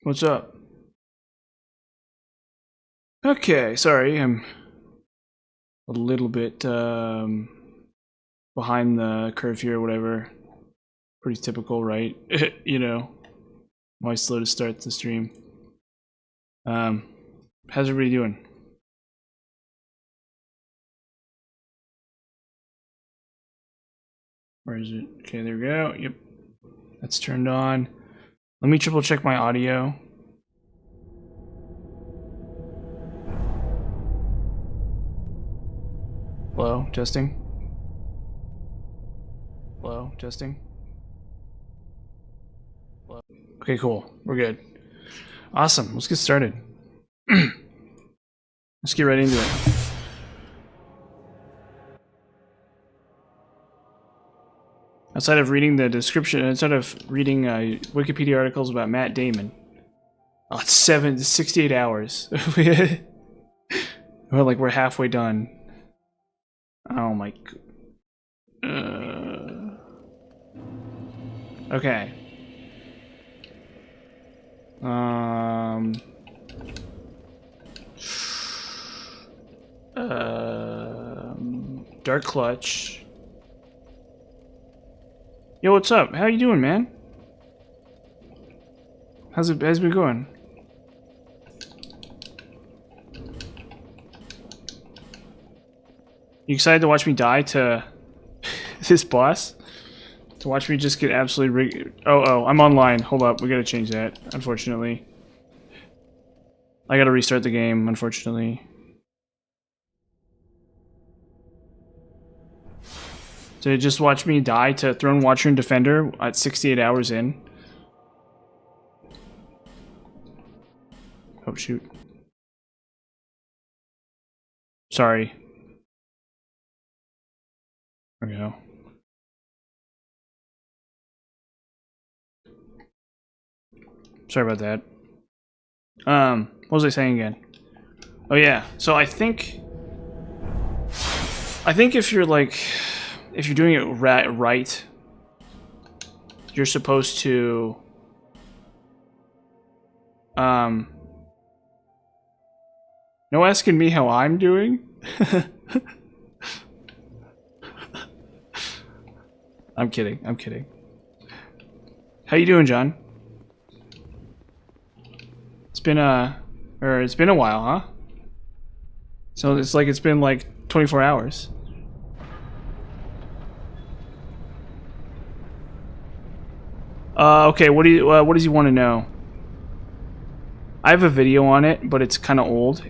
What's up? Okay, sorry, I'm a little bit behind the curve here or whatever. Pretty typical, right? You know, why slow to start the stream. How's everybody doing? Where is it? Okay, there we go. Yep, that's turned on. Let me triple check my audio. Hello, testing. Hello, testing. Hello. Okay, cool. We're good. Awesome. Let's get started. Let's get right into it. Outside of reading the description, outside of reading Wikipedia articles about Matt Damon. Oh, it's 68 hours. We're halfway done. Oh my. Okay. Dark Clutch. Yo, what's up? How you doing, man? How's it been going? You excited to watch me die to this boss? To watch me just get absolutely Oh, I'm online. Hold up, we gotta change that, unfortunately. I gotta restart the game, unfortunately. To just watch me die to Throne Watcher and Defender at 68 hours in. Oh, shoot. Sorry. There we go. Sorry about that. What was I saying again? Oh yeah, so I think if you're like, if you're doing it right, you're supposed to no asking me how I'm doing. I'm kidding. How you doing, John? It's been a while, huh? So it's like it's been like 24 hours. Okay, what does he want to know? I have a video on it, but it's kind of old.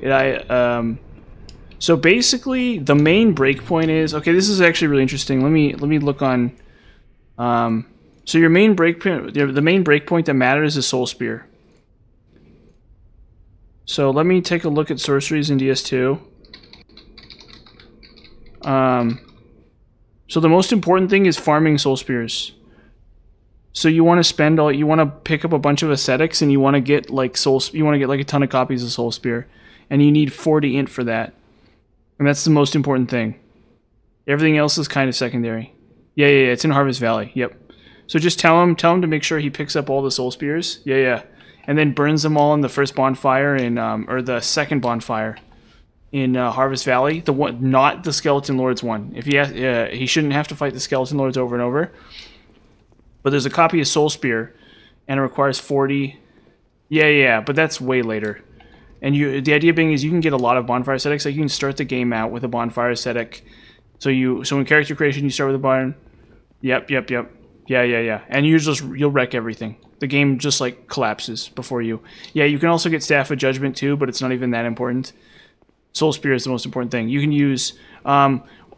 So basically, the main breakpoint is, okay, this is actually really interesting. Let me look on. So your main breakpoint, the main breakpoint that matters is Soul Spear. So let me take a look at sorceries in DS2. So the most important thing is farming Soul Spears. So you want to pick up a bunch of ascetics, and you want to get like a ton of copies of Soul Spear, and you need 40 int for that, and that's the most important thing. Everything else is kind of secondary. Yeah, it's in Harvest Valley. Yep. So just tell him to make sure he picks up all the Soul Spears. Yeah, and then burns them all in the first bonfire or the second bonfire in Harvest Valley. The one, not the Skeleton Lords one. If he shouldn't have to fight the Skeleton Lords over and over. But there's a copy of Soul Spear, and it requires 40. Yeah, but that's way later. And the idea being is you can get a lot of bonfire ascetics. Like you can start the game out with a bonfire ascetic. So in character creation you start with a barn. Yep. Yeah. And you'll wreck everything. The game just like collapses before you. Yeah, you can also get Staff of Judgment too, but it's not even that important. Soul Spear is the most important thing. You can use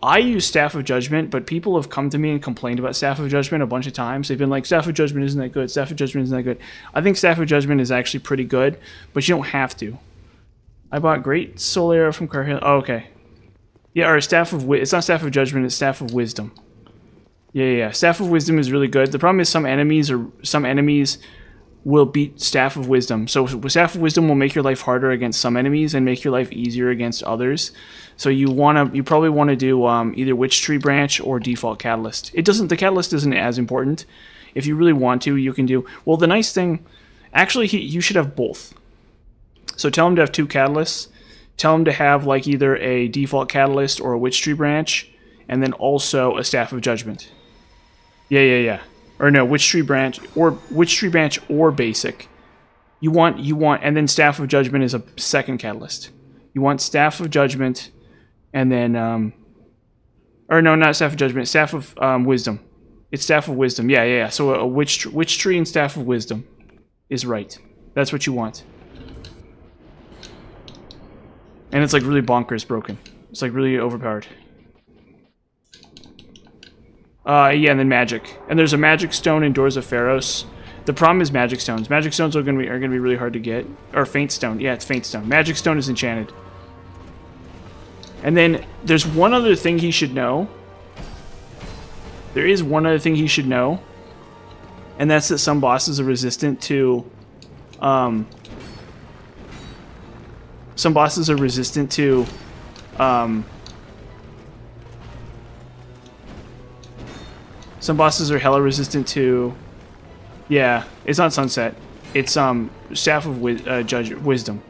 I use Staff of Judgment, but people have come to me and complained about Staff of Judgment a bunch of times. They've been like, Staff of Judgment isn't that good. Staff of Judgment isn't that good. I think Staff of Judgment is actually pretty good, but you don't have to. I bought Great Soul Arrow from Carhill. Oh, okay. Yeah, or it's not Staff of Judgment, it's Staff of Wisdom. Yeah. Staff of Wisdom is really good. The problem is some enemies will beat Staff of Wisdom. So Staff of Wisdom will make your life harder against some enemies and make your life easier against others. So you probably want to do either Witch Tree Branch or Default Catalyst. The Catalyst isn't as important. If you really want to, you can do. Well, the nice thing, Actually, you should have both. So tell him to have 2 catalysts. Tell him to have like either a default catalyst or a witch tree branch, and then also a staff of judgment. Yeah. Or no, witch tree branch or basic. You want, and then staff of judgment is a second catalyst. You want staff of judgment, and then or no, not staff of judgment, staff of wisdom. It's staff of wisdom. Yeah. So a witch tree and staff of wisdom is right. That's what you want. And it's like really bonkers broken. It's like really overpowered. Yeah, and then magic. And there's a magic stone in Doors of Pharos. The problem is magic stones. Magic stones are gonna be really hard to get. Or faint stone. Yeah, it's faint stone. Magic stone is enchanted. And then there's one other thing he should know. There is one other thing he should know. And that's that some bosses are resistant to some bosses are resistant to some bosses are hella resistant to, yeah, it's not Sunset. It's Staff of Wisdom.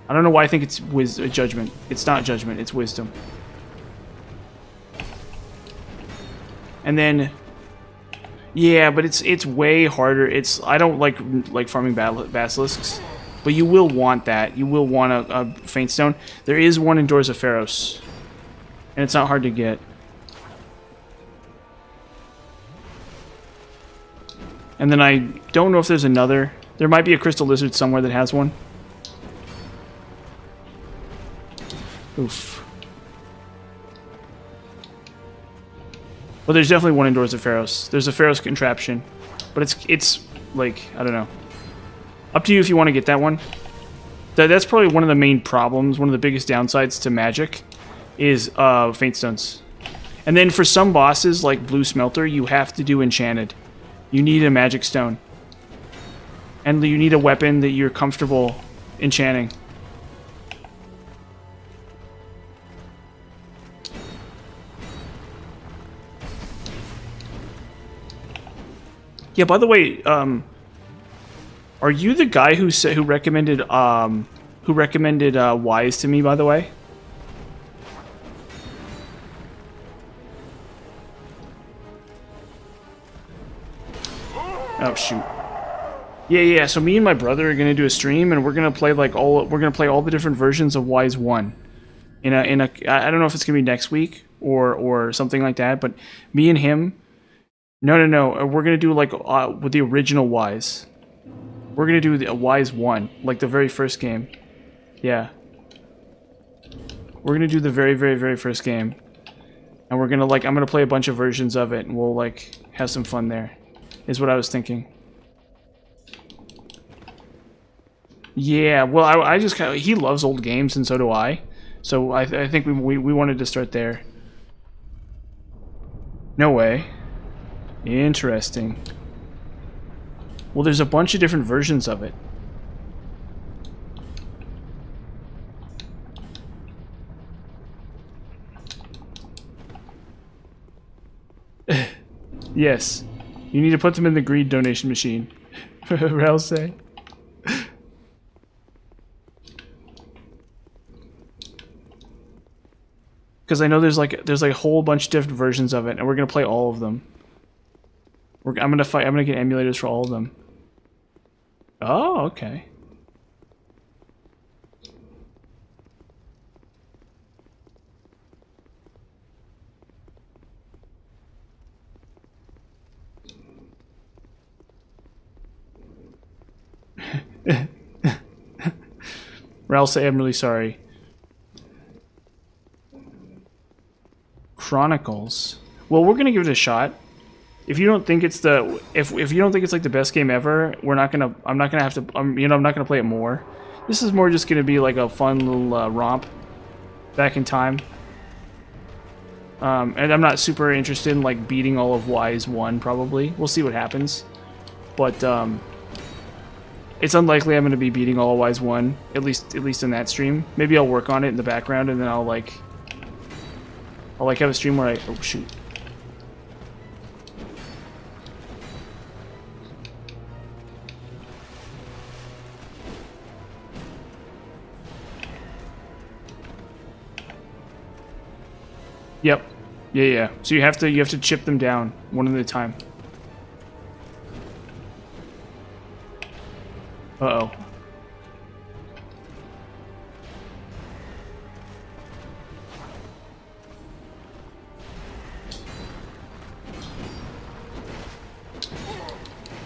I don't know why I think it's Judgment. It's not Judgment, it's Wisdom. And then, yeah, but it's way harder. I don't like farming basilisks, but you will want that. You will want a faint stone. There is one in Doors of Pharos, and it's not hard to get. And then I don't know if there's another. There might be a crystal lizard somewhere that has one. Oof. Well, there's definitely one in Doors of Pharos. There's a Pharos contraption, but it's like, I don't know. Up to you if you want to get that one. That's probably one of the main problems, one of the biggest downsides to magic, is faint stones. And then for some bosses, like Blue Smelter, you have to do enchanted. You need a magic stone. And you need a weapon that you're comfortable enchanting. Yeah, by the way, are you the guy who recommended Wise to me, by the way? Oh shoot. Yeah, so me and my brother are gonna do a stream, and we're gonna play all the different versions of Wise 1. I don't know if it's gonna be next week or something like that, but me and him. No. We're gonna do with the original Wise. We're gonna do the Wise 1, like the very first game. Yeah. We're gonna do the very, very, very first game, and we're gonna I'm gonna play a bunch of versions of it, and we'll have some fun there. Is what I was thinking. Yeah. Well, I just he loves old games, and so do I. So I think we wanted to start there. No way. Interesting. Well, there's a bunch of different versions of it. Yes. You need to put them in the greed donation machine. Rel say. Because I know there's a whole bunch of different versions of it, and we're gonna play all of them. I'm gonna get emulators for all of them. Oh, okay. Ralph say I'm really sorry. Chronicles. Well, we're gonna give it a shot. If you don't think it's if you don't think it's like the best game ever, I'm not gonna have to I'm not gonna play it more. This is more just gonna be like a fun little romp back in time. And I'm not super interested in like beating all of Wise 1 probably. We'll see what happens. But it's unlikely I'm gonna be beating all of Wise 1, at least in that stream. Maybe I'll work on it in the background, and then I'll have a stream where oh shoot. Yep. Yeah, yeah. So you have to chip them down one at a time. Uh-oh.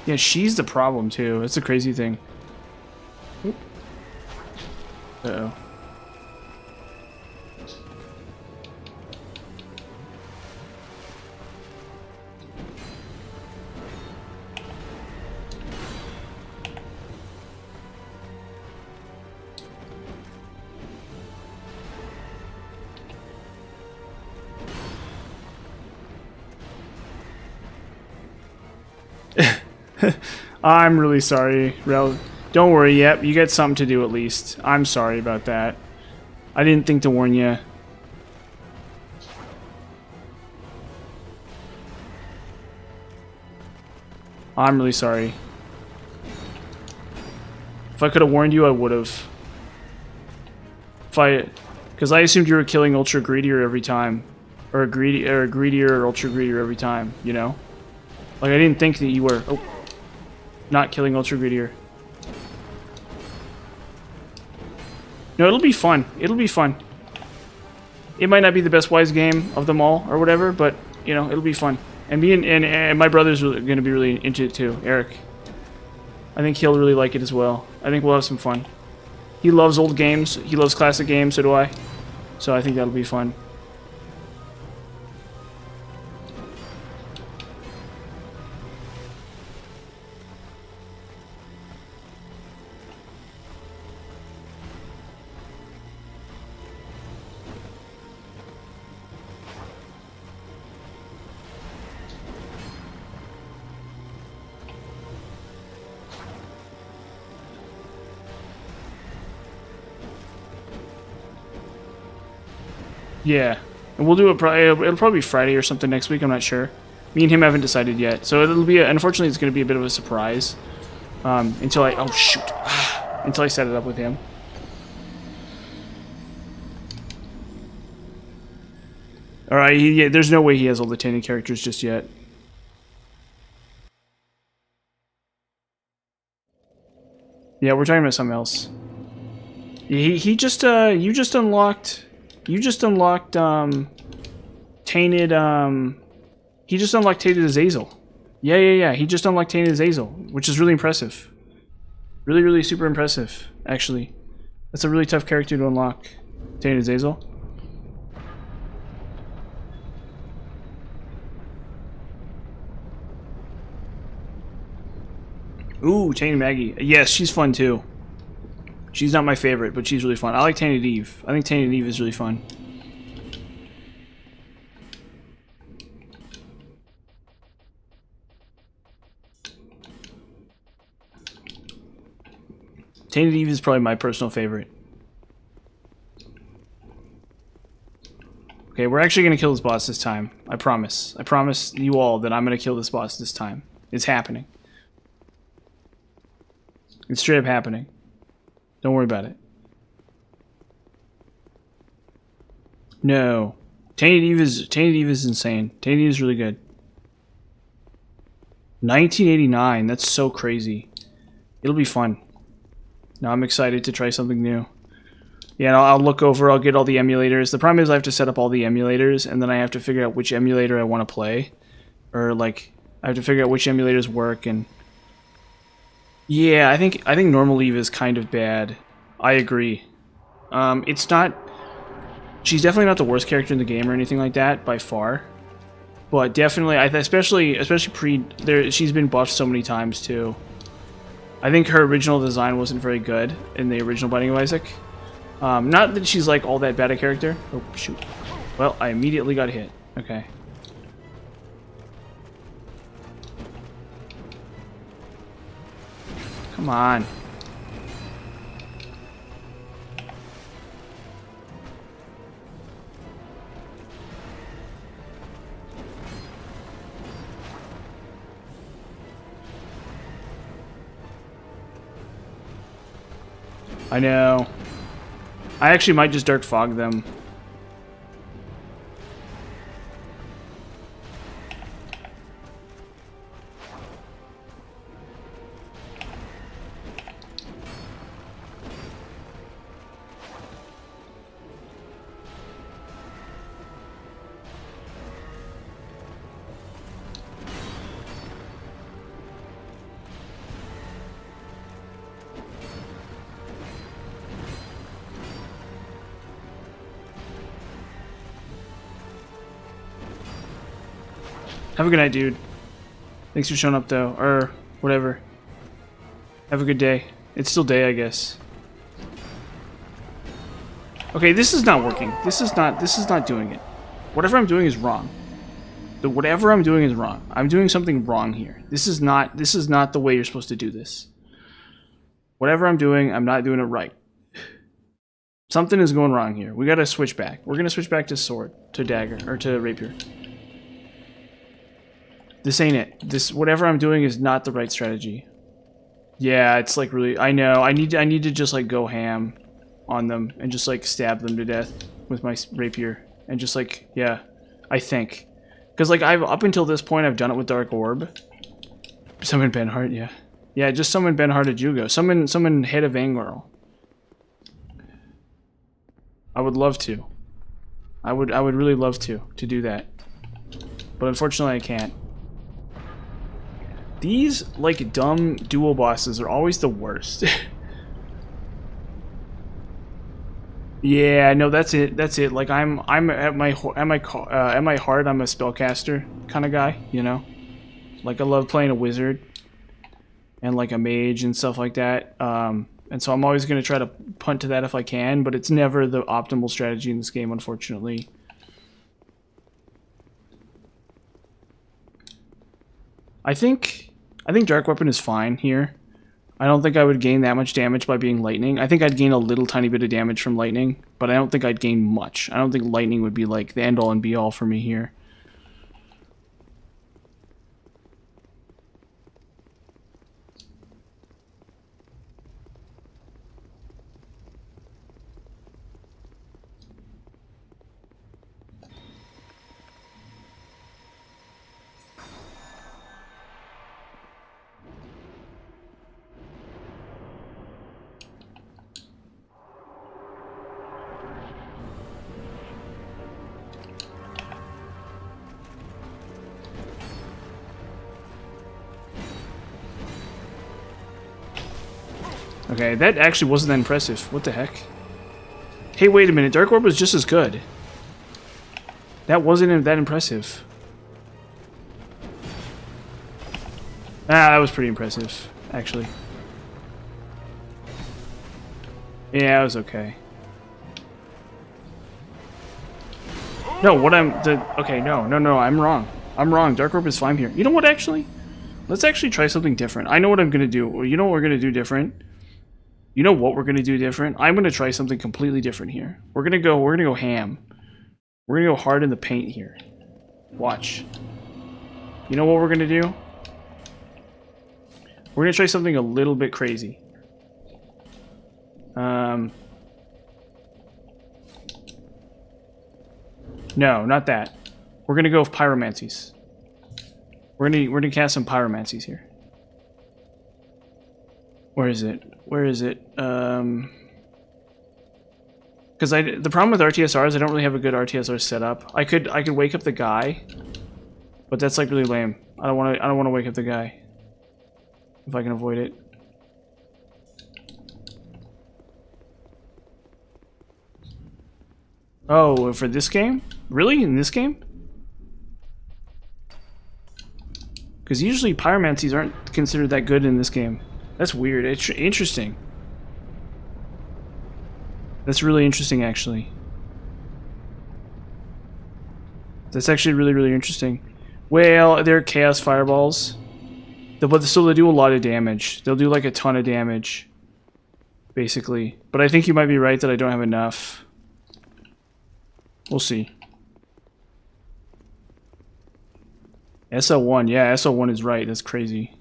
Yeah, she's the problem too. That's the crazy thing. Uh-oh. I'm really sorry, Rel. Don't worry, yep, you get something to do at least. I'm sorry about that. I didn't think to warn you. I'm really sorry. If I could have warned you, I would have. Because I assumed you were killing Ultra Greedier every time. Or a Greedier or Ultra Greedier every time, you know? Like, I didn't think that you were... Oh. Not killing Ultra Greedier. No, it'll be fun. It'll be fun. It might not be the best Wise game of them all, or whatever, but, you know, it'll be fun. And me and my brother's going to be really into it too, Eric. I think he'll really like it as well. I think we'll have some fun. He loves old games. He loves classic games, so do I. So I think that'll be fun. Yeah, and we'll do it. It'll probably be Friday or something next week. I'm not sure. Me and him haven't decided yet, so it'll be. Unfortunately, it's going to be a bit of a surprise until I. Oh shoot! Until I set it up with him. All right. Yeah, there's no way he has all the Tainted characters just yet. Yeah, we're talking about something else. He just you just unlocked. You just unlocked, Tainted, he just unlocked Tainted Azazel. Yeah. He just unlocked Tainted Azazel, which is really impressive. Really, really super impressive, actually. That's a really tough character to unlock. Tainted Azazel. Ooh, Tainted Maggie. Yes, she's fun, too. She's not my favorite, but she's really fun. I like Tainted Eve. I think Tainted Eve is really fun. Tainted Eve is probably my personal favorite. Okay, we're actually going to kill this boss this time. I promise. I promise you all that I'm going to kill this boss this time. It's happening. It's straight up happening. Don't worry about it. No. Tainted Eve is insane. Tainted Eve is really good. 1989. That's so crazy. It'll be fun. Now I'm excited to try something new. Yeah, and I'll look over. I'll get all the emulators. The problem is I have to set up all the emulators, and then I have to figure out which emulator I want to play, or like I have to figure out which emulators work. And yeah, I think normal Eve is kind of bad. I agree. It's not. She's definitely not the worst character in the game or anything like that by far, but definitely, especially she's been buffed so many times too. I think her original design wasn't very good in the original Binding of Isaac. Not that she's like all that bad a character. Oh shoot! Well, I immediately got hit. Okay. Come on. I know. I actually might just Dark Fog them. Have a good night, dude. Thanks for showing up, though. Or whatever. Have a good day. It's still day, I guess. Okay, this is not working. This is not doing it. Whatever I'm doing is wrong. Whatever I'm doing is wrong. I'm doing something wrong here. This is not the way you're supposed to do this. Whatever I'm doing, I'm not doing it right. Something is going wrong here. We gotta switch back. We're gonna switch back to sword, to dagger, or to rapier. This ain't it. Whatever I'm doing is not the right strategy. Yeah, it's like really. I know. I need to just like go ham on them and just like stab them to death with my rapier and just like I think. Because, like, up until this point, I've done it with Dark Orb. Summon Benhart, yeah. Yeah, just summon Benhart at Jugo. Summon Head of Angorl. I would love to. I would really love to do that. But unfortunately, I can't. These, like, dumb dual bosses are always the worst. Yeah, no, that's it. That's it. Like I'm at my heart, I'm a spellcaster kind of guy, you know. Like I love playing a wizard and like a mage and stuff like that. And so I'm always gonna try to punt to that if I can, but it's never the optimal strategy in this game, unfortunately. I think Dark Weapon is fine here. I don't think I would gain that much damage by being lightning. I think I'd gain a little tiny bit of damage from lightning, but I don't think I'd gain much. I don't think lightning would be like the end all and be all for me here. Okay, that actually wasn't that impressive. What the heck? Hey, wait a minute. Dark Orb was just as good. That wasn't that impressive. Ah, that was pretty impressive, actually. Yeah, it was okay. No, okay, no, I'm wrong. I'm wrong. Dark Orb is fine here. You know what, actually? Let's actually try something different. I know what I'm gonna do. You know what we're gonna do different? You know what we're gonna do different? I'm gonna try something completely different here. We're gonna go ham. We're gonna go hard in the paint here. Watch. You know what we're gonna do? We're gonna try something a little bit crazy. No, not that. We're gonna go with pyromancies. We're gonna cast some pyromancies here. Where is it? Where is it? Because the problem with RTSR is I don't really have a good RTSR setup. I could wake up the guy, but that's like really lame. I don't want to wake up the guy if I can avoid it. Oh, for this game? Really? In this game? Because usually pyromancies aren't considered that good in this game. That's weird. It's interesting. That's really interesting, actually. That's actually really, really interesting. Well, they're Chaos Fireballs. So they do a lot of damage. They'll do like a ton of damage, basically. But I think you might be right that I don't have enough. We'll see. SL1, yeah, SL1 is right. That's crazy.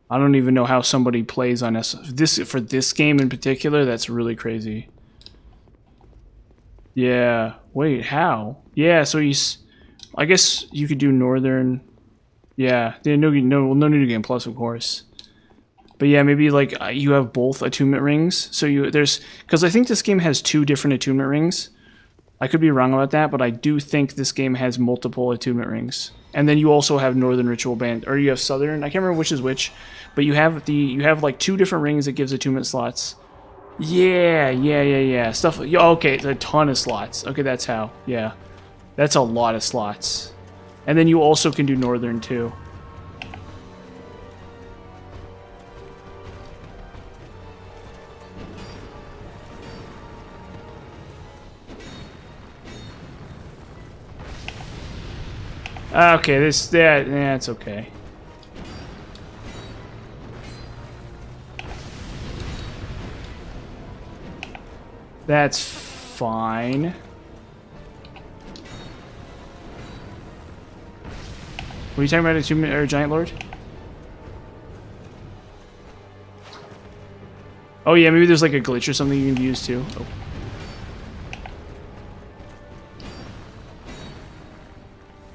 I don't even know how somebody plays on for this game in particular. That's really crazy. Yeah. Wait, how? Yeah. So I guess you could do Northern. Yeah. No need to game plus, of course. But yeah, maybe like you have both attunement rings. So because I think this game has 2 different attunement rings. I could be wrong about that, but I do think this game has multiple attunement rings. And then you also have Northern Ritual Band, or you have Southern. I can't remember which is which, but you have like 2 different rings that gives attunement slots. Yeah. Stuff. Okay, it's a ton of slots. Okay, that's how. Yeah, that's a lot of slots. And then you also can do northern too. Okay, yeah, it's okay. That's fine. What are you talking about, a 2-minute or Giant Lord? Oh yeah, maybe there's like a glitch or something you can use too. Oh.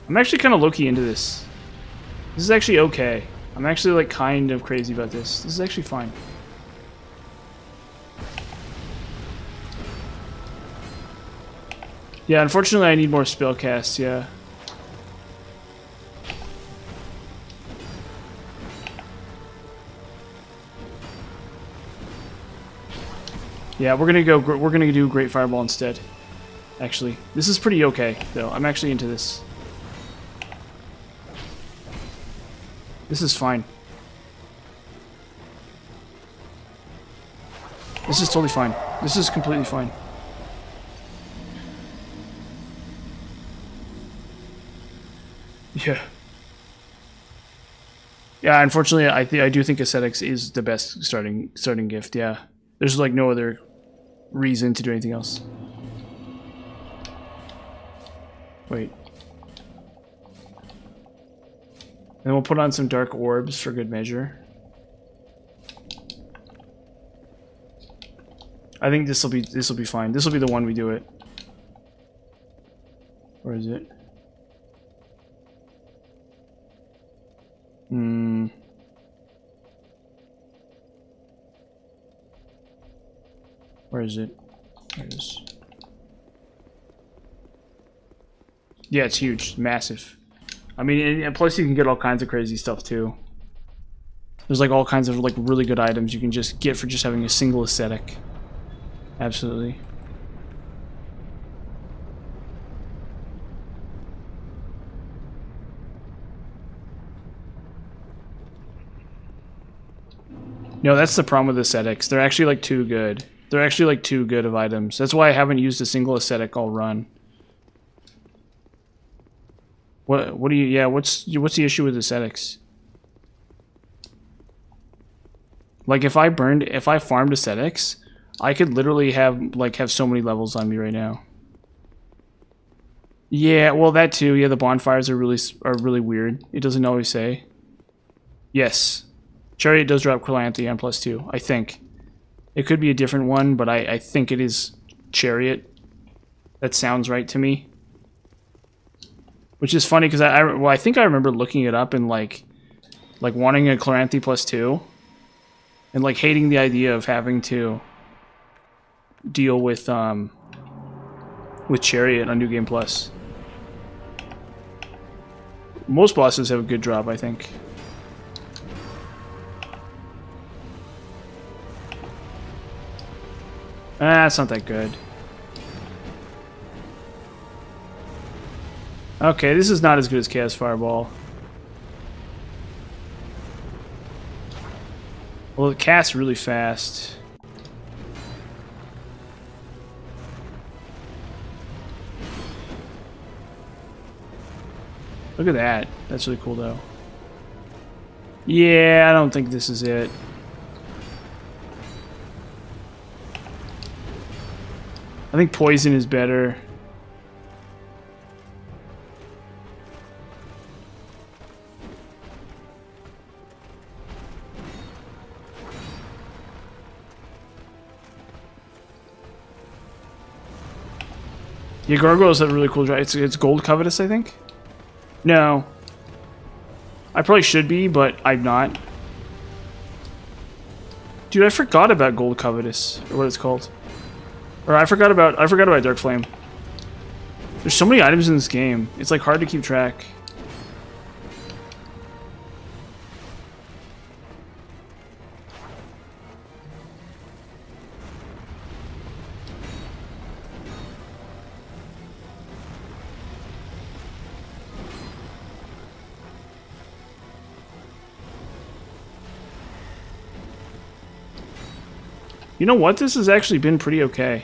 I'm actually kind of low-key into this. This is actually okay. I'm actually like kind of crazy about this. This is actually fine. Yeah, unfortunately I need more spell casts, yeah. Yeah, we're gonna do Great Fireball instead. Actually, this is pretty okay though. I'm actually into this. This is fine. This is totally fine. This is completely fine. Yeah. Yeah, unfortunately, I do think Ascetics is the best starting gift. Yeah, there's like no other reason to do anything else. Wait. And we'll put on some dark orbs for good measure. I think this will be fine. This will be the one we do it. Where is it? Where is it? There it is. Yeah, it's huge, massive. I mean, and plus you can get all kinds of crazy stuff too. There's like all kinds of like really good items you can just get for just having a single aesthetic. Absolutely. No, that's the problem with aesthetics. They're actually like too good. They're actually like too good of items. That's why I haven't used a single aesthetic all run. What do you? Yeah, what's the issue with aesthetics? Like if I farmed aesthetics, I could literally have so many levels on me right now. Yeah, well that too. Yeah, the bonfires are really weird. It doesn't always say. Yes, Chariot does drop Cleanthe on +2. I think it could be a different one, but I think it is Chariot. That sounds right to me. Which is funny because I think I remember looking it up and like wanting a Cleanthe +2, and like hating the idea of having to deal with Chariot on New Game Plus. Most bosses have a good drop, I think. It's not that good. Okay, this is not as good as Chaos Fireball. Well, it casts really fast. Look at that. That's really cool, though. Yeah, I don't think this is it. I think Poison is better. Yeah, Gargoyles have a really cool drop. It's Gold Covetous, I think? No. I probably should be, but I'm not. Dude, I forgot about Gold Covetous, or what it's called. Or I forgot about Dark Flame. There's so many items in this game. It's like hard to keep track. You know what? This has actually been pretty okay.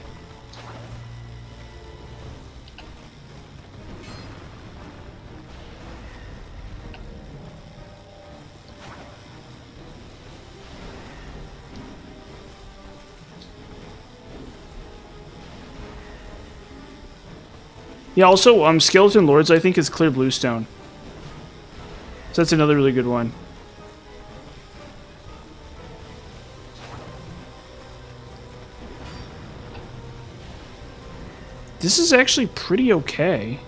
Yeah, also, Skeleton Lords, I think, is clear bluestone. So that's another really good one. This is actually pretty okay.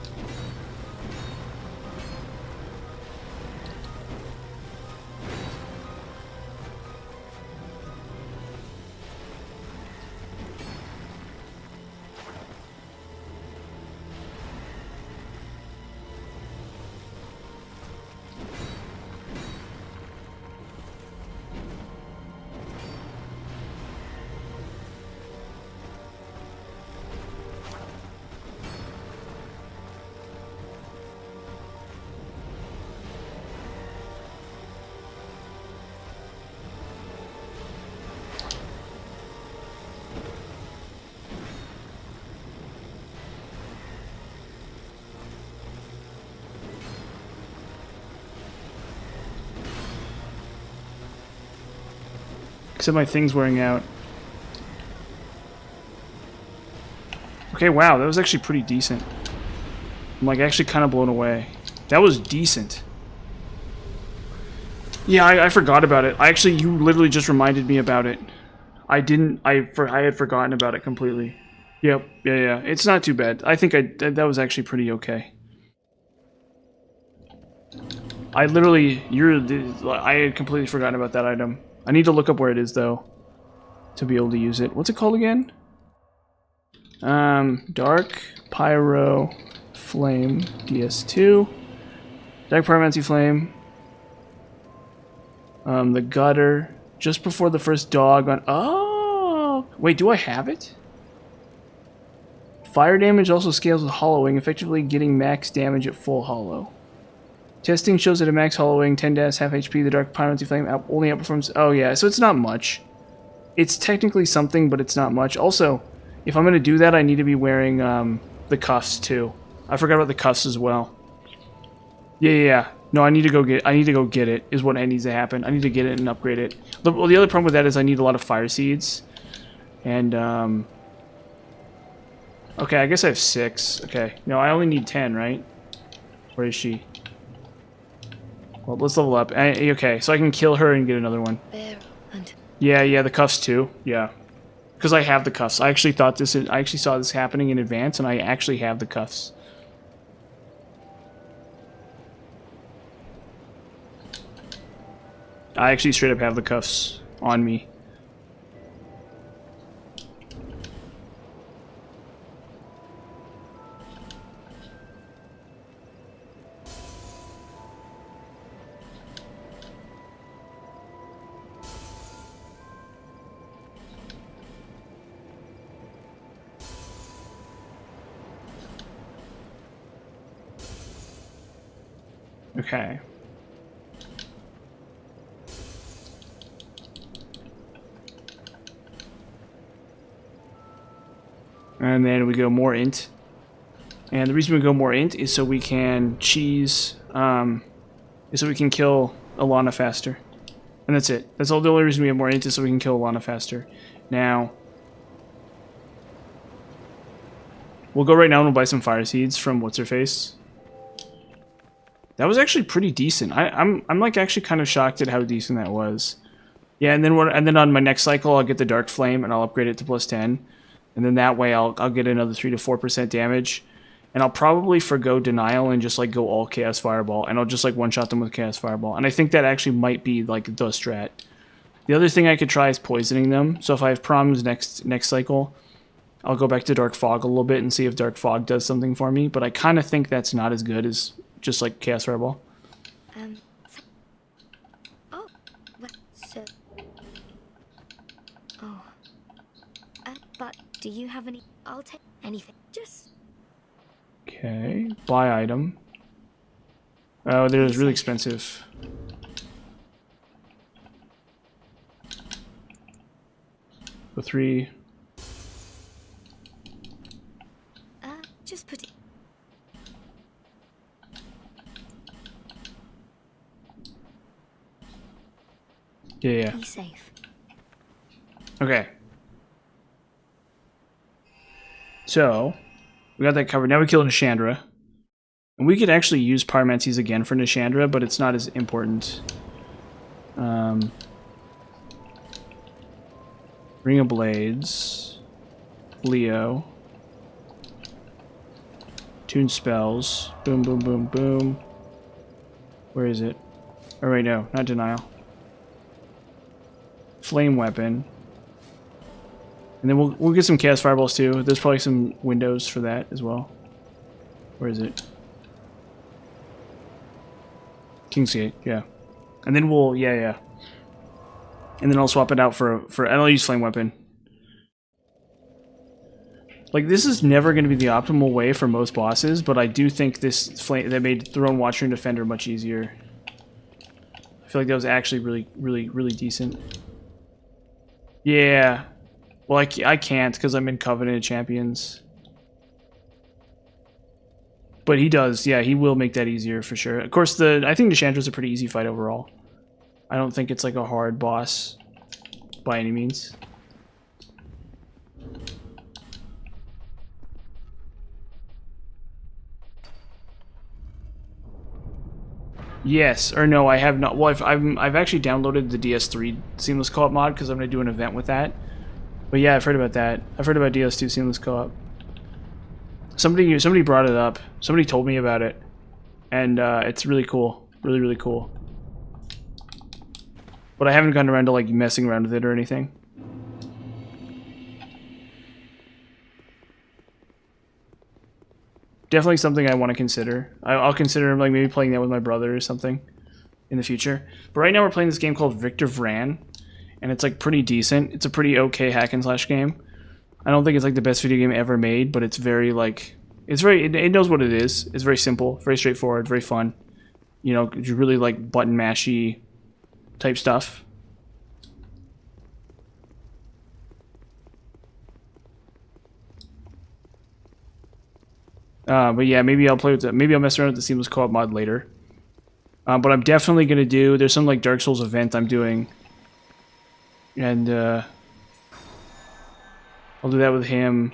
Except my thing's wearing out. Okay, wow, that was actually pretty decent. I'm like actually kind of blown away. That was decent. Yeah, I forgot about it. You literally just reminded me about it. I had forgotten about it completely. Yep, yeah. It's not too bad. I think that was actually pretty okay. I had completely forgotten about that item. I need to look up where it is, though, to be able to use it. What's it called again? Dark Pyro Flame DS2. Dark Pyromancy Flame. The Gutter. Just before the first dog on... Oh! Wait, do I have it? Fire damage also scales with hollowing, effectively getting max damage at full hollow. Testing shows that a max hollowing, 10 dash, half HP, the Dark Pyromancy Flame only outperforms... Oh yeah, so it's not much. It's technically something, but it's not much. Also, if I'm going to do that, I need to be wearing the cuffs too. I forgot about the cuffs as well. Yeah. No, I need to go get it, is what needs to happen. I need to get it and upgrade it. Well, the other problem with that is I need a lot of fire seeds. And, okay, I guess I have 6. Okay. No, I only need 10, right? Where is she? Well, let's level up. Okay, so I can kill her and get another one. Yeah, the cuffs too. Yeah. Because I have the cuffs. I actually saw this happening in advance, and I actually have the cuffs. I actually straight up have the cuffs on me. Okay. And then we go more int. And the reason we go more int is so we can is so we can kill Alana faster. And that's it. That's all. The only reason we have more int is so we can kill Alana faster. Now, we'll go right now and we'll buy some fire seeds from what's-her-face. That was actually pretty decent. I'm like actually kind of shocked at how decent that was. Yeah, and then on my next cycle I'll get the Dark Flame and I'll upgrade it to +10, and then that way I'll get another 3 to 4% damage, and I'll probably forgo Denial and just like go all Chaos Fireball, and I'll just like one-shot them with Chaos Fireball, and I think that actually might be like the strat. The other thing I could try is poisoning them. So if I have problems next cycle, I'll go back to Dark Fog a little bit and see if Dark Fog does something for me, but I kind of think that's not as good as just like Chaos Fireball. Oh, what, so... Oh. But do you have any... I'll take anything, just... Okay, buy item. Oh, they're really expensive. So 3. Just put it. Yeah. Be safe. Okay. So, we got that covered. Now we killed Nishandra. And we could actually use Pyromancies again for Nishandra, but it's not as important. Ring of Blades. Leo. Tune spells. Boom, boom, boom, boom. Where is it? Oh, wait, no. Not Denial. Flame Weapon. And then we'll get some Chaos Fireballs too. There's probably some windows for that as well. Where is it? Kingsgate, yeah. And then we'll, yeah. And then I'll swap it out for and I'll use Flame Weapon. Like, this is never going to be the optimal way for most bosses, but I do think that made Throne Watcher and Defender much easier. I feel like that was actually really decent. Yeah. Well, I can't because I'm in Covenant of Champions. But he does, yeah, he will make that easier for sure. Of course, I think Nishandra's a pretty easy fight overall. I don't think it's like a hard boss by any means. Yes, or no, I have not. Well, I've actually downloaded the DS3 Seamless Co-op mod because I'm going to do an event with that. But yeah, I've heard about that. I've heard about DS2 Seamless Co-op. Somebody brought it up. Somebody told me about it, and it's really cool. Really cool. But I haven't gotten around to like messing around with it or anything. Definitely something I want to consider. I'll consider like maybe playing that with my brother or something in the future. But right now we're playing this game called Victor Vran, and it's like pretty decent. It's a pretty okay hack and slash game. I don't think it's like the best video game ever made, but it's very like it knows what it is. It's very simple, very straightforward, very fun. You know, you really like button mashy type stuff. But yeah, maybe I'll play with that. Maybe I'll mess around with the Seamless Co-op mod later. But I'm definitely gonna do. There's some like Dark Souls event I'm doing, and I'll do that with him.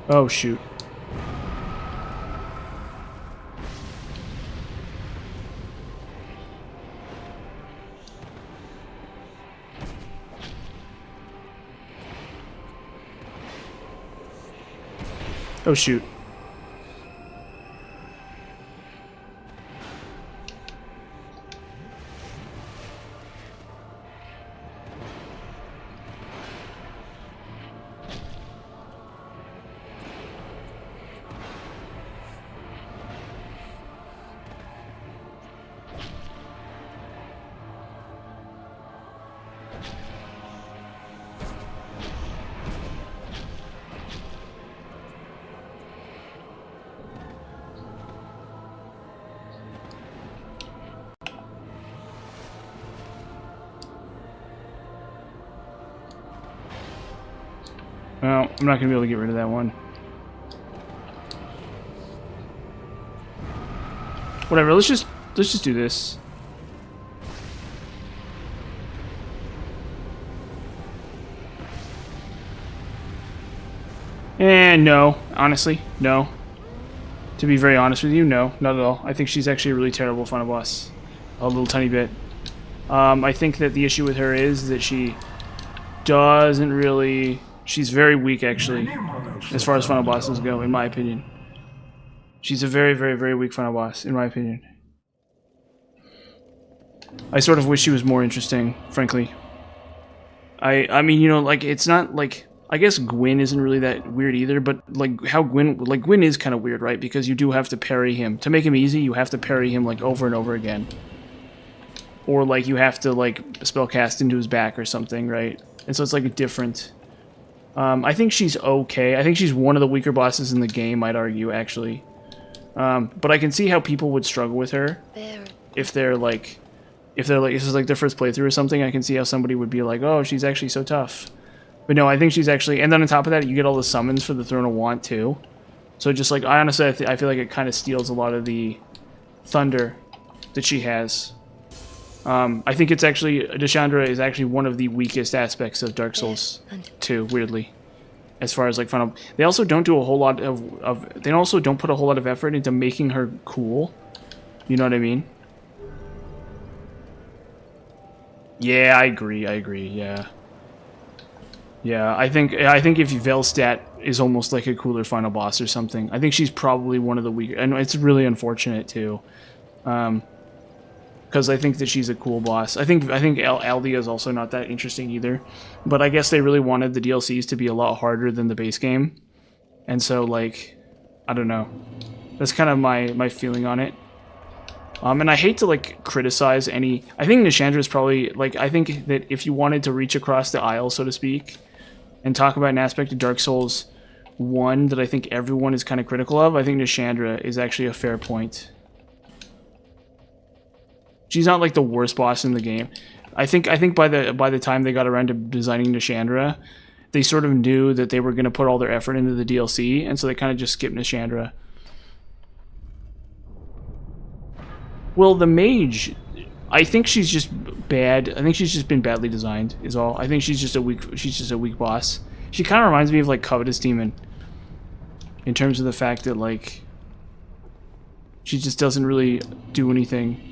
Oh shoot. Oh shoot. Well, I'm not gonna be able to get rid of that one. Whatever, let's just do this. And no, honestly, no. To be very honest with you, no, not at all. I think she's actually a really terrible final boss. A little tiny bit. I think that the issue with her is that she doesn't really... She's very weak, actually, as far as final bosses go, in my opinion. She's a very, very, very weak final boss, in my opinion. I sort of wish she was more interesting, frankly. I mean, you know, like, it's not, like... I guess Gwyn isn't really that weird either, but, like, how Gwyn... Like, Gwyn is kind of weird, right? Because you do have to parry him. To make him easy, you have to parry him, like, over and over again. Or, like, you have to, like, spellcast into his back or something, right? And so it's, like, a different... I think she's okay. I think she's one of the weaker bosses in the game, I'd argue, actually. But I can see how people would struggle with her. If they're, like... If this is, like, their first playthrough or something, I can see how somebody would be like, oh, she's actually so tough. But no, I think she's actually... And then on top of that, you get all the summons for the Throne of Want, too. So just, like, I honestly, I feel like it kind of steals a lot of the thunder that she has. I think it's actually... Deshandra is actually one of the weakest aspects of Dark Souls 2, weirdly. As far as, like, final... They also don't do a whole lot of... They also don't put a whole lot of effort into making her cool. You know what I mean? Yeah, I agree, yeah. Yeah, I think if Velstat is almost like a cooler final boss or something. I think she's probably one of the weaker... And it's really unfortunate, too. Because I think that she's a cool boss. I think Aldia is also not that interesting either. But I guess they really wanted the DLCs to be a lot harder than the base game. And so, like, I don't know. That's kind of my feeling on it. And I hate to, like, criticize any... I think Deshandra is probably... Like, I think that if you wanted to reach across the aisle, so to speak, and talk about an aspect of Dark Souls 1 that I think everyone is kind of critical of, I think Deshandra is actually a fair point. She's not, like, the worst boss in the game. I think by the time they got around to designing Deshandra, they sort of knew that they were going to put all their effort into the DLC, and so they kind of just skipped Deshandra. Well, the mage, I think she's just bad. I think she's just been badly designed, is all. I think she's just a weak boss. She kind of reminds me of, like, Covetous Demon. In terms of the fact that, like, she just doesn't really do anything.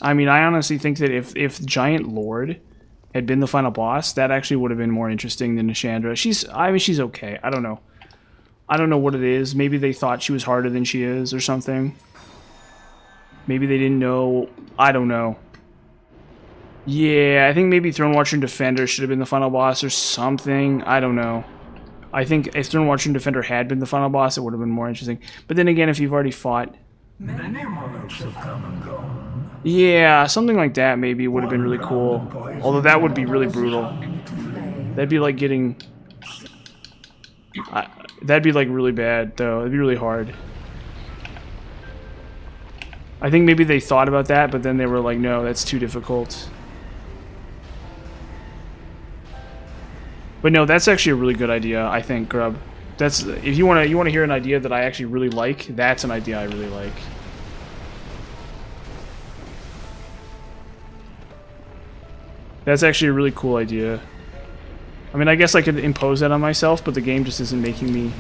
I mean, I honestly think that if Giant Lord had been the final boss, that actually would have been more interesting than Deshandra. I mean, she's okay. I don't know. I don't know what it is. Maybe they thought she was harder than she is or something. Maybe they didn't know. I don't know. Yeah, I think maybe Thronewatcher and Defender should have been the final boss or something. I don't know. I think if Thronewatcher and Defender had been the final boss, it would have been more interesting. But then again, if you've already fought... Many monarchs have come and gone. Yeah, something like that maybe would have been really cool. Although that would be really brutal. That'd be like getting... that'd be like really bad, though. It'd be really hard. I think maybe they thought about that, but then they were like, no, that's too difficult. But no, that's actually a really good idea, I think, Grub. That's if you want to hear an idea that I actually really like, that's an idea I really like. That's actually a really cool idea. I mean, I guess I could impose that on myself, but the game just isn't making me...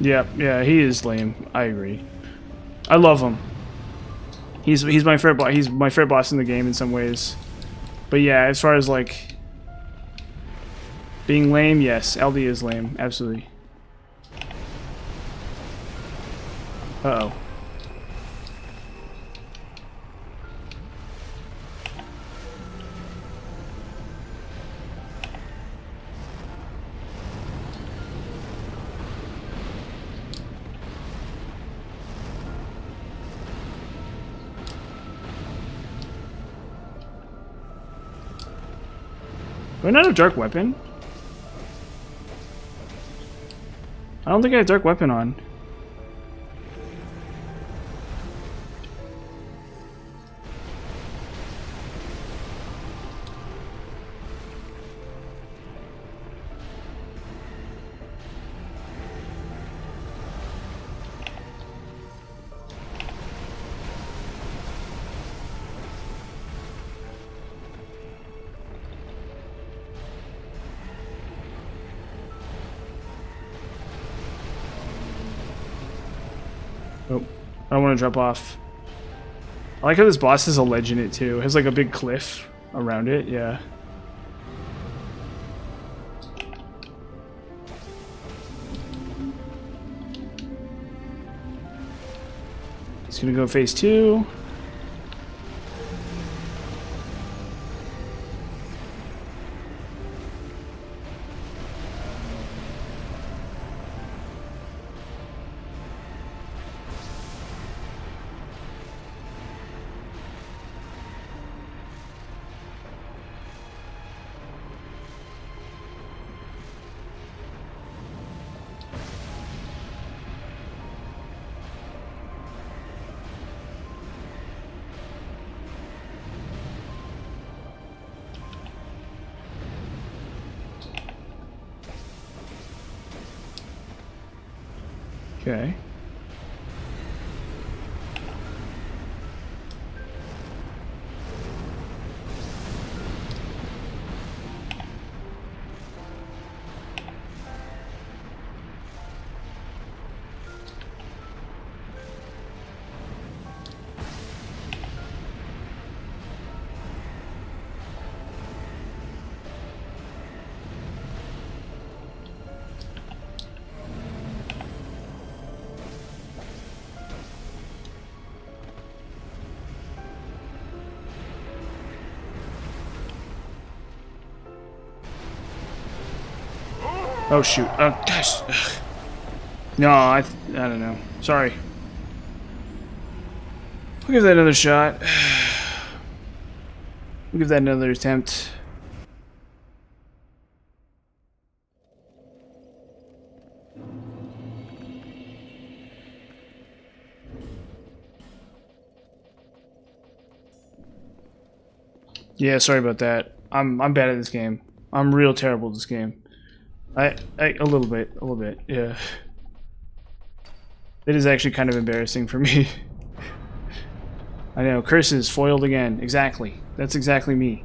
Yeah, he is lame. I agree. I love him. He's my favorite he's my favorite boss in the game in some ways. But yeah, as far as like being lame, yes, LD is lame, absolutely. Uh-oh. I not have dark weapon? I don't think I have dark weapon on. Oh, I don't want to drop off. I like how this boss has a ledge in it too. It has like a big cliff around it, yeah. He's gonna go phase 2. Okay. Oh shoot. Oh gosh. Ugh. No, I don't know. Sorry. I'll give that another shot. We'll give that another attempt. Yeah, sorry about that. I'm bad at this game. I'm real terrible at this game. A little bit, yeah. It is actually kind of embarrassing for me. I know, curses foiled again. Exactly. That's exactly me.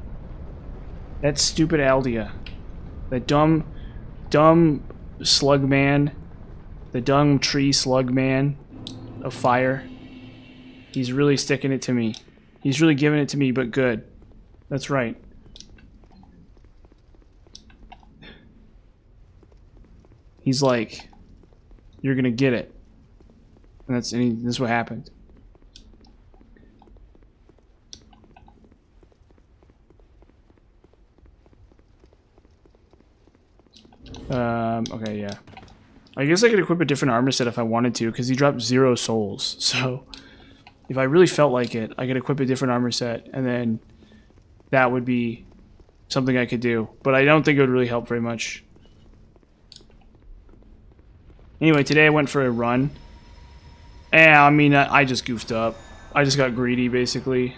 That stupid Aldea. That dumb slug man. The dumb tree slug man of fire. He's really sticking it to me. He's really giving it to me, but good. That's right. He's like, you're gonna get it. And this is what happened. Okay, yeah. I guess I could equip a different armor set if I wanted to, because he dropped 0 souls. So, if I really felt like it, I could equip a different armor set, and then that would be something I could do. But I don't think it would really help very much. Anyway, today I went for a run. Yeah, I mean, I just goofed up. I just got greedy, basically.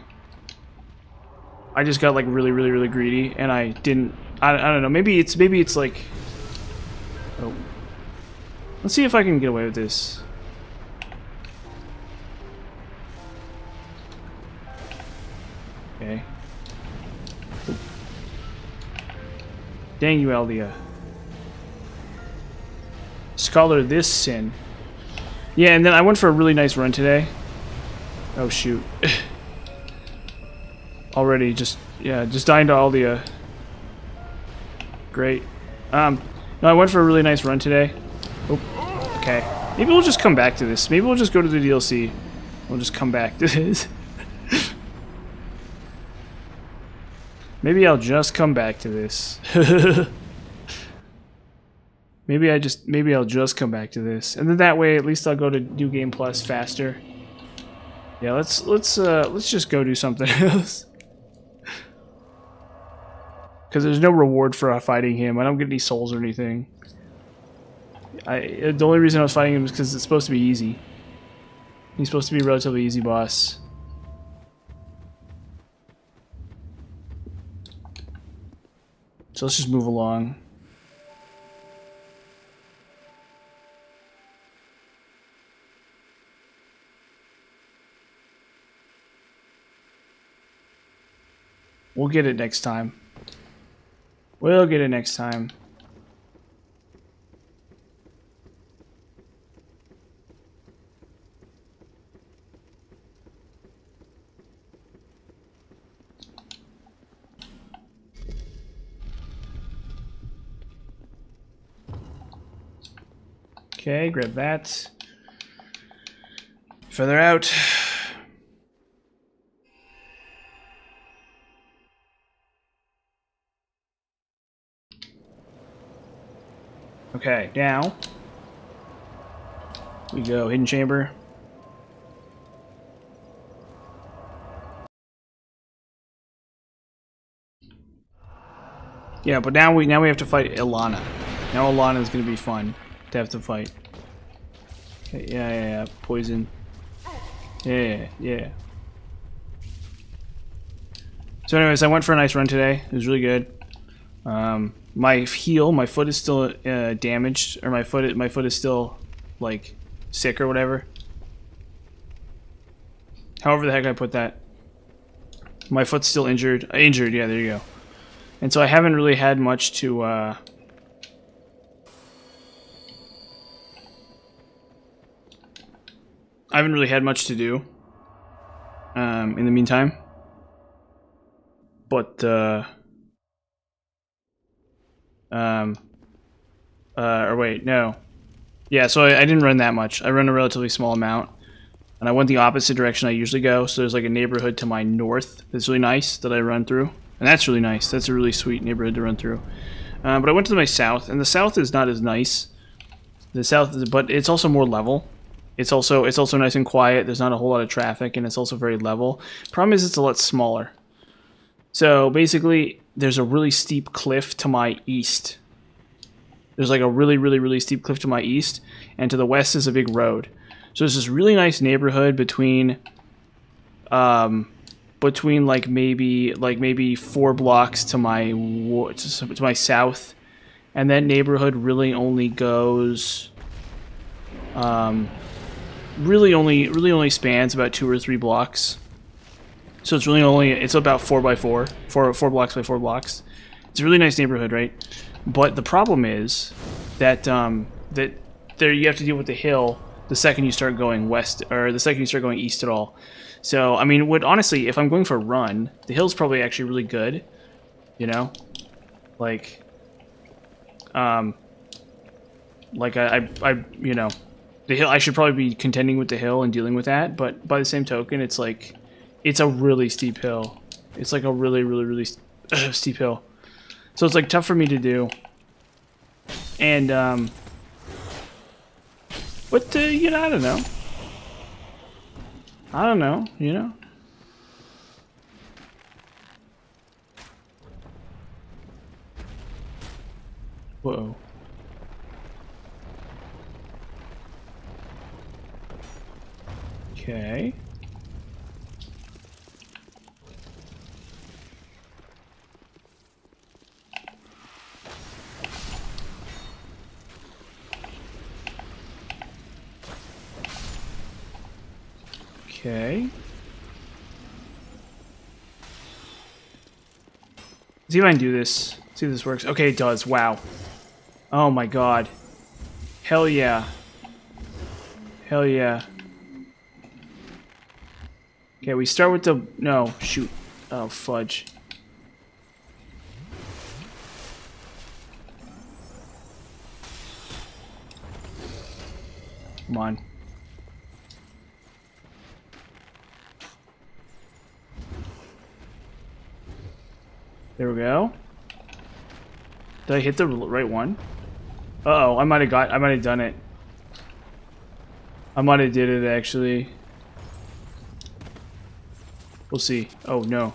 I just got, like, really greedy, and I didn't... I don't know, maybe it's like... Oh. Let's see if I can get away with this. Okay. Dang you, Aldea. Scholar this sin. Yeah, and then I went for a really nice run today. Oh shoot. Already just dying to Aldea. Great. No, I went for a really nice run today. Oh, okay. Maybe we'll just come back to this. Maybe we'll just go to the DLC. We'll just come back to this. Maybe I'll just come back to this. Maybe I'll just come back to this, and then that way at least I'll go to New Game Plus faster. Yeah, let's just go do something else. Because there's no reward for fighting him. I don't get any souls or anything. The only reason I was fighting him is because it's supposed to be easy. He's supposed to be a relatively easy boss. So let's just move along. We'll get it next time. We'll get it next time. Okay, grab that. Feather out. Okay, now we go hidden chamber. Yeah, but now we have to fight Ilana. Now Ilana is going to be fun to have to fight. Okay, yeah. Poison. Yeah. So anyways, I went for a nice run today. It was really good. My heel, my foot is still damaged, or my foot is still like sick or whatever. However the heck I put that. My foot's still injured. Injured, yeah, there you go. And so I haven't really had much to I haven't really had much to do in the meantime. But or wait, no. Yeah, so I didn't run that much. I run a relatively small amount. And I went the opposite direction I usually go. So there's like a neighborhood to my north that's really nice that I run through. And that's really nice. That's a really sweet neighborhood to run through. But I went to my south, and the south is not as nice. The south is, but it's also more level. It's also nice and quiet. There's not a whole lot of traffic, and it's also very level. Problem is it's a lot smaller. So basically, there's a really steep cliff to my east. There's like a really steep cliff to my east, and to the west is a big road. So there's this really nice neighborhood between like maybe 4 blocks to my south, and that neighborhood really only goes really only spans about 2 or 3 blocks. So it's about 4 blocks by 4 blocks. It's a really nice neighborhood, right? But the problem is that that there you have to deal with the hill the second you start going west, or the second you start going east at all. So I mean, honestly, if I'm going for a run, the hill's probably actually really good. You know, like I you know, the hill. I should probably be contending with the hill and dealing with that. But by the same token, it's like it's a really steep hill. It's like a really steep hill. So it's like tough for me to do. And but you know, I don't know, you know. Whoa. Okay. Okay. See if I can do this. See if this works. Okay, it does. Wow. Oh my god. Hell yeah. Hell yeah. Okay, we start with the... No, shoot. Oh, fudge. Come on. There we go. Did I hit the right one? Uh-oh, I might have done it. I might have did it, actually. We'll see. Oh, no.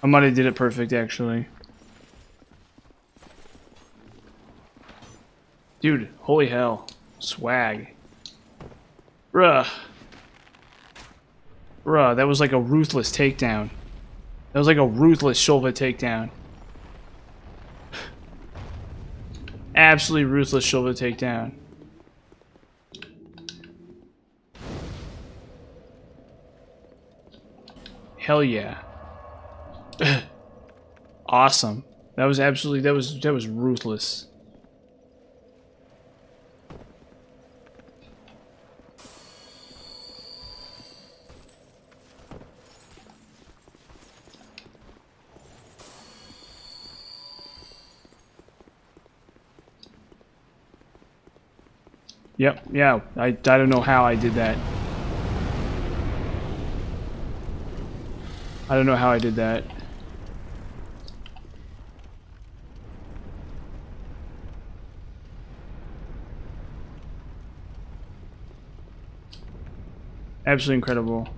I might have did it perfect, actually. Dude, holy hell. Swag. Bruh. Bruh, that was like a ruthless takedown. That was like a ruthless Shulva takedown. Absolutely ruthless Shulva takedown. Hell yeah. Awesome. That was absolutely, that was ruthless. Yep, yeah, I don't know how I did that. I don't know how I did that. Absolutely incredible.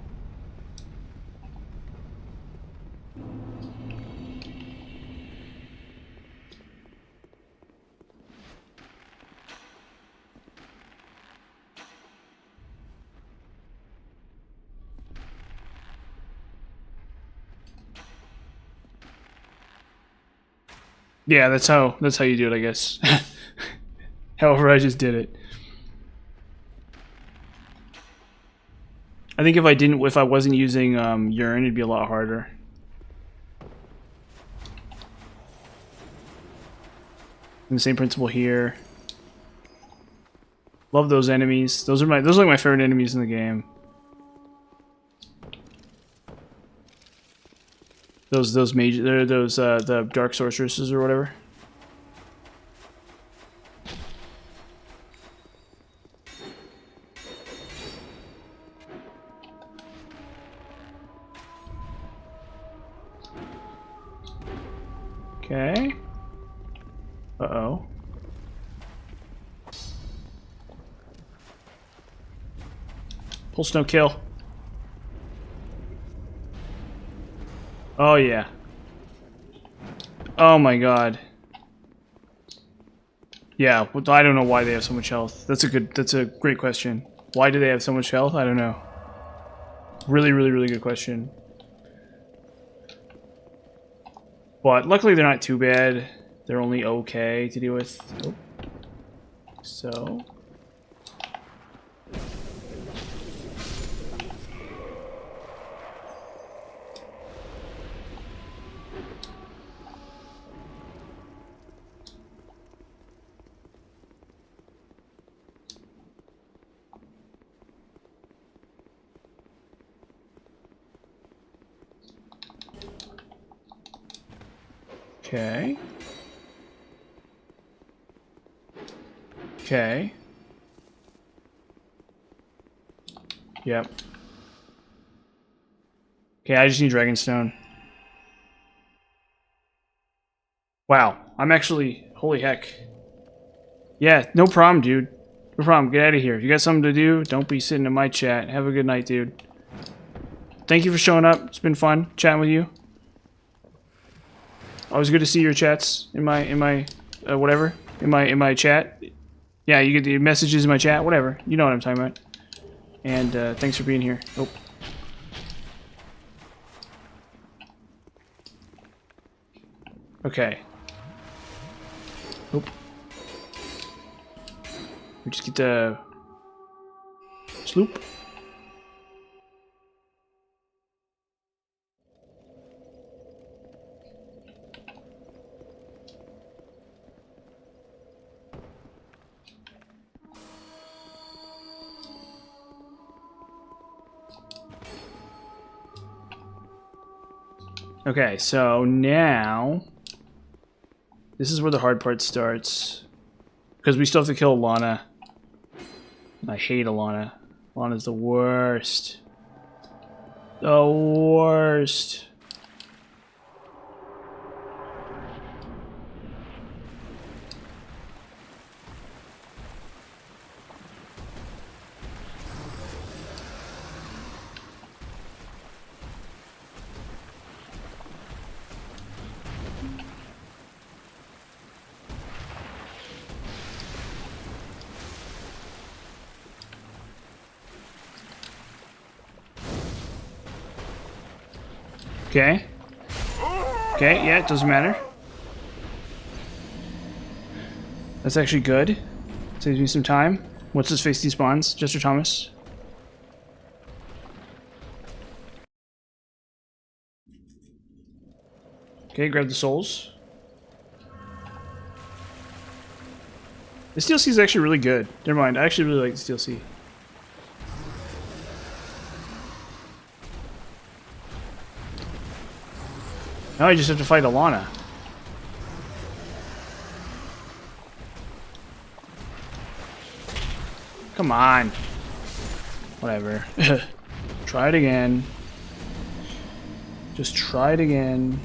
Yeah, that's how you do it, I guess. However, I just did it. I think if I wasn't using urine, it'd be a lot harder. And the same principle here. Love those enemies. Those are like my favorite enemies in the game. Those major, they're those the dark sorceresses or whatever. Okay. Uh-oh. Pulse no kill. Oh yeah. Oh my god. Yeah, I don't know why they have so much health. That's a great question. Why do they have so much health? I don't know. Really, really, really good question. But luckily they're not too bad. They're only okay to deal with. Oh. So. Okay. Okay. Yep. Okay, I just need Dragonstone. Wow, I'm actually... Holy heck. Yeah, no problem, dude. No problem, get out of here. If you got something to do, don't be sitting in my chat. Have a good night, dude. Thank you for showing up. It's been fun chatting with you. Always good to see your chats in my whatever in my chat. Yeah, you get the messages in my chat, whatever. You know what I'm talking about. And thanks for being here. Oh. Okay. Oop. We just get the sloop. Okay, so now this is where the hard part starts. Because we still have to kill Alana. I hate Alana. Alana's the worst. The worst. Okay. Okay, yeah, it doesn't matter. That's actually good. Saves me some time. What's his face despawns? Jester Thomas. Okay, grab the souls. The DLC is actually really good. Never mind, I actually really like the DLC. Now I just have to fight Alana. Come on. Whatever. Try it again. Just try it again.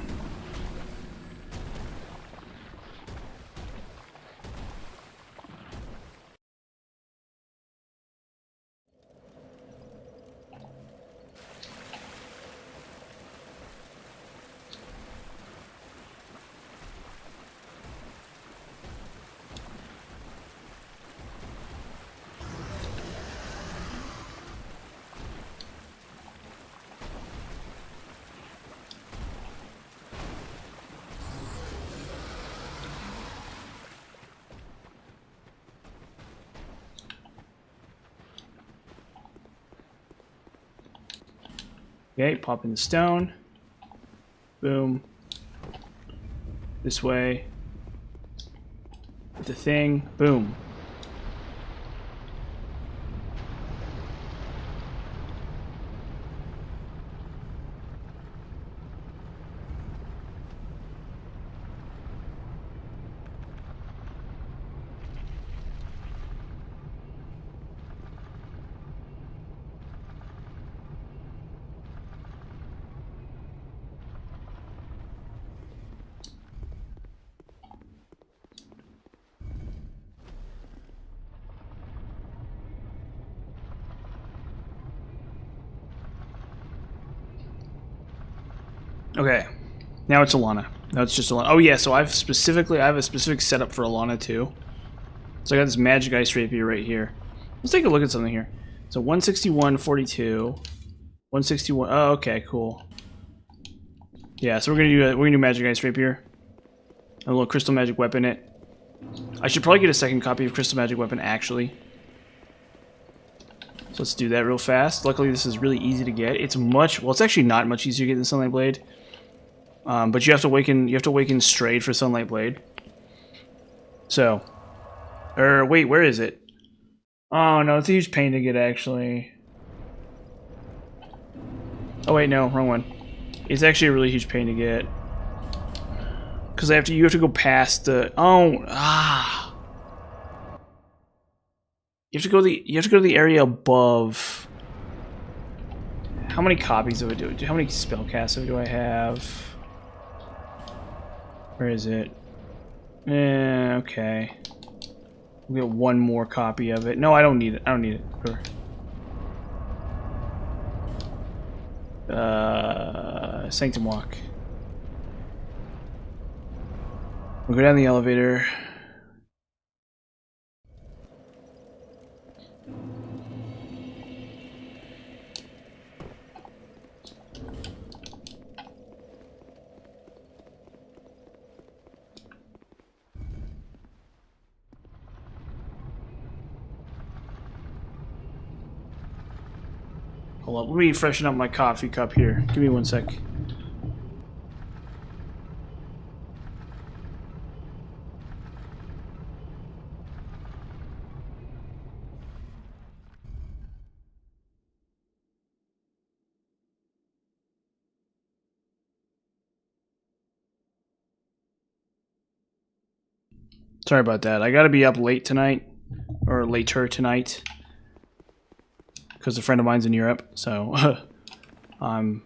Okay, pop in the stone. Boom. This way. The thing. Boom. Okay, now it's Alana. Now it's just Alana. Oh yeah, so I have a specific setup for Alana too. So I got this magic ice rapier right here. Let's take a look at something here. So 161.42, 161. Oh, okay, cool. Yeah, so we're gonna do magic ice rapier. A little crystal magic weapon. It. I should probably get a second copy of crystal magic weapon actually. So let's do that real fast. Luckily, this is really easy to get. It's actually not much easier to get than Sunlight Blade. But you have to awaken Strayed for Sunlight Blade. So, wait, where is it? Oh no, it's a huge pain to get actually. Oh wait, no, wrong one. It's actually a really huge pain to get. Because you have to go past the You have to go to the area above. How many copies of it how many spellcasts do I have? Where is it? Okay. We'll get one more copy of it. No, I don't need it. I don't need it. Sanctum Walk. We'll go down the elevator. Hold up, let me freshen up my coffee cup here. Give me one sec. Sorry about that. I gotta be up late tonight. Or later tonight. Because a friend of mine's in Europe, so I'm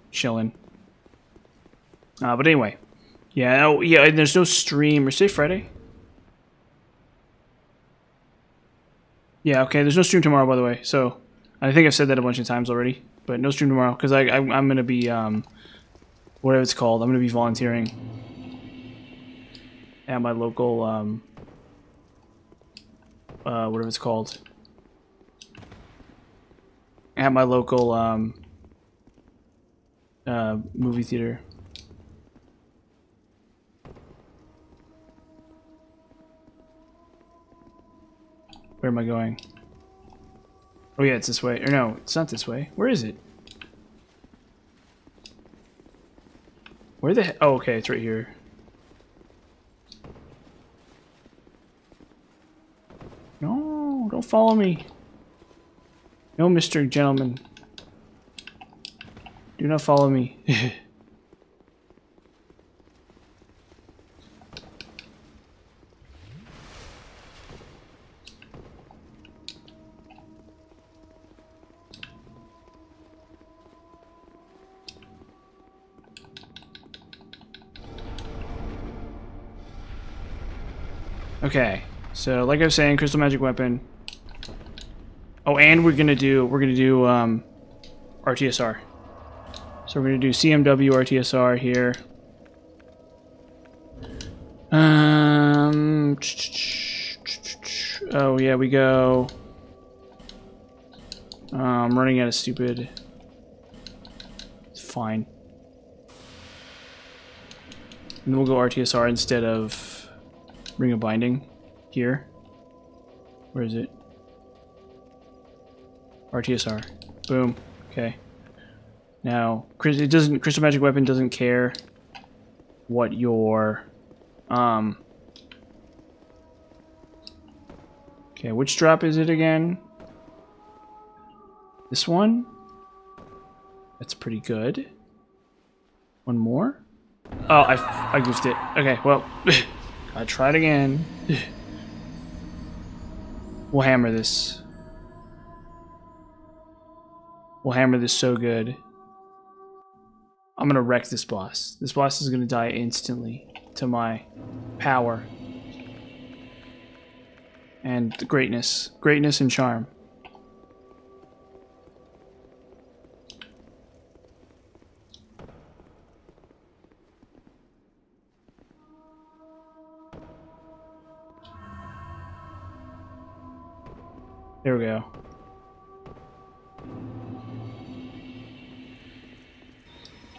chilling. But anyway. Yeah, oh, yeah, and there's no stream. Or say Friday? Yeah, okay, there's no stream tomorrow, by the way. So, I think I've said that a bunch of times already. But no stream tomorrow, because I'm going to be, whatever it's called, I'm going to be volunteering at my local, whatever it's called. At my local, movie theater. Where am I going? Oh yeah, it's this way. Or no, it's not this way. Where is it? Where the oh, okay, it's right here. No, don't follow me. No, Mr. Gentleman. Do not follow me. Okay, so like I was saying, crystal magic weapon. Oh, and we're gonna do RTSR. So we're gonna do CMW RTSR here. Oh yeah, we go. I'm running out of stupid. It's fine. And then we'll go RTSR instead of Ring of Binding here. Where is it? RTSR. Boom. Okay. Now, Crystal Magic Weapon doesn't care what your okay, which drop is it again? This one? That's pretty good. One more? Oh, I goofed it. Okay, well, I tried again. We'll hammer this. We'll hammer this so good. I'm gonna wreck this boss. This boss is gonna die instantly to my power. And greatness. Greatness and charm. There we go.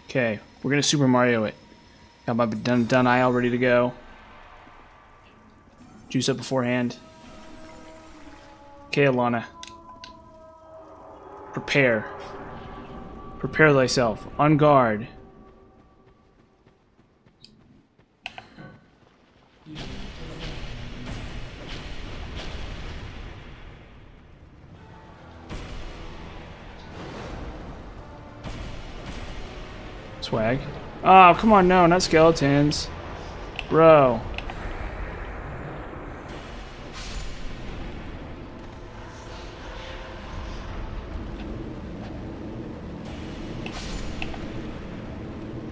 Okay, we're gonna Super Mario it. Got my done eye all ready to go. Juice up beforehand. Okay, Alana. Prepare. Prepare thyself. On guard. Swag. Oh, come on, no, not skeletons. Bro.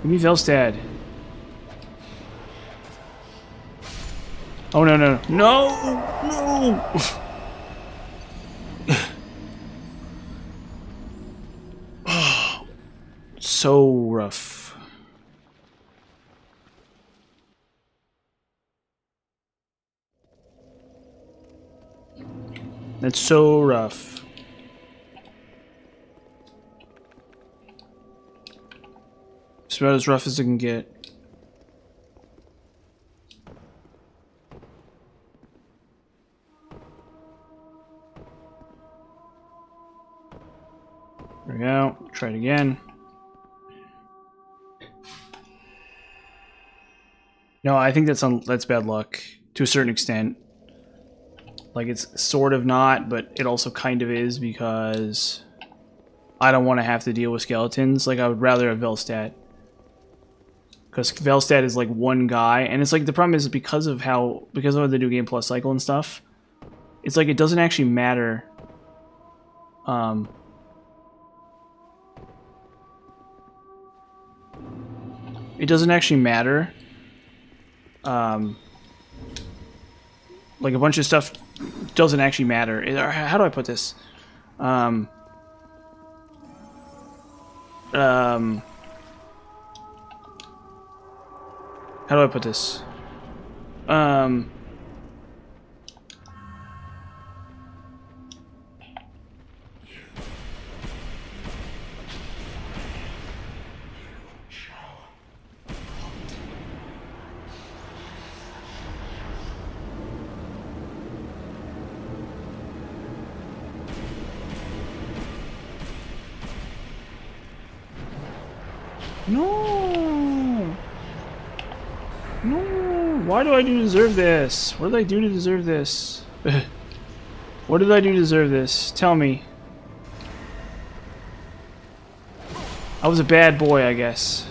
Give me Velstad. Oh, no, no, no. No! So rough. That's so rough. It's about as rough as it can get. There we go. Try it again. No, I think that's bad luck to a certain extent. Like, it's sort of not, but it also kind of is, because I don't want to have to deal with skeletons. Like, I would rather have Velstad. Because Velstad is like one guy, and it's like the problem is because of the new Game Plus cycle and stuff, it's like it doesn't actually matter. It doesn't actually matter. Like a bunch of stuff doesn't actually matter. How do I put this? How do I put this? No! No! Why do I deserve this? What did I do to deserve this? What did I do to deserve this? Tell me. I was a bad boy, I guess.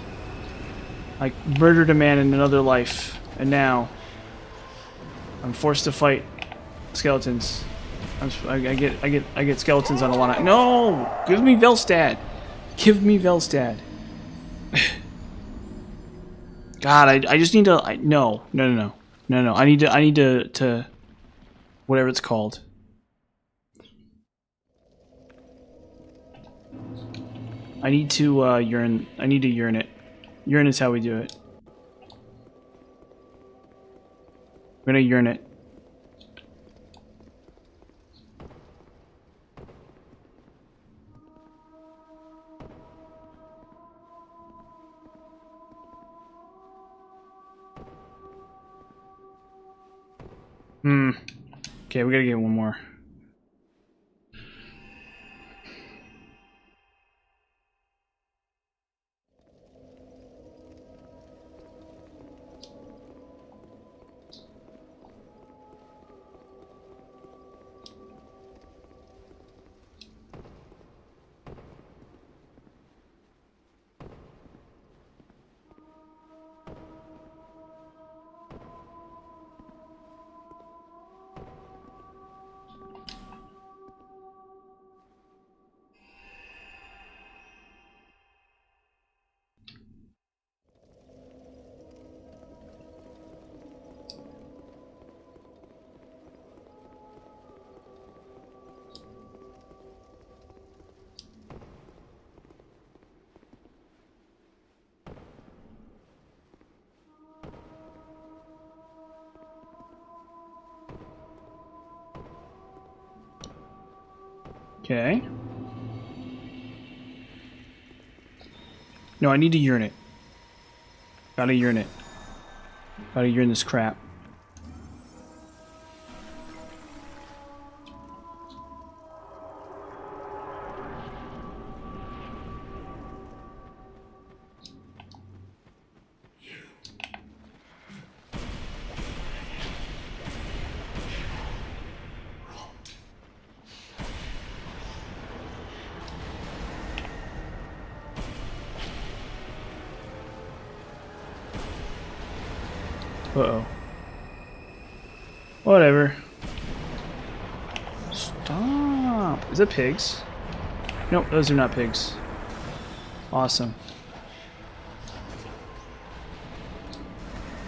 I murdered a man in another life, and now I'm forced to fight skeletons. I get skeletons on a lot of. No! Give me Velstad. Give me Velstad. God, I just need to. No. I need to whatever it's called. I need to urine. I need to urinate. Urine is how we do it. I'm gonna urinate. Okay, we gotta get one more. Okay. No, I need to urinate. Gotta urinate. Gotta urinate this crap. Uh-oh. Whatever. Stop. Is that pigs? Nope, those are not pigs. Awesome.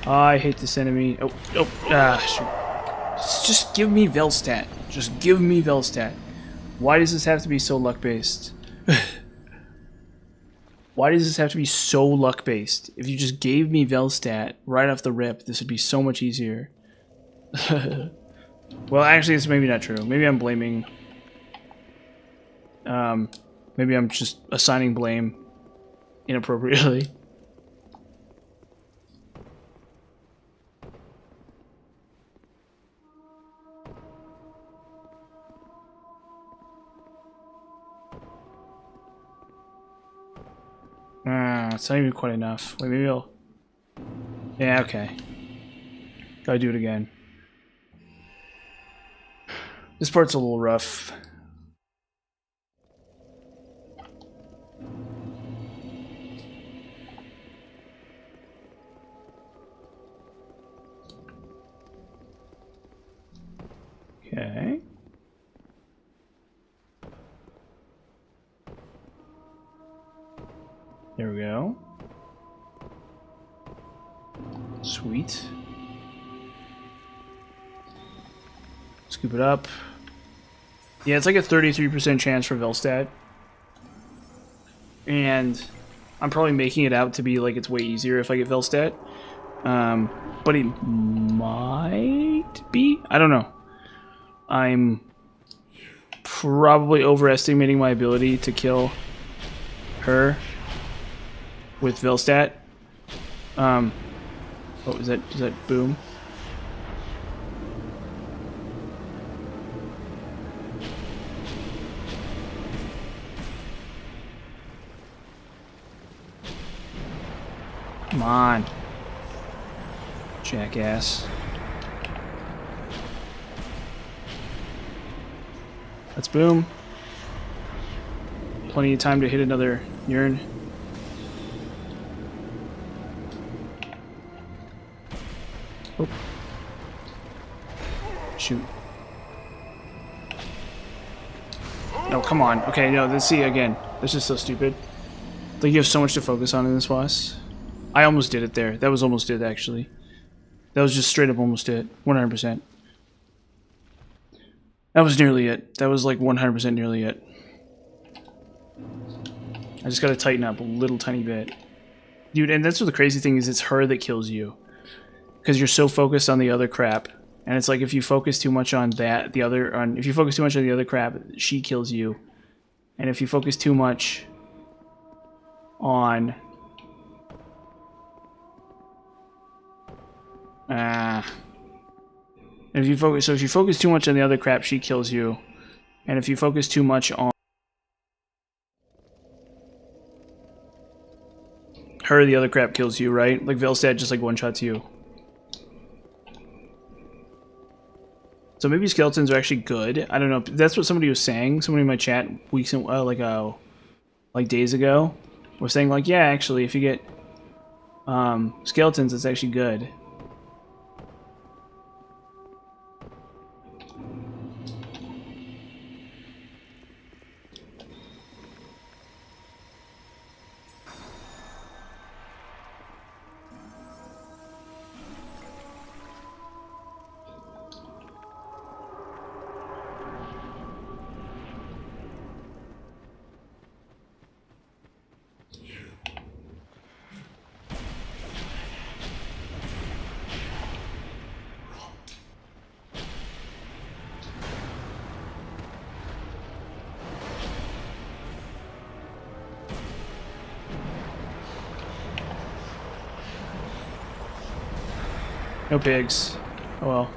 I hate this enemy. Shoot. Just give me Velstad. Just give me Velstad. Why does this have to be so luck-based? Why does this have to be so luck-based? If you just gave me Velstad right off the rip, this would be so much easier. Well, actually, it's maybe not true. Maybe I'm blaming... maybe I'm just assigning blame inappropriately. It's not even quite enough. Wait, maybe I'll... Yeah, okay. Gotta do it again. This part's a little rough. Okay. There we go. Sweet. Scoop it up. Yeah, it's like a 33% chance for Velstad. And I'm probably making it out to be like it's way easier if I get Velstad. But it might be? I don't know. I'm probably overestimating my ability to kill her with Velstad. Oh, is that boom? Come on. Jackass. Let's boom. Plenty of time to hit another urn. Oh. Shoot. No, come on. Okay, no, let's see again. This is so stupid. Like, you have so much to focus on in this boss. I almost did it there. That was almost it, actually. That was just straight up almost it. 100%. That was nearly it. That was like 100% nearly it. I just gotta tighten up a little tiny bit. Dude, and that's what the crazy thing is, it's her that kills you. Because you're so focused on the other crap. And it's like if you focus too much on that, if you focus too much on the other crap, she kills you. And if you focus too much on and if you focus too much on the other crap, she kills you. And if you focus too much on her, the other crap kills you, right? Like Velstad just like one-shots you. So maybe skeletons are actually good. I don't know. That's what somebody was saying. Somebody in my chat weeks and like days ago was saying like, yeah, actually, if you get skeletons, it's actually good. No pigs. Oh well.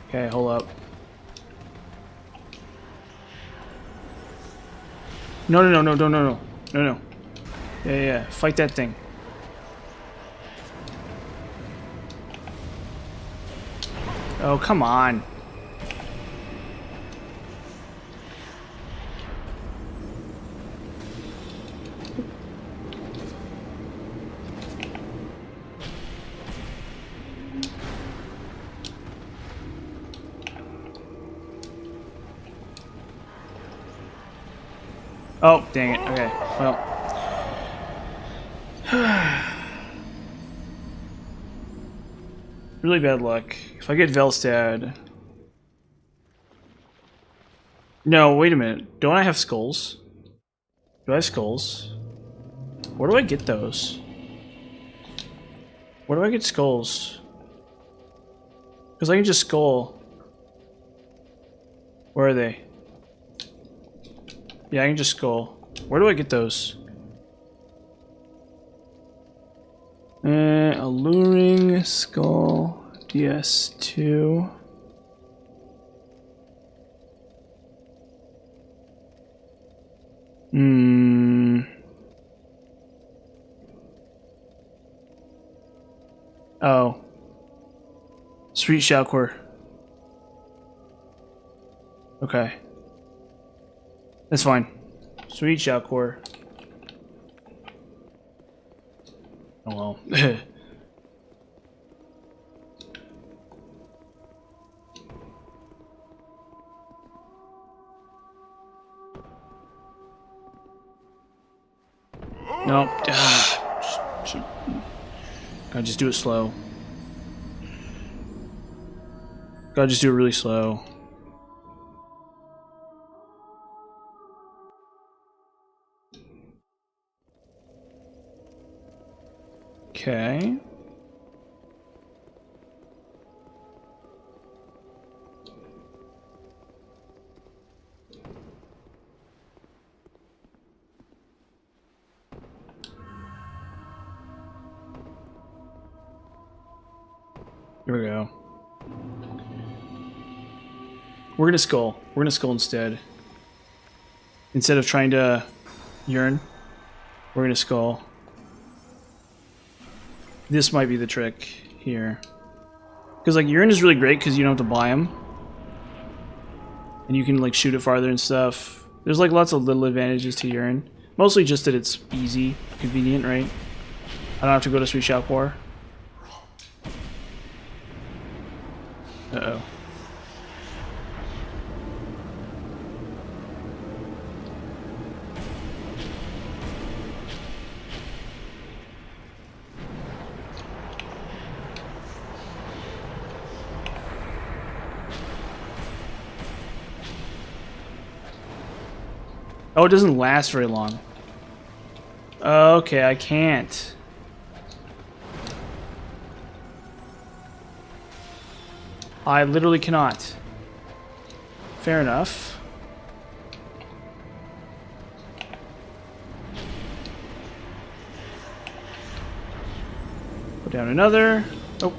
Okay, hold up. No. Yeah. Fight that thing. Oh, come on. Oh, dang it. Okay, well. Really bad luck. If I get Velstad... No, wait a minute. Don't I have skulls? Do I have skulls? Where do I get those? Where do I get skulls? Because I can just skull. Where are they? Yeah, I can just skull. Where do I get those? Alluring skull DS2. Oh. Sweet Shalcor. Okay. That's fine. Sweet Shalcor. Oh well. Nope. Gotta just do it slow. Gotta just do it really slow. Okay. Here we go. We're gonna skull. We're gonna skull instead. Instead of trying to yearn, we're gonna skull. This might be the trick here. Because like yearn is really great because you don't have to buy them. And you can like shoot it farther and stuff. There's like lots of little advantages to yearn. Mostly just that it's easy, convenient, right? I don't have to go to Sweet Shop War. Uh-oh. Oh, it doesn't last very long. Okay, I can't. I literally cannot. Fair enough. Put down another. Oh.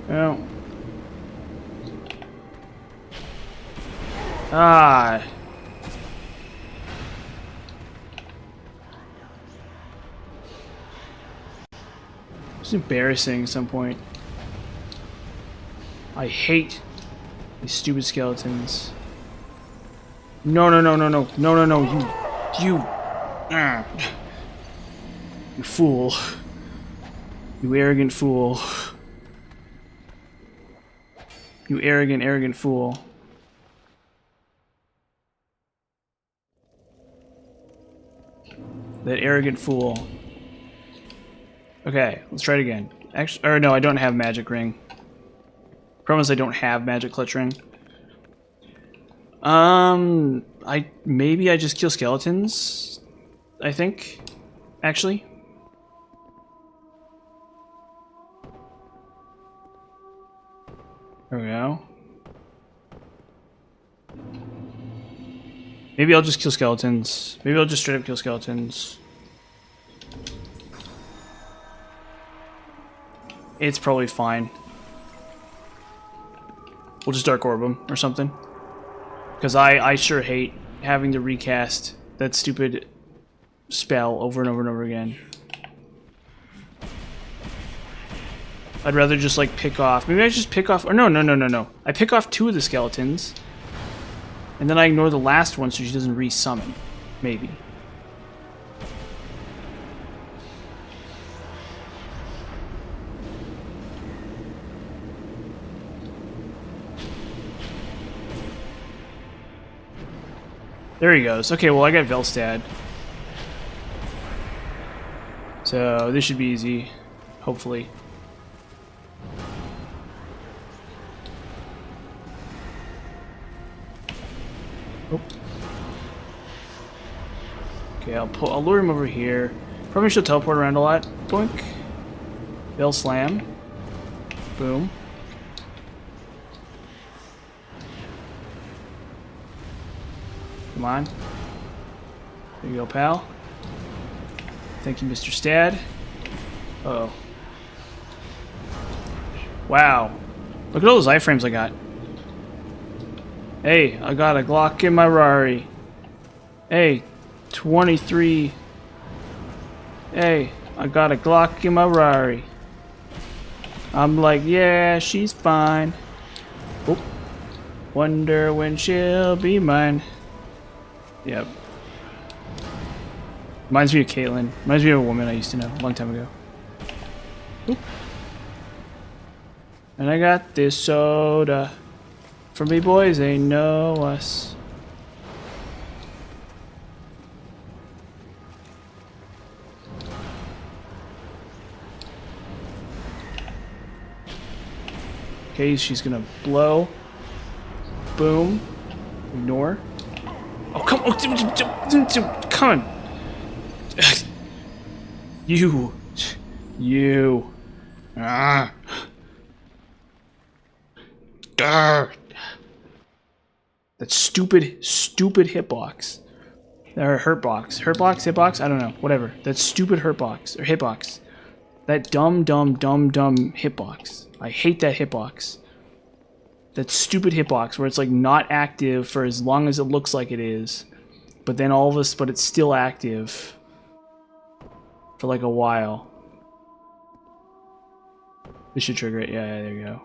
Oh. Ah. It's embarrassing at some point. I hate these stupid skeletons. No, no, no, no, no, no, no, no, you fool. You arrogant fool. You arrogant, arrogant fool. That arrogant fool. Okay, let's try it again. Actually, or no, I don't have magic ring. Promise I don't have magic clutch ring. Maybe I just kill skeletons. I think, actually. There we go. Maybe I'll just kill skeletons. Maybe I'll just straight up kill skeletons. It's probably fine. We'll just Dark Orb him or something. Because I sure hate having to recast that stupid spell over and over and over again. I'd rather just like pick off. Maybe I just pick off. Or no, no, no, no, no. I pick off 2 of the skeletons. And then I ignore the last one so she doesn't re-summon. Maybe. There he goes. Okay, well I got Velstad. So this should be easy. Hopefully. Oh. Okay, I'll lure him over here. Probably should teleport around a lot. Boink. Vel Slam. Boom. Come on. There you go, pal. Thank you, Mr. Stad. Uh-oh. Wow. Look at all those iframes I got. Hey, I got a Glock in my Rari. Hey, 23. Hey, I got a Glock in my Rari. I'm like, yeah, she's fine. Oh. Wonder when she'll be mine. Yep. Reminds me of Caitlyn. Reminds me of a woman I used to know a long time ago. Oop. And I got this soda. For me boys, they know us. Okay, she's gonna blow. Boom. Ignore. Oh, come on. Come on. You. Ah. That stupid hitbox. Or hurtbox. Hurtbox? Hitbox? I don't know. Whatever. That stupid hurtbox. Or hitbox. That dumb hitbox. I hate that hitbox. That stupid hitbox where it's like not active for as long as it looks like it is, but then all of us, but it's still active for like a while. This should trigger it. Yeah, there you go.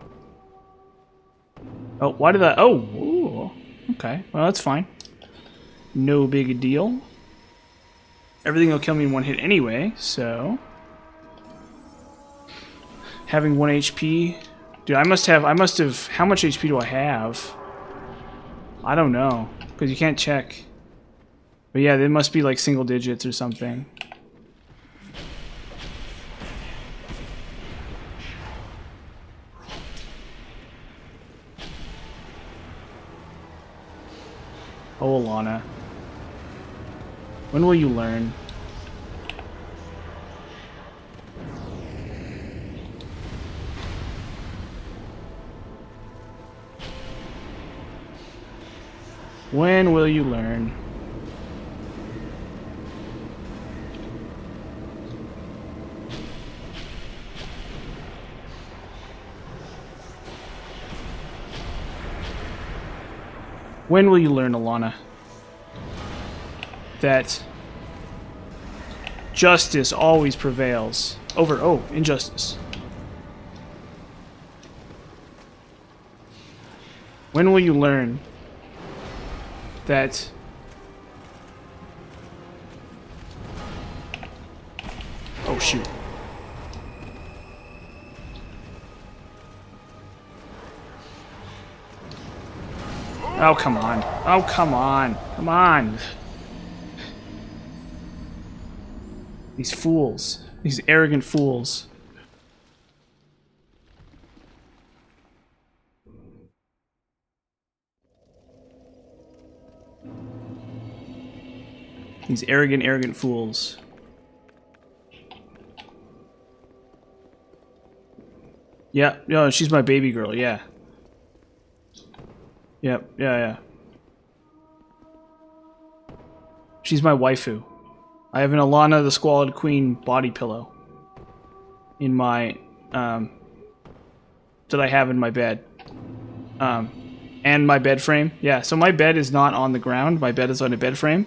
Oh, why did that? Oh, ooh, okay. Well, that's fine. No big deal. Everything will kill me in one hit anyway, so having 1 HP. Dude, I must have, how much HP do I have? I don't know, because you can't check. But yeah, they must be like single digits or something. Oh, Alana. When will you learn? When will you learn? When will you learn, Alana, that justice always prevails over, oh, injustice? When will you learn that oh shoot. Oh come on. Oh come on. Come on. These fools. These arrogant fools. These arrogant fools. Yeah, no, she's my baby girl, yeah. Yep, yeah. She's my waifu. I have an Alana the Squalid Queen body pillow in my, that I have in my bed. And my bed frame. Yeah, so my bed is not on the ground. My bed is on a bed frame.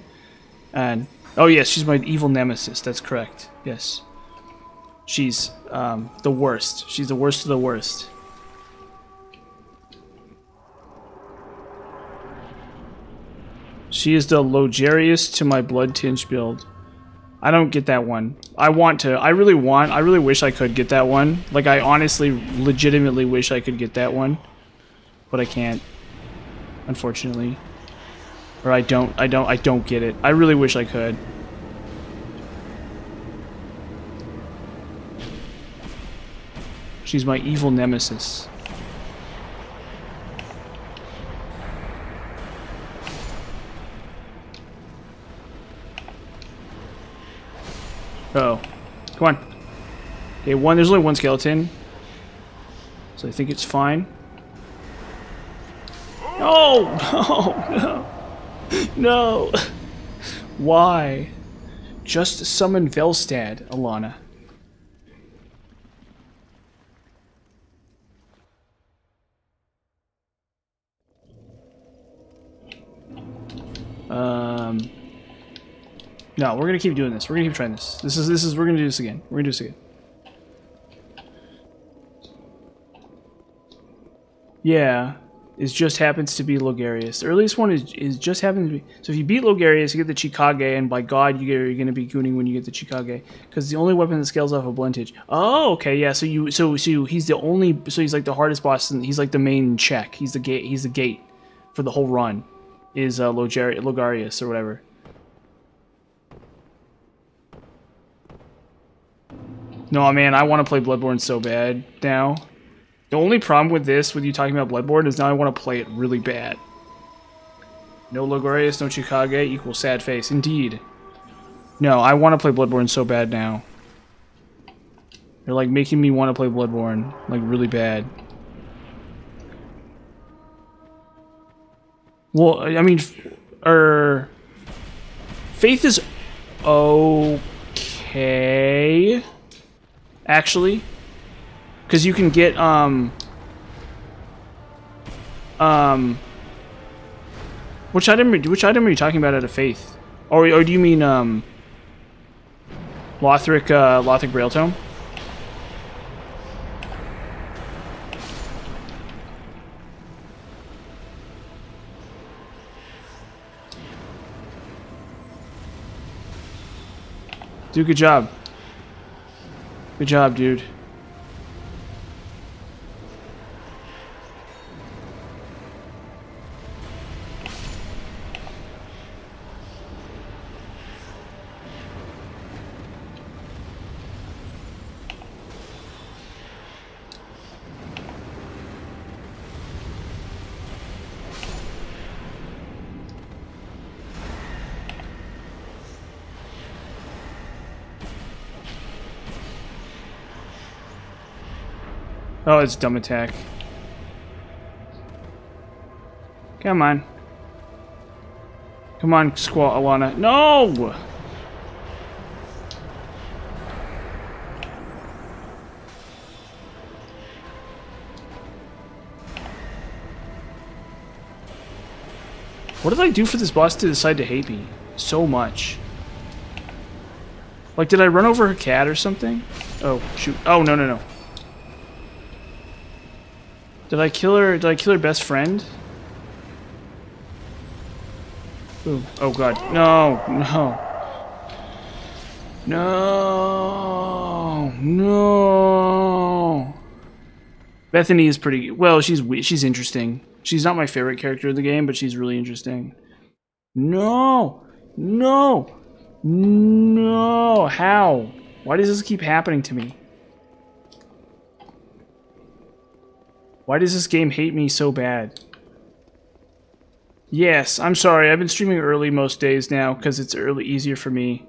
And oh yes, she's my evil nemesis. That's correct. Yes, she's the worst. She's the worst of the worst. She is the Logarius to my Blood-Tinged build. I don't get that one. I really wish I could get that one. Like, I honestly, legitimately wish I could get that one. But I can't. Unfortunately. Or I don't get it. I really wish I could. She's my evil nemesis. Uh-oh. Come on. Okay, there's only one skeleton. So I think it's fine. No! No! No! Why? Just summon Velstad, Alana. No, we're gonna keep doing this. We're gonna keep trying this. We're gonna do this again. We're gonna do this again. Yeah, it just happens to be Logarius. The earliest one is just happens to be. So if you beat Logarius, you get the Chikage, and by God, you're gonna be gooning when you get the Chikage, because the only weapon that scales off a Blood-Tinged. Oh, okay, yeah. So he's the only. So he's like the hardest boss, and he's like the main check. He's the gate. He's the gate for the whole run. Is Logarius or whatever. No, man, I want to play Bloodborne so bad now. The only problem with this, with you talking about Bloodborne, is now I want to play it really bad. No Logarius, no Chikage, equals sad face. Indeed. No, I want to play Bloodborne so bad now. They're like making me want to play Bloodborne, like really bad. Well, I mean, Faith is okay. Actually, because you can get Which item are you talking about out of Faith? Or do you mean Lothric Braille Tome? Dude, good job. Good job, dude. Oh, it's dumb attack. Come on. Come on, Squall Alana. No! What did I do for this boss to decide to hate me so much? Like, did I run over her cat or something? Oh, shoot. Oh, no, no, no. Did I kill her? Did I kill her best friend? Ooh. Oh god. No. No. No. No. Bethany is pretty well, she's interesting. She's not my favorite character of the game, but she's really interesting. No. No. No. How? Why does this keep happening to me? Why does this game hate me so bad? Yes, I'm sorry. I've been streaming early most days now because it's easier for me.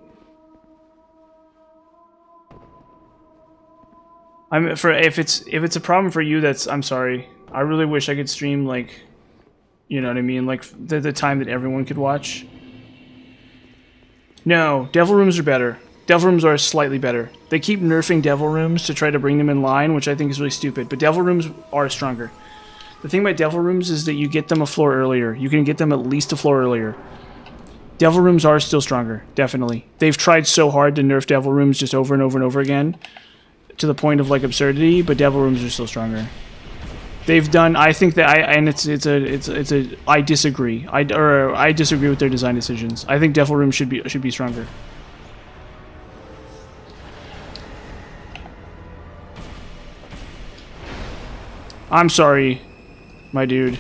If it's a problem for you, I'm sorry. I really wish I could stream like, you know what I mean, like the time that everyone could watch. No, Devil Rooms are better. Devil Rooms are slightly better. They keep nerfing Devil Rooms to try to bring them in line, which I think is really stupid, but Devil Rooms are stronger. The thing about Devil Rooms is that you get them a floor earlier. You can get them at least a floor earlier. Devil Rooms are still stronger, definitely. They've tried so hard to nerf Devil Rooms just over and over and over again, to the point of like absurdity, but Devil Rooms are still stronger. They've done, I think that I disagree. I disagree with their design decisions. I think Devil Rooms should be stronger. I'm sorry, my dude.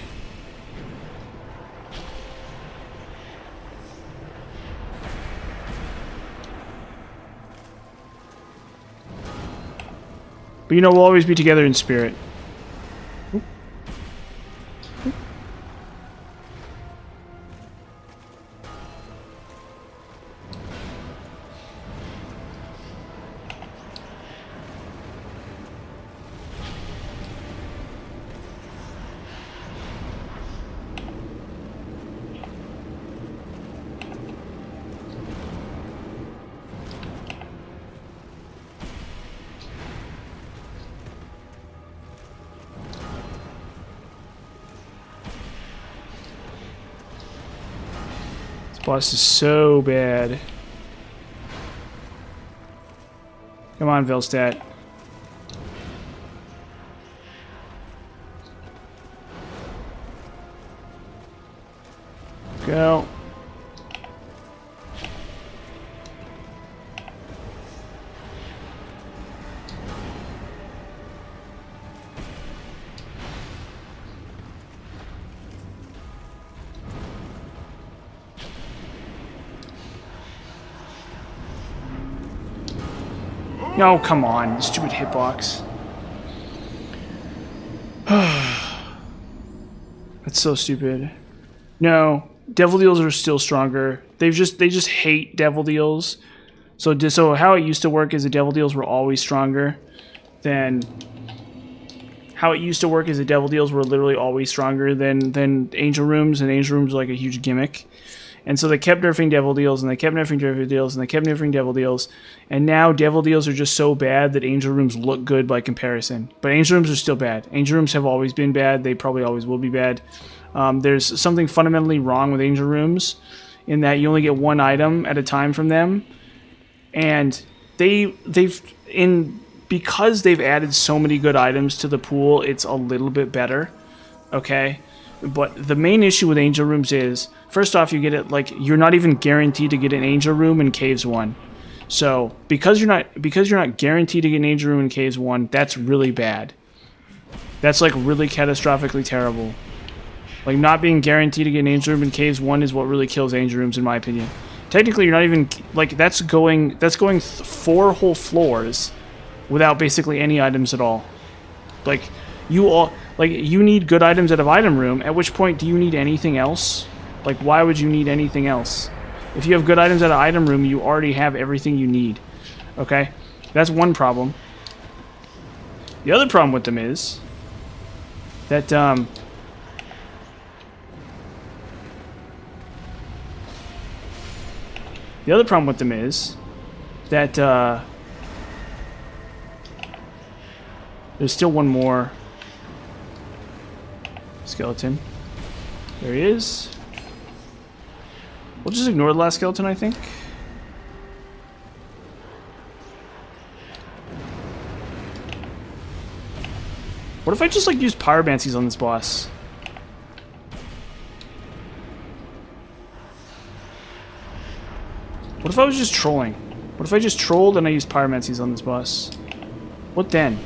But you know, we'll always be together in spirit. Boss is so bad. Come on, Velstadt. Go. No, come on, stupid hitbox. That's so stupid. No, Devil Deals are still stronger. They just hate Devil Deals. So how it used to work is the Devil Deals were always stronger than. How it used to work is the Devil Deals were literally always stronger than Angel Rooms, and Angel Rooms were like a huge gimmick. And so they kept nerfing Devil Deals, and they kept nerfing Devil Deals, and they kept nerfing Devil Deals. And now Devil Deals are just so bad that Angel Rooms look good by comparison. But Angel Rooms are still bad. Angel Rooms have always been bad. They probably always will be bad. There's something fundamentally wrong with Angel Rooms in that you only get one item at a time from them. And because they've added so many good items to the pool, it's a little bit better. Okay? But the main issue with Angel Rooms is, first off, you get it like you're not even guaranteed to get an Angel Room in Caves 1. So because you're not guaranteed to get an Angel Room in Caves 1, that's really bad. That's like really catastrophically terrible. Like not being guaranteed to get an Angel Room in Caves 1 is what really kills Angel Rooms in my opinion. Technically, you're not even like that's going 4 whole floors without basically any items at all. Like you need good items out of item room, at which point do you need anything else? Like, why would you need anything else? If you have good items out of item room, you already have everything you need. Okay? That's one problem. The other problem with them is that, the other problem with them is that, there's still one more skeleton. There he is. We'll just ignore the last skeleton, I think. What if I just like use pyromancies on this boss? What if I was just trolling? What if I just trolled and I used pyromancies on this boss? What then?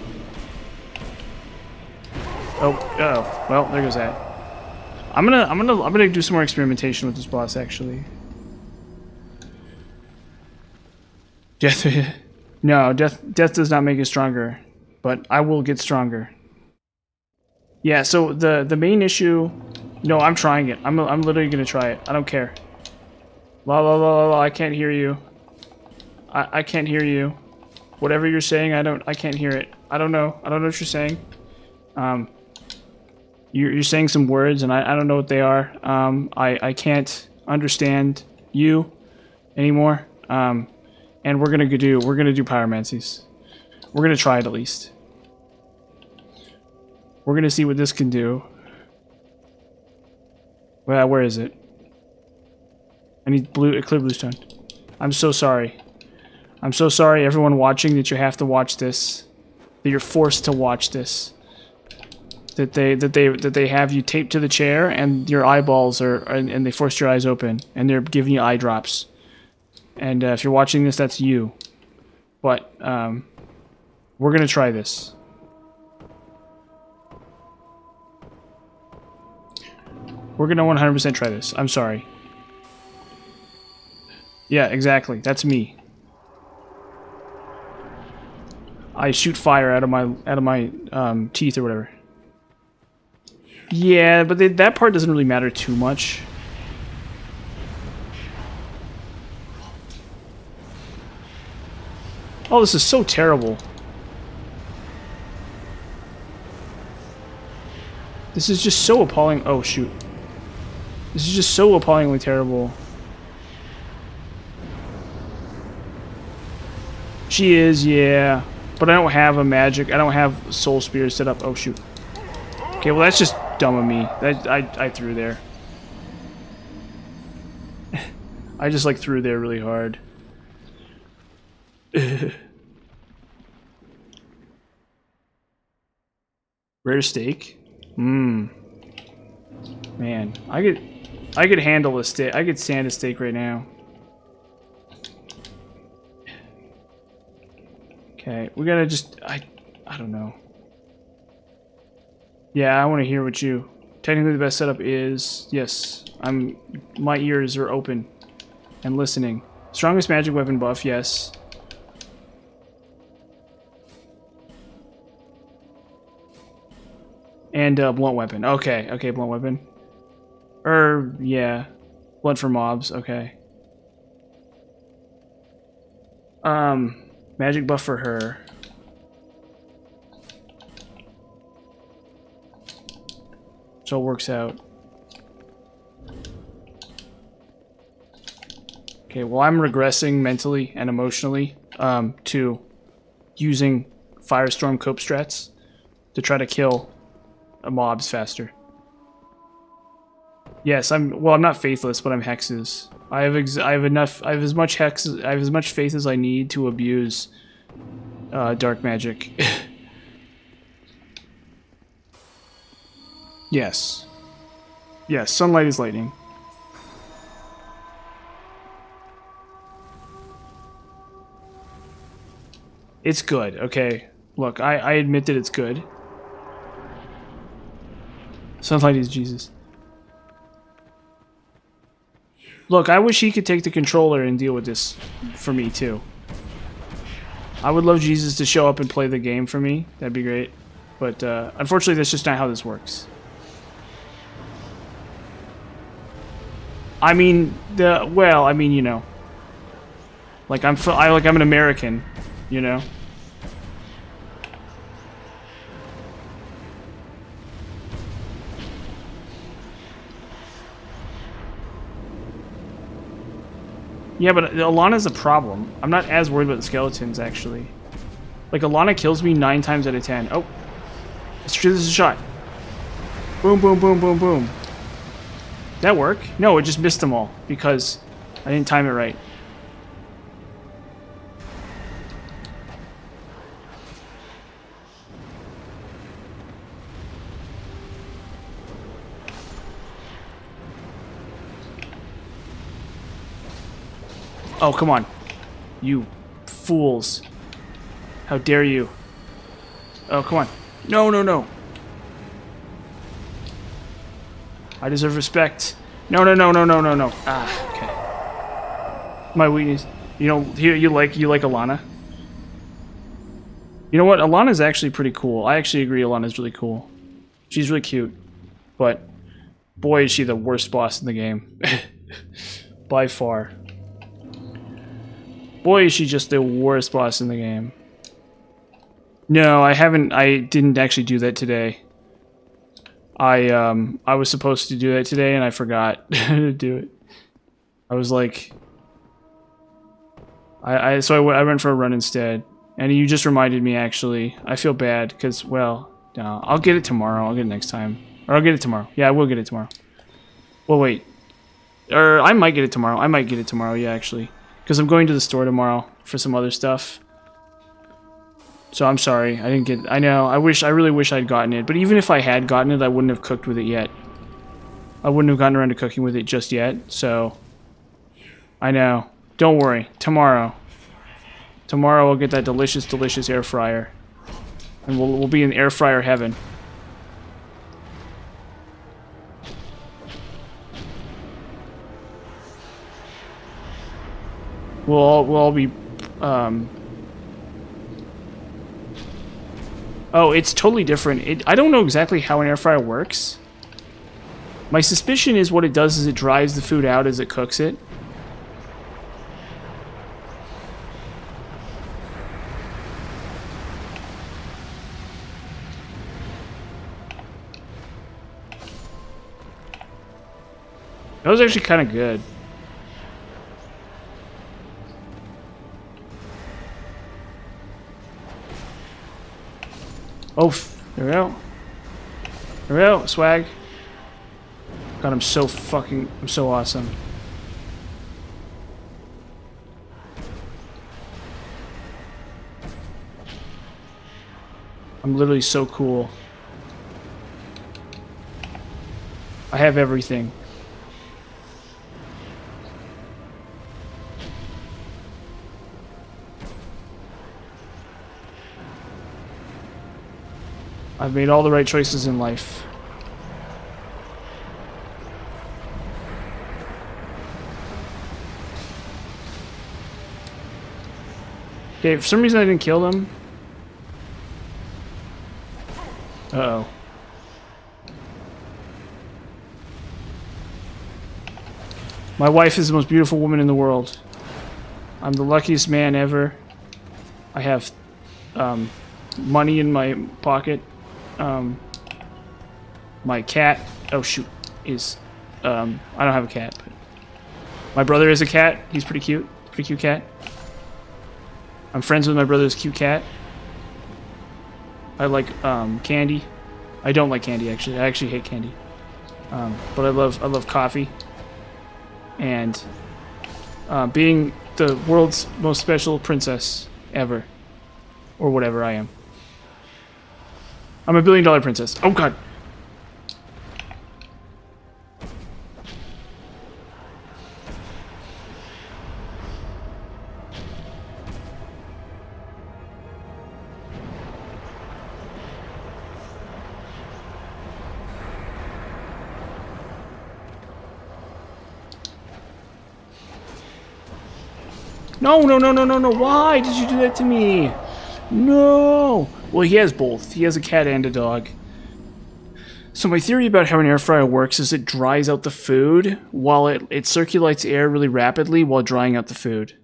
Oh, uh-oh. Well, there goes that. I'm gonna do some more experimentation with this boss, actually. Death, no, death does not make it stronger, but I will get stronger. Yeah, so the main issue. No, I'm trying it. I'm literally gonna try it. I don't care. La la la la la. I can't hear you. I can't hear you. Whatever you're saying, I can't hear it. I don't know. I don't know what you're saying. You're saying some words, and I don't know what they are. I can't understand you anymore. And we're gonna do pyromancies. We're gonna try it at least. We're gonna see what this can do. Well, where is it? I need clear bluestone. I'm so sorry. I'm so sorry, everyone watching, that you have to watch this. That you're forced to watch this. That they have you taped to the chair and your eyeballs and they force your eyes open and they're giving you eye drops. And if you're watching this, that's you. But we're gonna try this. We're gonna 100% try this. I'm sorry. Yeah, exactly. That's me. I shoot fire out of my teeth or whatever. Yeah, but that part doesn't really matter too much. Oh, this is so terrible. This is just so appalling. Oh, shoot. This is just so appallingly terrible. She is, yeah. But I don't have a magic. I don't have soul spears set up. Oh, shoot. Okay, well, that's just dumb of me. I threw there. I just, like, threw there really hard. Rare steak? Mmm. Man, I could handle a steak. I could stand a steak right now. Okay, we gotta just... I don't know. Yeah, I want to hear what you... Technically the best setup is... Yes, my ears are open and listening. Strongest magic weapon buff, yes. And blunt weapon. Okay, blunt weapon. Yeah. Blunt for mobs, okay. Magic buff for her. So it works out. Okay, well, I'm regressing mentally and emotionally to using Firestorm cope strats to try to kill mobs faster. Yes, I'm not faithless, but I'm hexes. I have as much faith as I need to abuse dark magic. Yes. Yes, sunlight is lightning. It's good, okay. Look, I admit that it's good. Sunlight is Jesus. Look, I wish he could take the controller and deal with this for me, too. I would love Jesus to show up and play the game for me. That'd be great. But, unfortunately, that's just not how this works. I mean, you know. Like, I'm an American, you know? Yeah, but Alana's a problem. I'm not as worried about the skeletons, actually. Like, Alana kills me 9 times out of 10. Oh. Let's shoot this a shot. Boom, boom, boom, boom, boom. That work? No, it just missed them all because I didn't time it right. Oh, come on. You fools. How dare you? Oh, come on. No, no, no. I deserve respect. No, no, no, no, no, no, no. Ah, okay. My weakness. You know, you like Alana? You know what? Alana's actually pretty cool. I actually agree Alana's really cool. She's really cute. But, boy, is she the worst boss in the game. By far. Boy, is she just the worst boss in the game. No, I didn't actually do that today. I was supposed to do that today and I forgot to do it. I was like... So I went for a run instead. And you just reminded me, actually. I feel bad, because, well... No, I'll get it tomorrow. I'll get it next time. Or I'll get it tomorrow. Yeah, I will get it tomorrow. Well, wait. Or I might get it tomorrow. I might get it tomorrow, yeah, actually. Because I'm going to the store tomorrow for some other stuff. So I'm sorry. I didn't get... I know. I really wish I'd gotten it. But even if I had gotten it, I wouldn't have cooked with it yet. I wouldn't have gotten around to cooking with it just yet. So... I know. Don't worry. Tomorrow. Tomorrow I'll get that delicious, delicious air fryer. And we'll be in air fryer heaven. We'll all be... Oh, it's totally different. I don't know exactly how an air fryer works. My suspicion is what it does is it dries the food out as it cooks it. That was actually kind of good. Oh, there we go. There we go, swag. God, I'm so awesome. I'm literally so cool. I have everything. I've made all the right choices in life. Okay, for some reason I didn't kill them. Uh-oh. My wife is the most beautiful woman in the world. I'm the luckiest man ever. I have money in my pocket. My cat, oh shoot, is, I don't have a cat, but My brother is a cat. He's pretty cute. Pretty cute cat. I'm friends with my brother's cute cat. I like candy. I don't like candy actually. I actually hate candy. But I love coffee. And being the world's most special princess ever. Or whatever I am. I'm a $1 billion princess. Oh god. No, no, no, no, no, no. Why did you do that to me? No. Well, he has both. He has a cat and a dog. So my theory about how an air fryer works is it dries out the food while it circulates air really rapidly while drying out the food.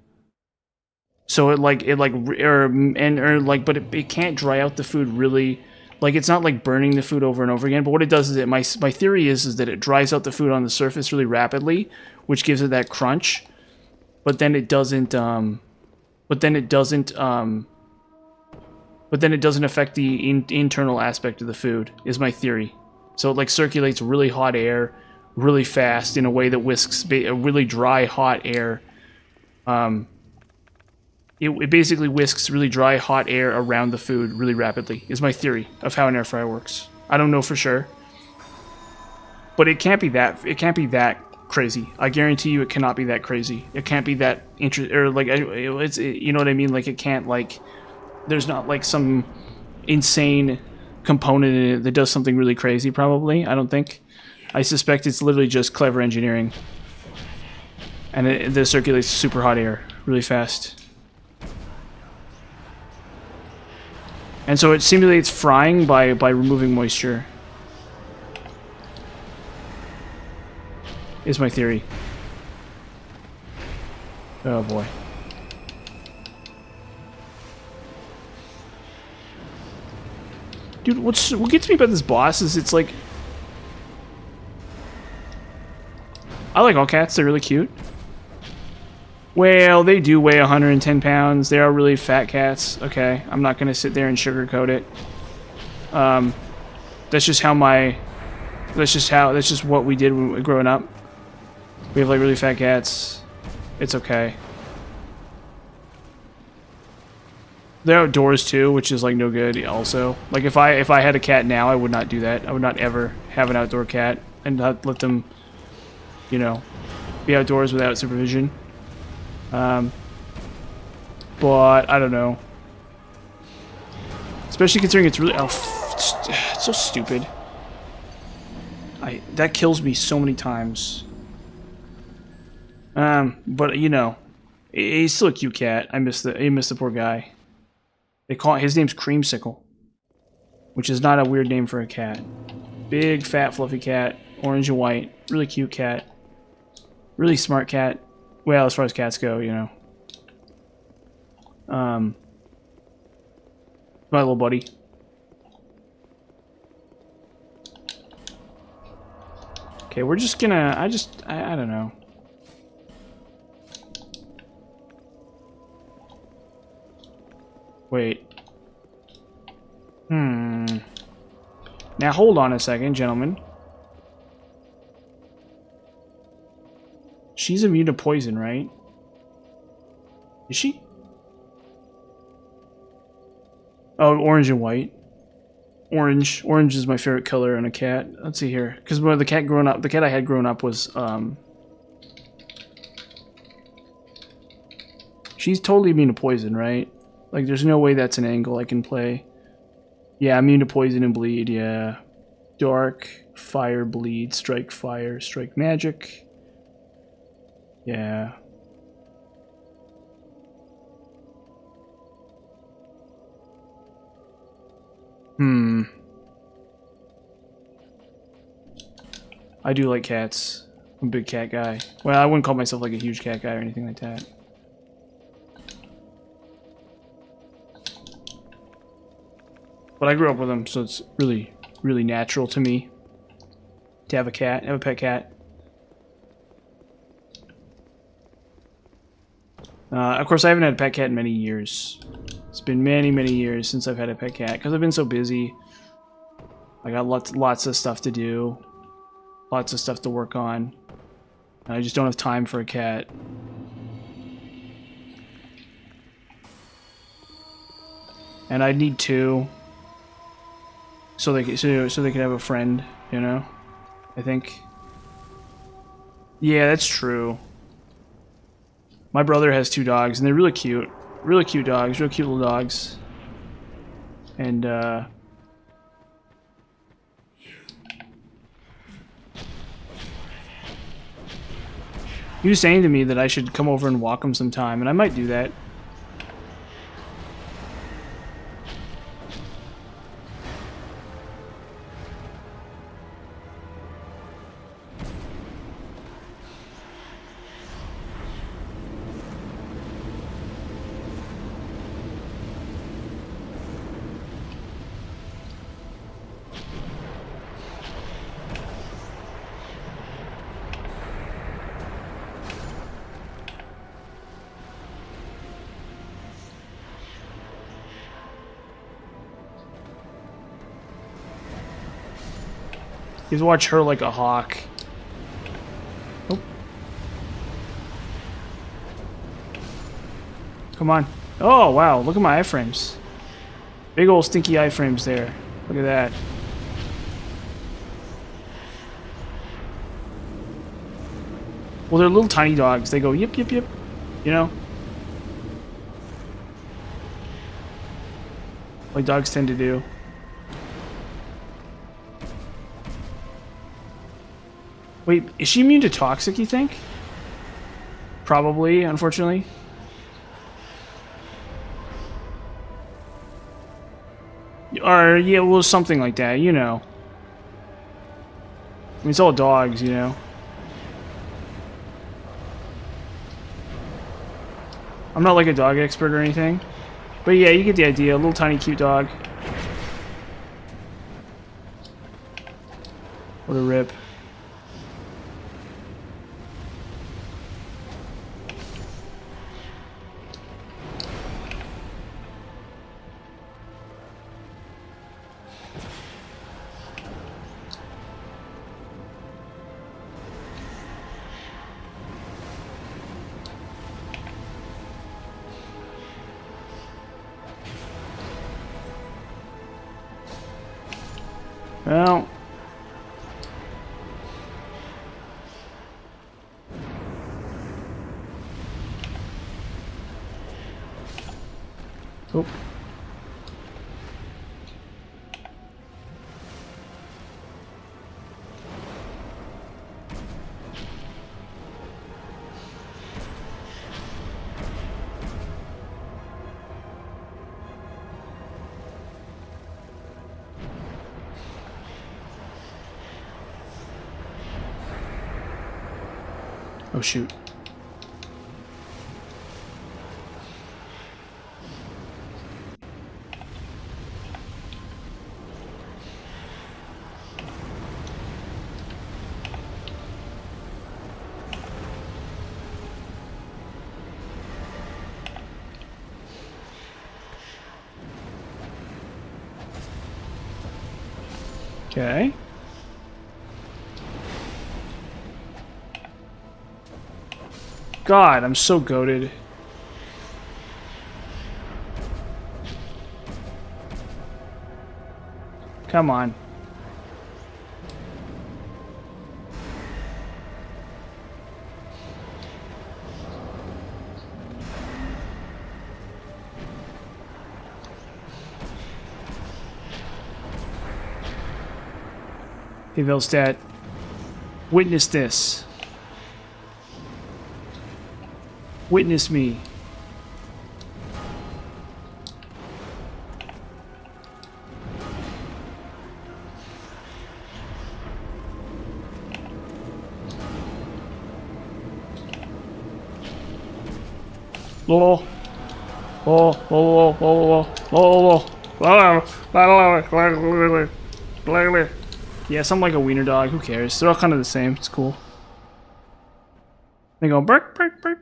So but it can't dry out the food really. Like, it's not like burning the food over and over again, but what it does is my theory is that it dries out the food on the surface really rapidly, which gives it that crunch. But then it doesn't affect the internal aspect of the food, is my theory. So it like circulates really hot air really fast in a way that whisks really dry hot air. It basically whisks really dry hot air around the food really rapidly, is my theory of how an air fryer works. I don't know for sure, but it can't be that crazy. I guarantee you it cannot be that crazy. It can't be that you know what I mean? Like, it can't, like, there's not like some insane component in it that does something really crazy, probably. I don't think. I suspect it's literally just clever engineering. And it circulates super hot air really fast. And so it simulates frying by removing moisture. Is my theory. Oh boy. Dude, what gets me about this boss is it's like... I like all cats, they're really cute. Well, they do weigh 110 pounds. They are really fat cats. Okay, I'm not gonna sit there and sugarcoat it. That's just what we did when we were growing up. We have like really fat cats. It's okay. They're outdoors too, which is like no good also. Like if I had a cat now, I would not do that. I would not ever have an outdoor cat and not let them, you know, be outdoors without supervision. But I don't know. Especially considering it's really it's so stupid. That kills me so many times. But you know, he's still a cute cat. I miss the poor guy. They call his name's Creamsicle, which is not a weird name for a cat. Big, fat, fluffy cat, orange and white, really cute cat, really smart cat. Well, as far as cats go, you know. My little buddy. Okay, we're just gonna. I don't know. Wait. Now hold on a second, gentlemen. She's immune to poison, right? Is she? Oh, orange and white. Orange. Orange is my favorite color in a cat. Let's see here. Because the cat I had growing up was, she's totally immune to poison, right? Like, there's no way that's an angle I can play. Yeah, immune to poison and bleed, yeah. Dark, fire, bleed, strike fire, strike magic. Yeah. I do like cats. I'm a big cat guy. Well, I wouldn't call myself like a huge cat guy or anything like that. But I grew up with them, so it's really, really natural to me to have a cat, have a pet cat. Of course, I haven't had a pet cat in many years. It's been many, many years since I've had a pet cat because I've been so busy. I got lots of stuff to do, lots of stuff to work on. I just don't have time for a cat. And I'd need two, so they could have a friend, you know. I think. Yeah, that's true. My brother has two dogs, and they're really cute dogs, real cute little dogs. And he was saying to me that I should come over and walk him sometime, and I might do that. You have to watch her like a hawk. Oh. Come on. Oh, wow. Look at my iframes. Big old stinky iframes there. Look at that. Well, they're little tiny dogs. They go yip, yip, yip. You know? Like dogs tend to do. Wait, is she immune to toxic, you think? Probably, unfortunately. Or, yeah, well, something like that, you know. I mean, it's all dogs, you know. I'm not like a dog expert or anything. But yeah, you get the idea. A little tiny cute dog. What a rip. Well, oh. Oh shoot. Okay. God, I'm so goated. Come on. Hey, Velstad. Witness this. Witness me. Lol. Yeah, something like a wiener dog. Who cares? They're all kind of the same. It's cool. They go bark, bark, bark.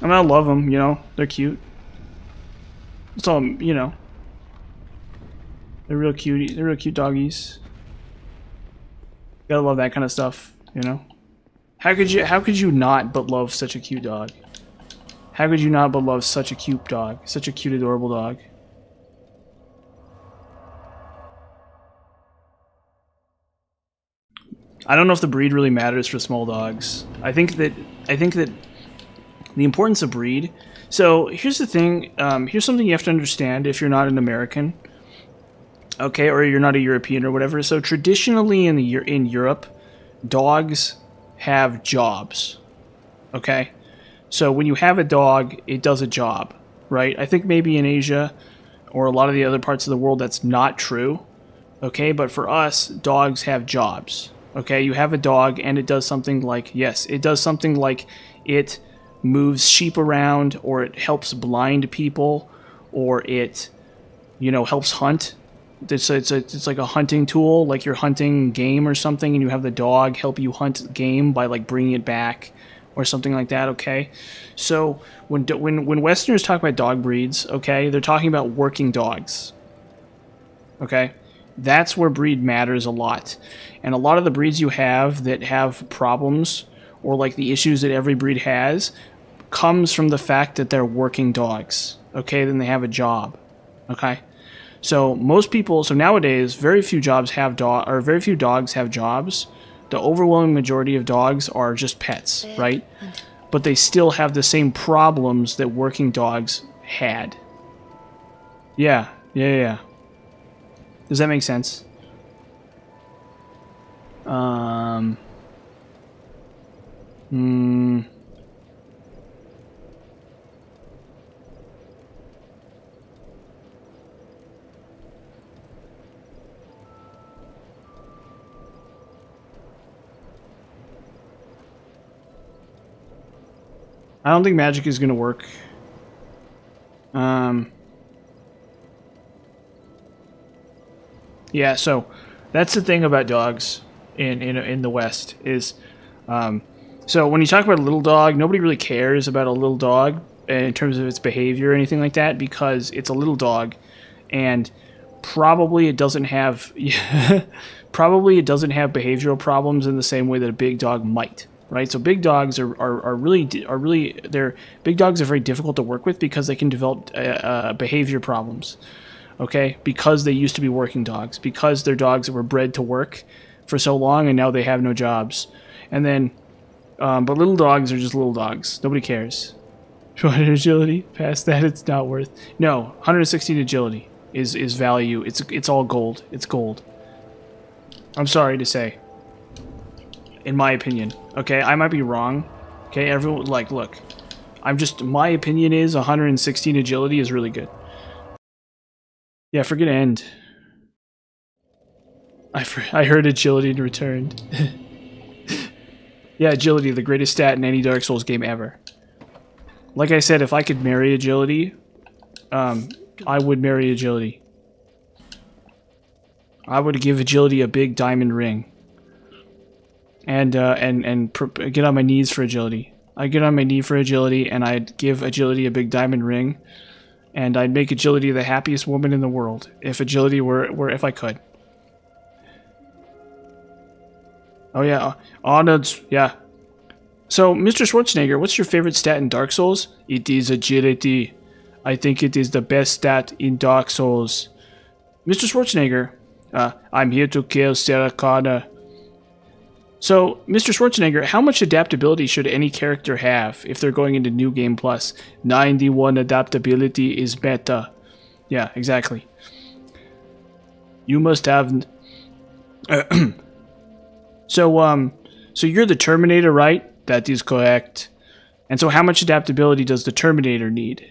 I mean, I love them, you know. They're cute. It's all, you know. They're real cute. They're real cute doggies. Gotta love that kind of stuff, you know. How could you not but love such a cute dog? How could you not but love such a cute dog? Such a cute, adorable dog. I don't know if the breed really matters for small dogs. I think that the importance of breed. So here's the thing. Here's something you have to understand if you're not an American, okay, or you're not a European or whatever. So traditionally in Europe, dogs have jobs. Okay, so when you have a dog, it does a job, right? I think maybe in Asia or a lot of the other parts of the world that's not true. Okay, but for us, dogs have jobs. Okay, you have a dog and it does something like, yes, it does something like it moves sheep around, or it helps blind people, or it, you know, helps hunt. It's like a hunting tool, like you're hunting game or something, and you have the dog help you hunt game by like bringing it back or something like that. Okay, so when Westerners talk about dog breeds, okay, they're talking about working dogs. Okay. That's where breed matters a lot. And a lot of the breeds you have that have problems, or like the issues that every breed has, comes from the fact that they're working dogs. Okay, then they have a job. Okay? So most people, so nowadays very few dogs have jobs. The overwhelming majority of dogs are just pets, right? But they still have the same problems that working dogs had. Yeah. Does that make sense? I don't think magic is going to work. Yeah, so that's the thing about dogs in the West is, so when you talk about a little dog, nobody really cares about a little dog in terms of its behavior or anything like that, because it's a little dog, and probably it doesn't have behavioral problems in the same way that a big dog might. Right, so big dogs are really big dogs are very difficult to work with because they can develop behavior problems. Okay, because they used to be working dogs, because they're dogs that were bred to work for so long and now they have no jobs. And then, but little dogs are just little dogs. Nobody cares. 200 agility, past that it's not worth. No, 116 agility is value. It's all gold. It's gold. I'm sorry to say. In my opinion, okay, I might be wrong. Okay, everyone, like, look, my opinion is 116 agility is really good. Yeah, forget end. I heard agility returned. Yeah, agility, the greatest stat in any Dark Souls game ever. Like I said, if I could marry agility, I would marry agility. I would give agility a big diamond ring. And get on my knees for agility. I'd get on my knee for agility, and I'd give agility a big diamond ring, and I'd make agility the happiest woman in the world if agility were if I could. Oh yeah, Arnold's, yeah. So, Mr. Schwarzenegger, what's your favorite stat in Dark Souls? It is agility. I think it is the best stat in Dark Souls. Mr. Schwarzenegger, I'm here to kill Sarah Connor. So, Mr. Schwarzenegger, how much adaptability should any character have if they're going into New Game Plus? 91 adaptability is better. Yeah, exactly. You must have... So you're the Terminator, right? That is correct. And so how much adaptability does the Terminator need?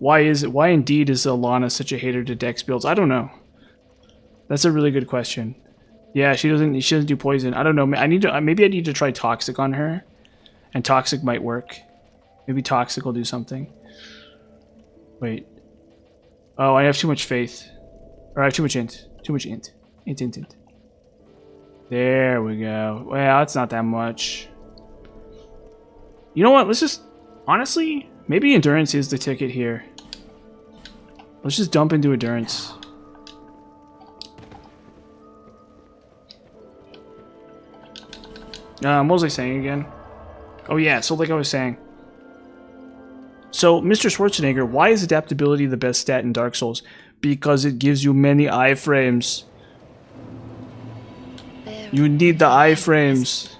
Why indeed is Alana such a hater to Dex builds? I don't know. That's a really good question. Yeah, she doesn't do poison. I don't know. Maybe I need to try Toxic on her. And Toxic might work. Maybe Toxic will do something. Wait. Oh, I have too much faith. Or I have too much int. Too much int. Int. There we go. Well, it's not that much. You know what? Let's just... Honestly, maybe endurance is the ticket here. Let's just dump into endurance. What was I saying again? Oh yeah, so like I was saying. So, Mr. Schwarzenegger, why is adaptability the best stat in Dark Souls? Because it gives you many iframes. You need the iframes.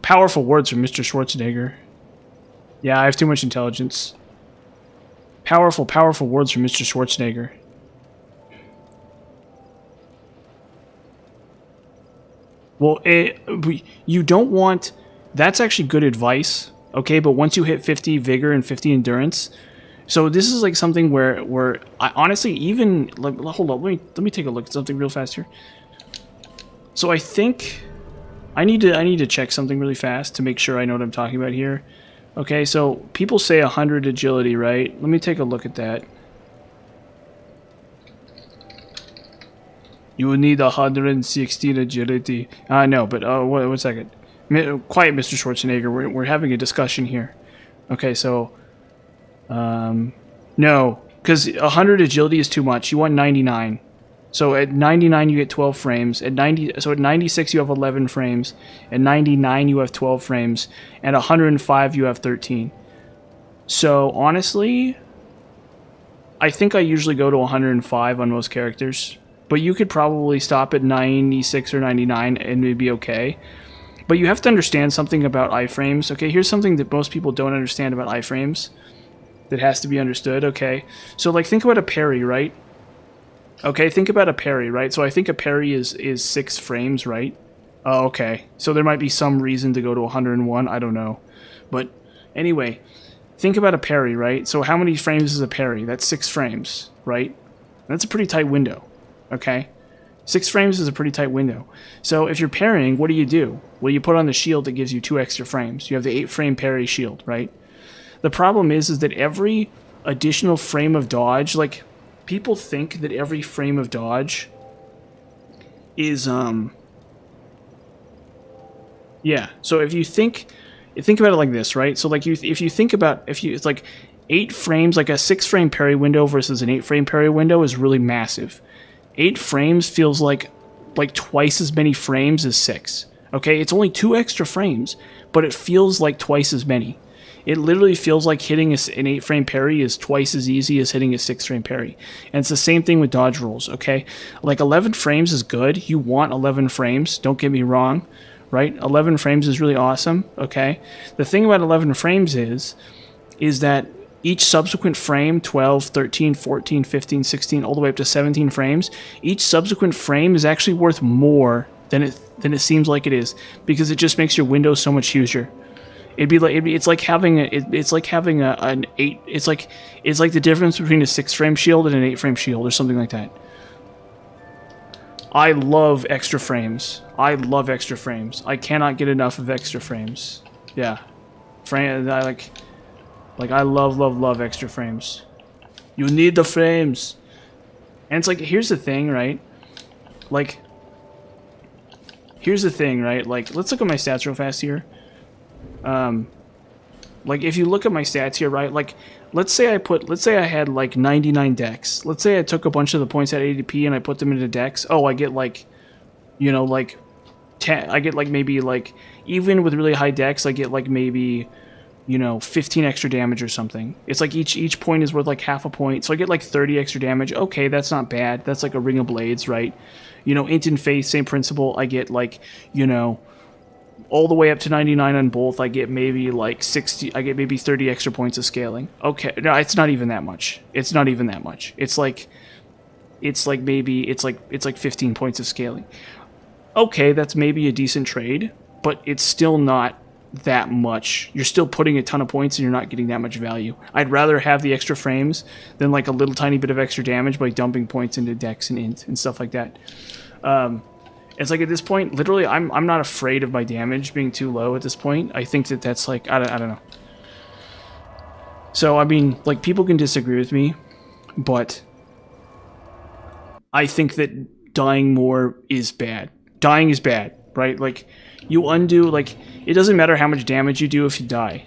Powerful words from Mr. Schwarzenegger. Yeah, I have too much intelligence. Powerful, powerful words from Mr. Schwarzenegger. Well, you don't want... That's actually good advice, okay? But once you hit 50 vigor and 50 endurance... So this is like something where I honestly even... Like, hold up, let me take a look at something real fast here. So I think... I need to check something really fast to make sure I know what I'm talking about here. Okay, so people say 100 agility, right? Let me take a look at that. You will need 116 agility. No, but one second. Quiet, Mr. Schwarzenegger. We're having a discussion here. Okay, so no, because 100 agility is too much. You want 99. So at 99 you get 12 frames. At 96 you have 11 frames. At 99 you have 12 frames. At 105 you have 13. So honestly, I think I usually go to 105 on most characters. But you could probably stop at 96 or 99 and it'd be okay. But you have to understand something about iframes. Okay, here's something that most people don't understand about iframes that has to be understood. Okay, so like think about a parry, right? Okay, think about a parry, right? So I think a parry is 6 frames, right? Oh, okay. So there might be some reason to go to 101. I don't know. But anyway, think about a parry, right? So how many frames is a parry? That's 6 frames, right? That's a pretty tight window. Okay? 6 frames is a pretty tight window. So if you're parrying, what do? Well, you put on the shield that gives you 2 extra frames. You have the 8-frame parry shield, right? The problem is that every additional frame of dodge, like... People think that every frame of dodge is, yeah, so if you think about it like this, right? So, like, if you think about, it's like 8 frames, like a 6-frame parry window versus an 8-frame parry window is really massive. 8 frames feels like twice as many frames as 6, okay? It's only 2 extra frames, but it feels like twice as many. It literally feels like hitting an 8-frame parry is twice as easy as hitting a 6-frame parry. And it's the same thing with dodge rolls, okay? Like 11 frames is good. You want 11 frames, don't get me wrong, right? 11 frames is really awesome, okay? The thing about 11 frames is that each subsequent frame, 12, 13, 14, 15, 16, all the way up to 17 frames, each subsequent frame is actually worth more than it seems like it is, because it just makes your window so much huger. It's like having an 8. It's like the difference between a 6-frame shield and an 8-frame shield, or something like that. I love extra frames. I cannot get enough of extra frames. Yeah, I love extra frames. You need the frames. And it's like, here's the thing, right? Like, let's look at my stats real fast here. Like if you look at my stats here, right? Like let's say I had like 99 dex. Let's say I took a bunch of the points at ADP and I put them into dex. Oh, I get like, you know, like 10, I get like maybe like, even with really high dex, I get like maybe, you know, 15 extra damage or something. It's like each point is worth like half a point. So I get like 30 extra damage. Okay, that's not bad. That's like a Ring of Blades, right? You know, Int and Faith, same principle. I get like, you know, all the way up to 99 on both. I get maybe like 60, I get maybe 30 extra points of scaling. Okay, no, it's not even that much. It's like 15 points of scaling. Okay, that's maybe a decent trade, but it's still not that much. You're still putting a ton of points and you're not getting that much value. I'd rather have the extra frames than like a little tiny bit of extra damage by dumping points into Dex and Int and stuff like that. It's like at this point, literally, I'm not afraid of my damage being too low at this point. I think that's like, I don't know. So, I mean, like, people can disagree with me, but I think that dying more is bad. Dying is bad, right? Like, you undo, like, it doesn't matter how much damage you do if you die.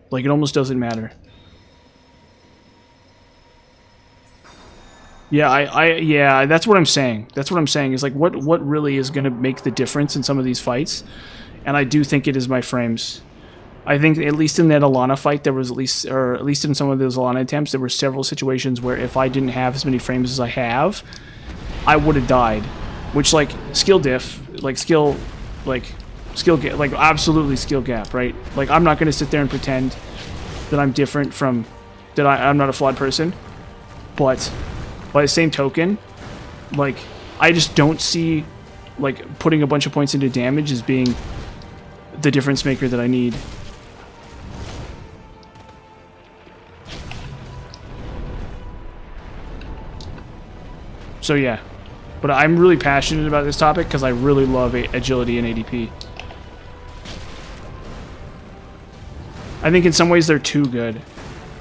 Like, it almost doesn't matter. Yeah, yeah, that's what I'm saying. That's what I'm saying, is like, what really is going to make the difference in some of these fights? And I do think it is my frames. I think at least in that Alana fight, there was at least in some of those Alana attempts, there were several situations where if I didn't have as many frames as I have, I would have died. Which, like, skill diff, like, skill gap, like, absolutely skill gap, right? Like, I'm not going to sit there and pretend that I'm different from, that I'm not a flawed person, but by the same token, like, I just don't see, like, putting a bunch of points into damage as being the difference maker that I need. So yeah, but I'm really passionate about this topic because I really love agility and ADP. I think in some ways they're too good.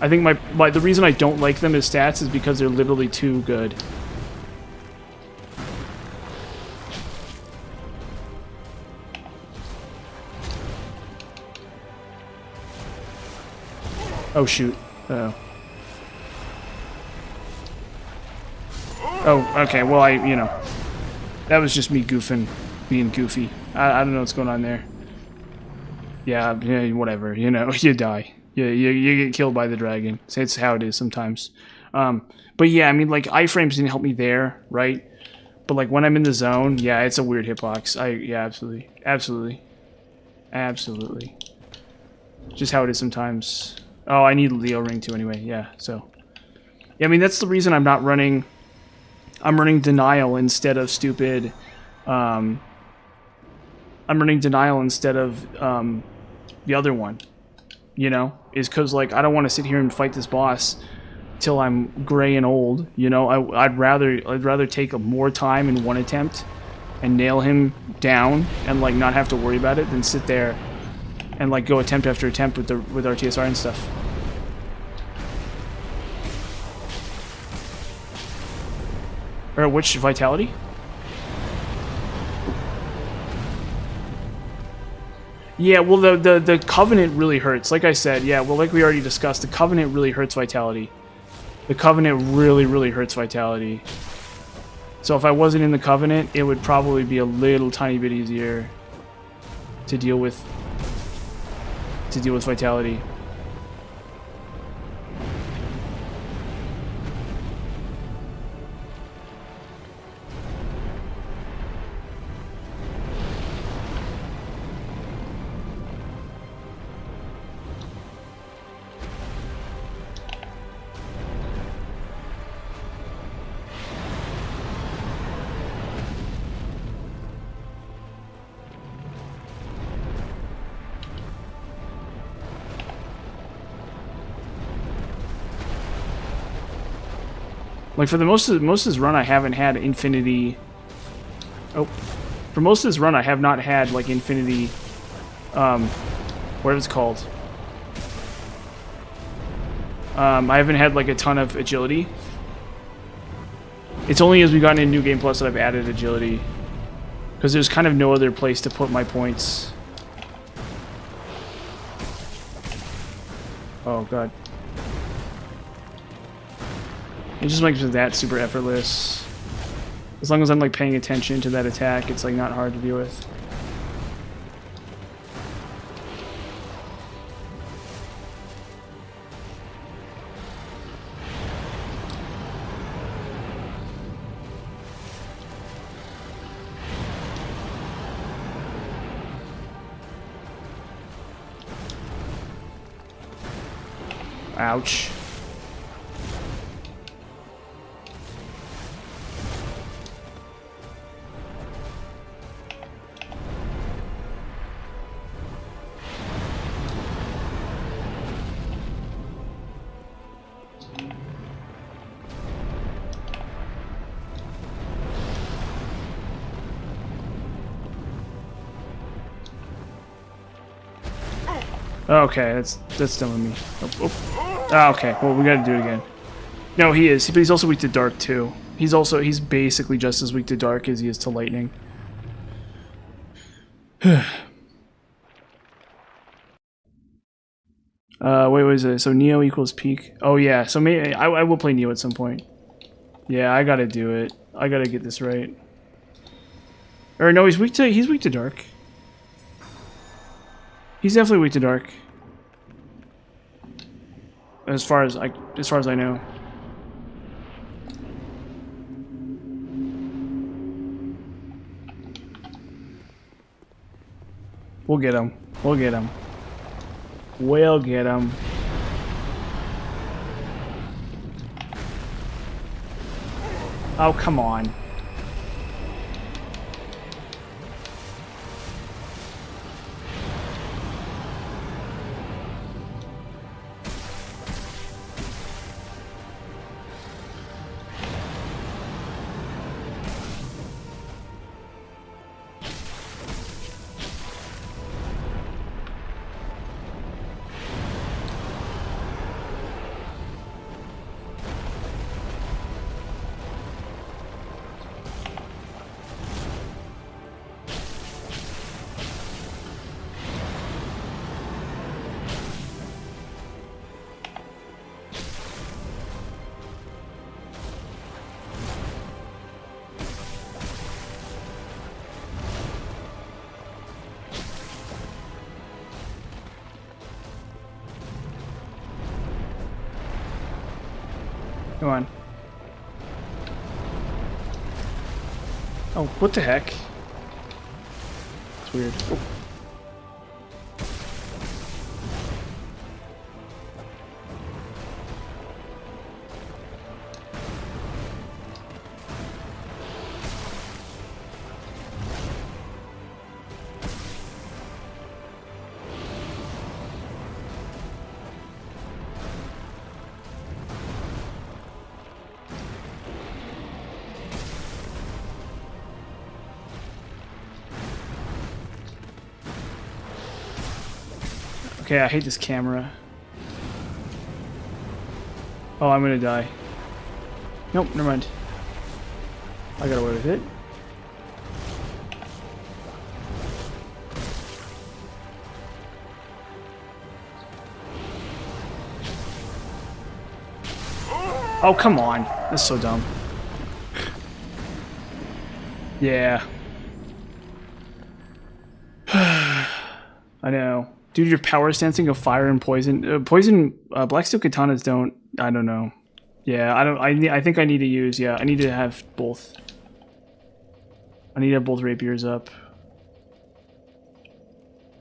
I think the reason I don't like them as stats is because they're literally too good. Oh shoot. Uh-oh. Oh, okay, well, you know, that was just me being goofy. I don't know what's going on there. Yeah, whatever, you know, you die. You get killed by the dragon. So it's how it is sometimes. But yeah, I mean, like, iframes didn't help me there, right? But, like, when I'm in the zone, yeah, it's a weird hitbox. Yeah, absolutely. Absolutely. Absolutely. Just how it is sometimes. Oh, I need Leo Ring too anyway, yeah, so. Yeah, I mean, that's the reason I'm not running... I'm running Denial instead of stupid... I'm running Denial instead of the other one, you know? Is because, like, I don't want to sit here and fight this boss till I'm gray and old, you know? I'd rather take more time in one attempt and nail him down and, like, not have to worry about it than sit there and, like, go attempt after attempt with RTSR and stuff. Or which Vitality? Yeah, well, the Covenant really hurts. Like I said, yeah, well, like we already discussed, the Covenant really hurts Vitality. The Covenant really, really hurts Vitality. So if I wasn't in the Covenant, it would probably be a little tiny bit easier to deal with Vitality. Like, for most of this run, I haven't had Infinity... Oh. For most of this run, I have not had, like, Infinity... What it's called. I haven't had, like, a ton of Agility. It's only as we've gotten in New Game Plus that I've added Agility. Because there's kind of no other place to put my points. Oh, God. It just makes that super effortless. As long as I'm, like, paying attention to that attack, it's, like, not hard to deal with. Ouch. Okay, that's done with me. Oh, oh. Ah, okay, well, we gotta do it again. No, he is, but he's also weak to dark too. He's basically just as weak to dark as he is to lightning. Wait, what is it? So Neo equals Peak. Oh yeah, so maybe I will play Neo at some point. Yeah, I gotta do it. I gotta get this right. Or no, he's weak to dark. He's definitely weak to dark. As far as I know. We'll get him. We'll get him. We'll get him. Oh, come on. Come on. Oh, what the heck? It's weird. Oh. Okay, I hate this camera. Oh, I'm gonna die. Nope, never mind. I got away with it. Oh, come on. That's so dumb. Yeah. I know. Dude, your power sensing of fire and poison. Blacksteel katanas don't. I don't know. Yeah, I don't. I think I need to use. Yeah, I need to have both. I need to have both rapiers up.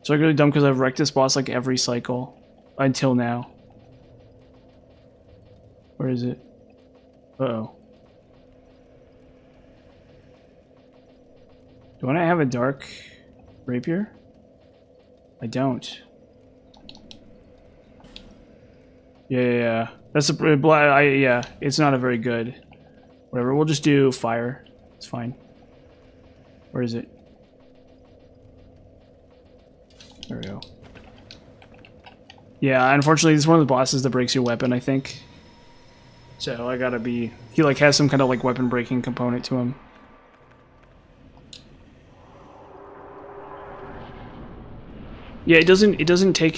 So I'm really dumb because I've wrecked this boss like every cycle until now. Where is it? Uh-oh. Do I have a dark rapier? I don't. Yeah. That's a yeah. It's not a very good. Whatever. We'll just do fire. It's fine. Where is it? There we go. Yeah. Unfortunately, this is one of the bosses that breaks your weapon, I think. So I gotta be. He like has some kind of like weapon breaking component to him. Yeah, it doesn't take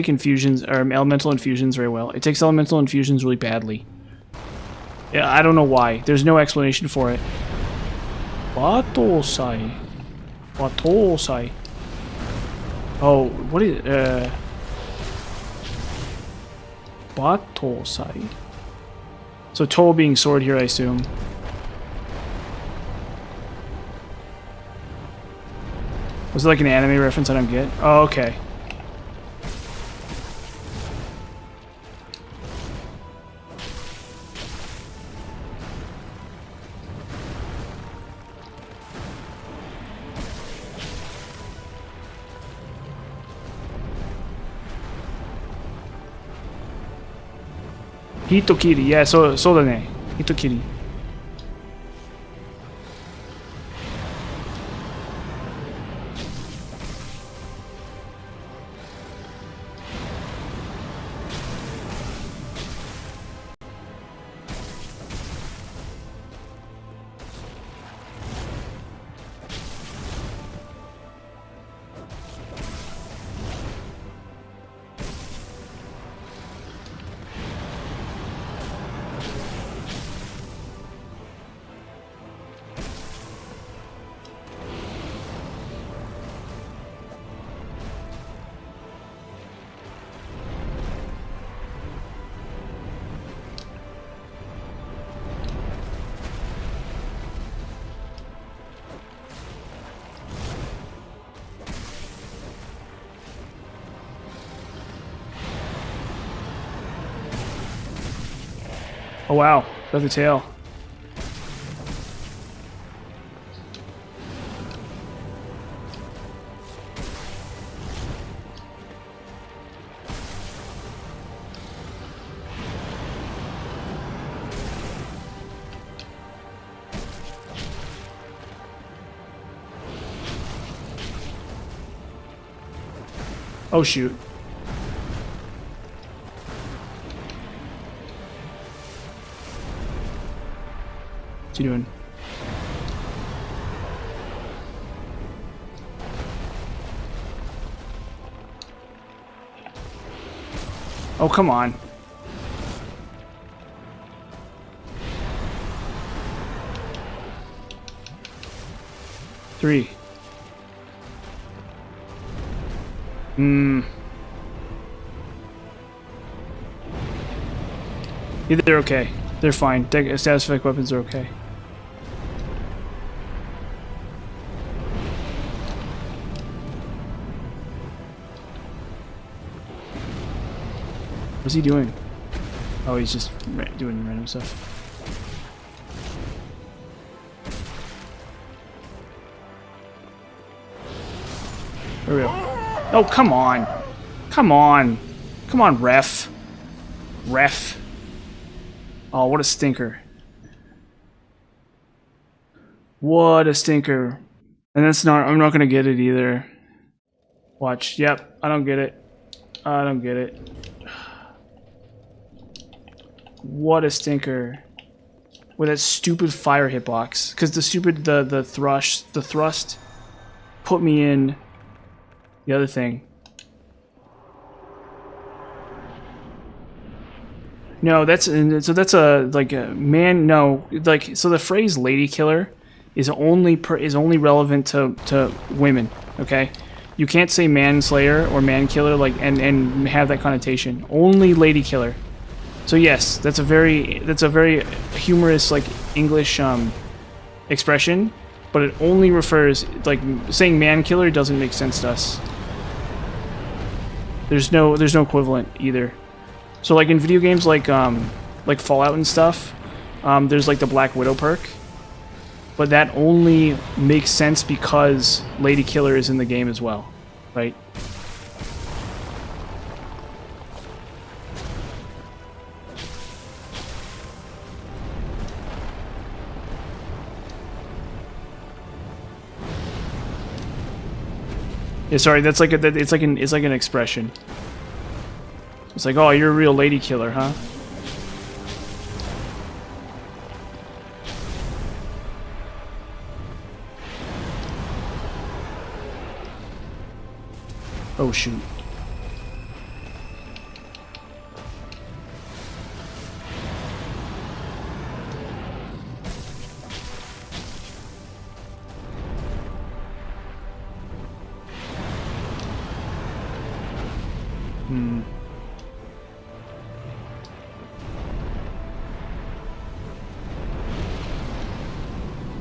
infusions or elemental infusions very well. It takes elemental infusions really badly. Yeah, I don't know why. There's no explanation for it. Batosai. Batosai. Oh, what is Batosai. So To being sword here, I assume. Was it like an anime reference I don't get? Oh, okay. Hitokiri, yeah, so da ne. Hitokiri. Oh wow, got the tail. Oh shoot. What's he doing? Oh, come on. Three. Yeah, they're okay. They're fine. Status effect weapons are okay. What's he doing? Oh, he's just doing random stuff. There we go. Oh, come on. Come on. Come on, ref. Ref. Oh, what a stinker. What a stinker. And that's not, I'm not gonna get it either. Watch. Yep, I don't get it. I don't get it. What a stinker. With that stupid fire hitbox. Because the stupid, the thrust put me in the other thing. No, that's a like a man. No, like so the phrase "lady killer" is only relevant to women. Okay, you can't say manslayer or man killer like and have that connotation. Only lady killer. So yes, that's a very humorous like English expression, but it only refers like saying man killer doesn't make sense to us. There's no equivalent either. So like in video games like Fallout and stuff, there's like the Black Widow perk, but that only makes sense because Lady Killer is in the game as well, right? Yeah, sorry, that's like it's like an expression. It's like, oh, you're a real lady killer, huh? Oh shoot.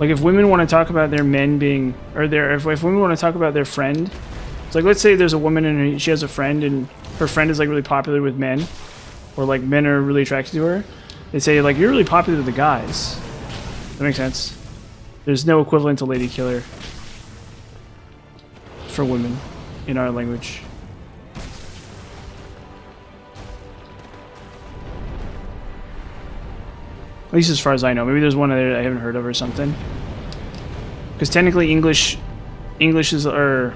Like if women want to talk about their men being, or if women want to talk about their friend, it's like let's say there's a woman and she has a friend and her friend is like really popular with men, or like men are really attracted to her. They say like you're really popular with the guys. That makes sense. There's no equivalent to lady killer for women in our language. At least as far as I know. Maybe there's one there I haven't heard of or something. Because technically English is, or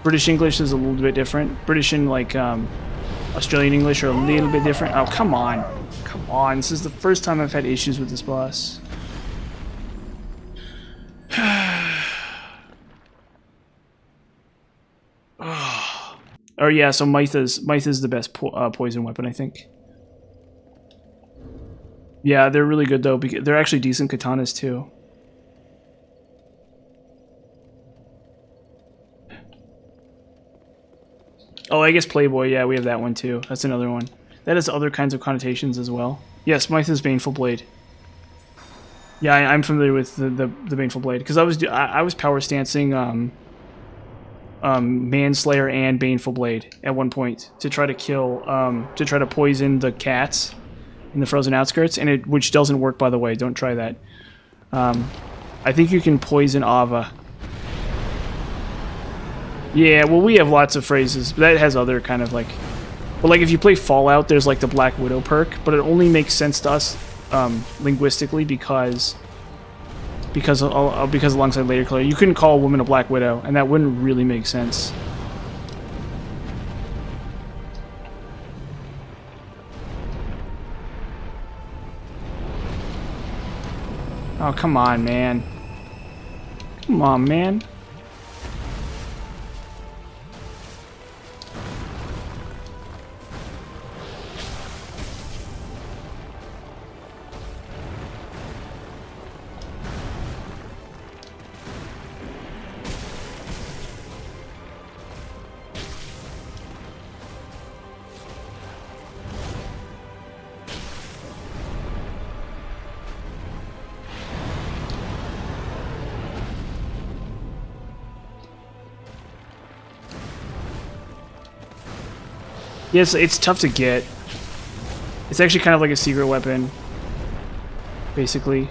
British English is a little bit different. British and like Australian English are a little bit different. Oh, come on. Come on. This is the first time I've had issues with this boss. Or yeah, so Mytha's the best poison weapon, I think. Yeah, they're really good though, because they're actually decent katanas too. Oh, I guess Playboy, yeah, we have that one too. That's another one. That has other kinds of connotations as well. Yes, Mytha's Baneful Blade. Yeah, I'm familiar with the Baneful Blade, because I was power stancing Manslayer and Baneful Blade at one point to try to kill, to try to poison the cats in the frozen outskirts, and which doesn't work, by the way. Don't try that. I think you can poison Ava. Yeah, well, we have lots of phrases, but that has other kind of like... Well, like if you play Fallout, there's like the Black Widow perk, but it only makes sense to us linguistically because alongside Later Color, you couldn't call a woman a Black Widow, and that wouldn't really make sense. Oh, come on, man. Come on, man. Yes, it's tough to get. It's actually kind of like a secret weapon, basically.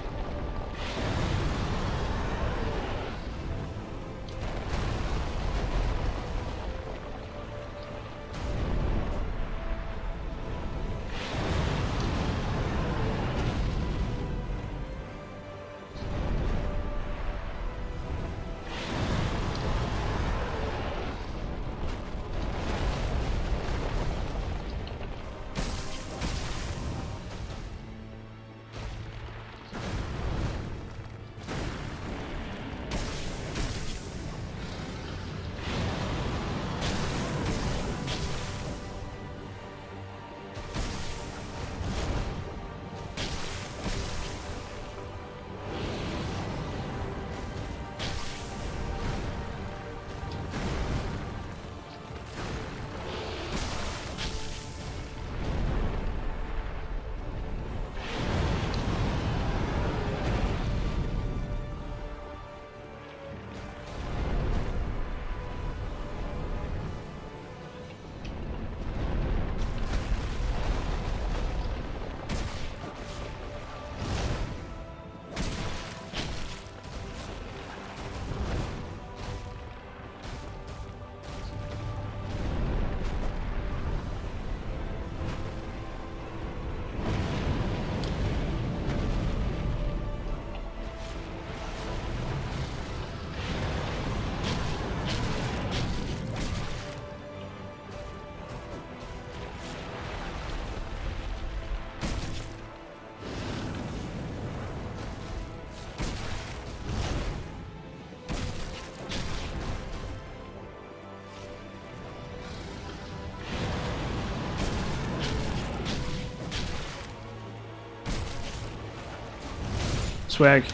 Swag.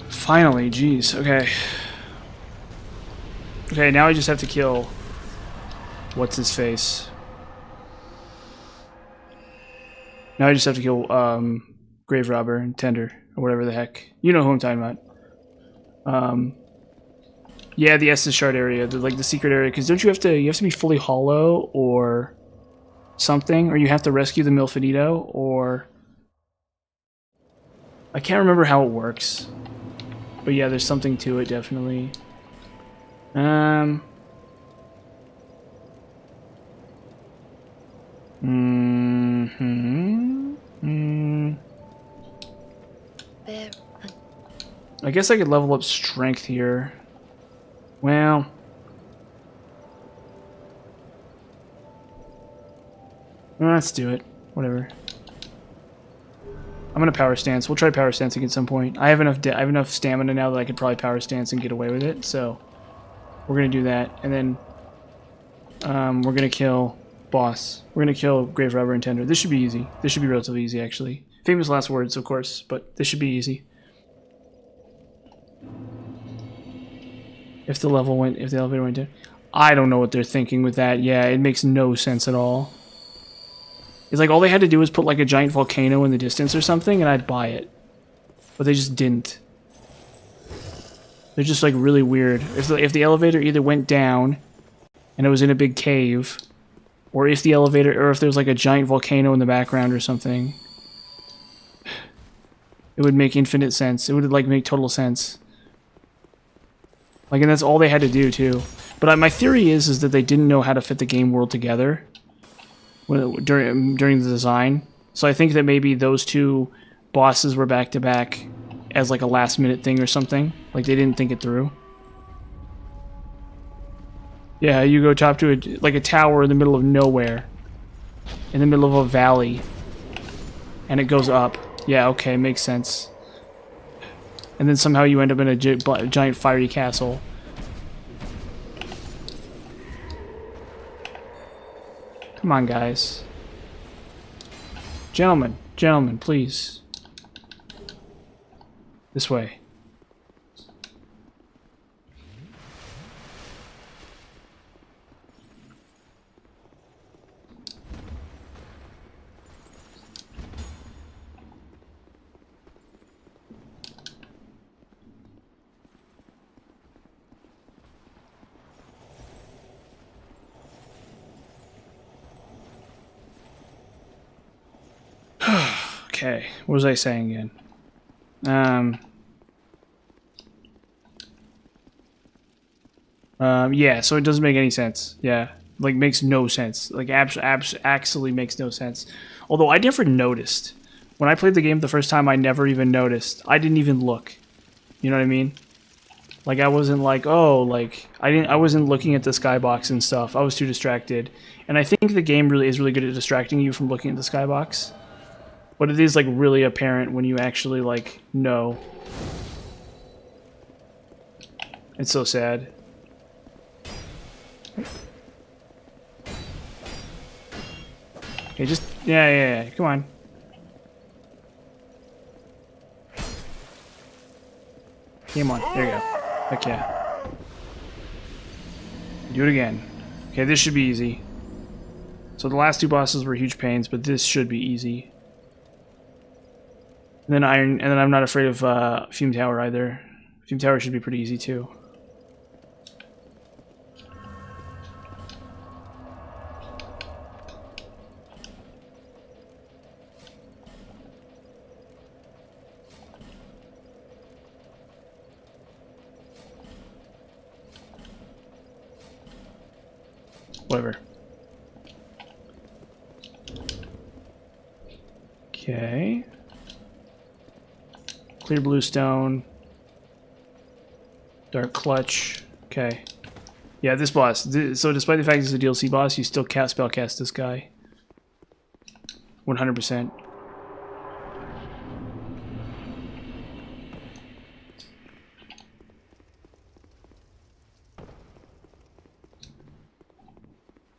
Finally, jeez. Okay. Okay, now I just have to kill... What's his face? Now I just have to kill, Grave Robber and Tender, or whatever the heck. You know who I'm talking about. Yeah, the Estus Shard area, the secret area, because don't you have to be fully hollow, or something, or you have to rescue the Milfinito, or... I can't remember how it works. But yeah, there's something to it, definitely. I guess I could level up strength here. Well... let's do it. Whatever. I'm gonna power stance. We'll try power stancing at some point. I have enough stamina now that I could probably power stance and get away with it. So we're gonna do that, and then we're gonna kill boss. We're gonna kill Grave Robber and Tender. This should be easy. This should be relatively easy, actually. Famous last words, of course, but this should be easy. If the elevator went down, I don't know what they're thinking with that. Yeah, it makes no sense at all. It's like all they had to do was put like a giant volcano in the distance or something, and I'd buy it. But they just didn't. They're just like really weird. If the elevator either went down, and it was in a big cave, Or if the elevator, or if there's like a giant volcano in the background or something. It would make infinite sense. It would like make total sense. Like, and that's all they had to do too. But my theory is that they didn't know how to fit the game world together during the design. So I think that maybe those two bosses were back to back as like a last minute thing or something. Like they didn't think it through. Yeah, you go top to like a tower in the middle of nowhere, in the middle of a valley, and it goes up. Yeah, okay, makes sense. And then somehow you end up in a giant fiery castle. Come on, guys. Gentlemen, please. This way. Okay, what was I saying again? Yeah, so it doesn't make any sense. Yeah, like makes no sense. Like actually makes no sense. Although I never noticed. When I played the game the first time, I never even noticed. I didn't even look. You know what I mean? Like I wasn't like, oh, like I wasn't looking at the skybox and stuff. I was too distracted. And I think the game really is really good at distracting you from looking at the skybox. But it is like really apparent when you actually like know. It's so sad. Okay, just yeah, come on. Come on, there you go. Heck yeah. Do it again. Okay, this should be easy. So the last two bosses were huge pains, but this should be easy. And then I'm not afraid of Fume Tower either. Fume Tower should be pretty easy too. Whatever. Okay. Clear blue stone. Dark clutch. Okay. Yeah, this boss. So despite the fact he's a DLC boss, you still cast spellcast this guy. 100%.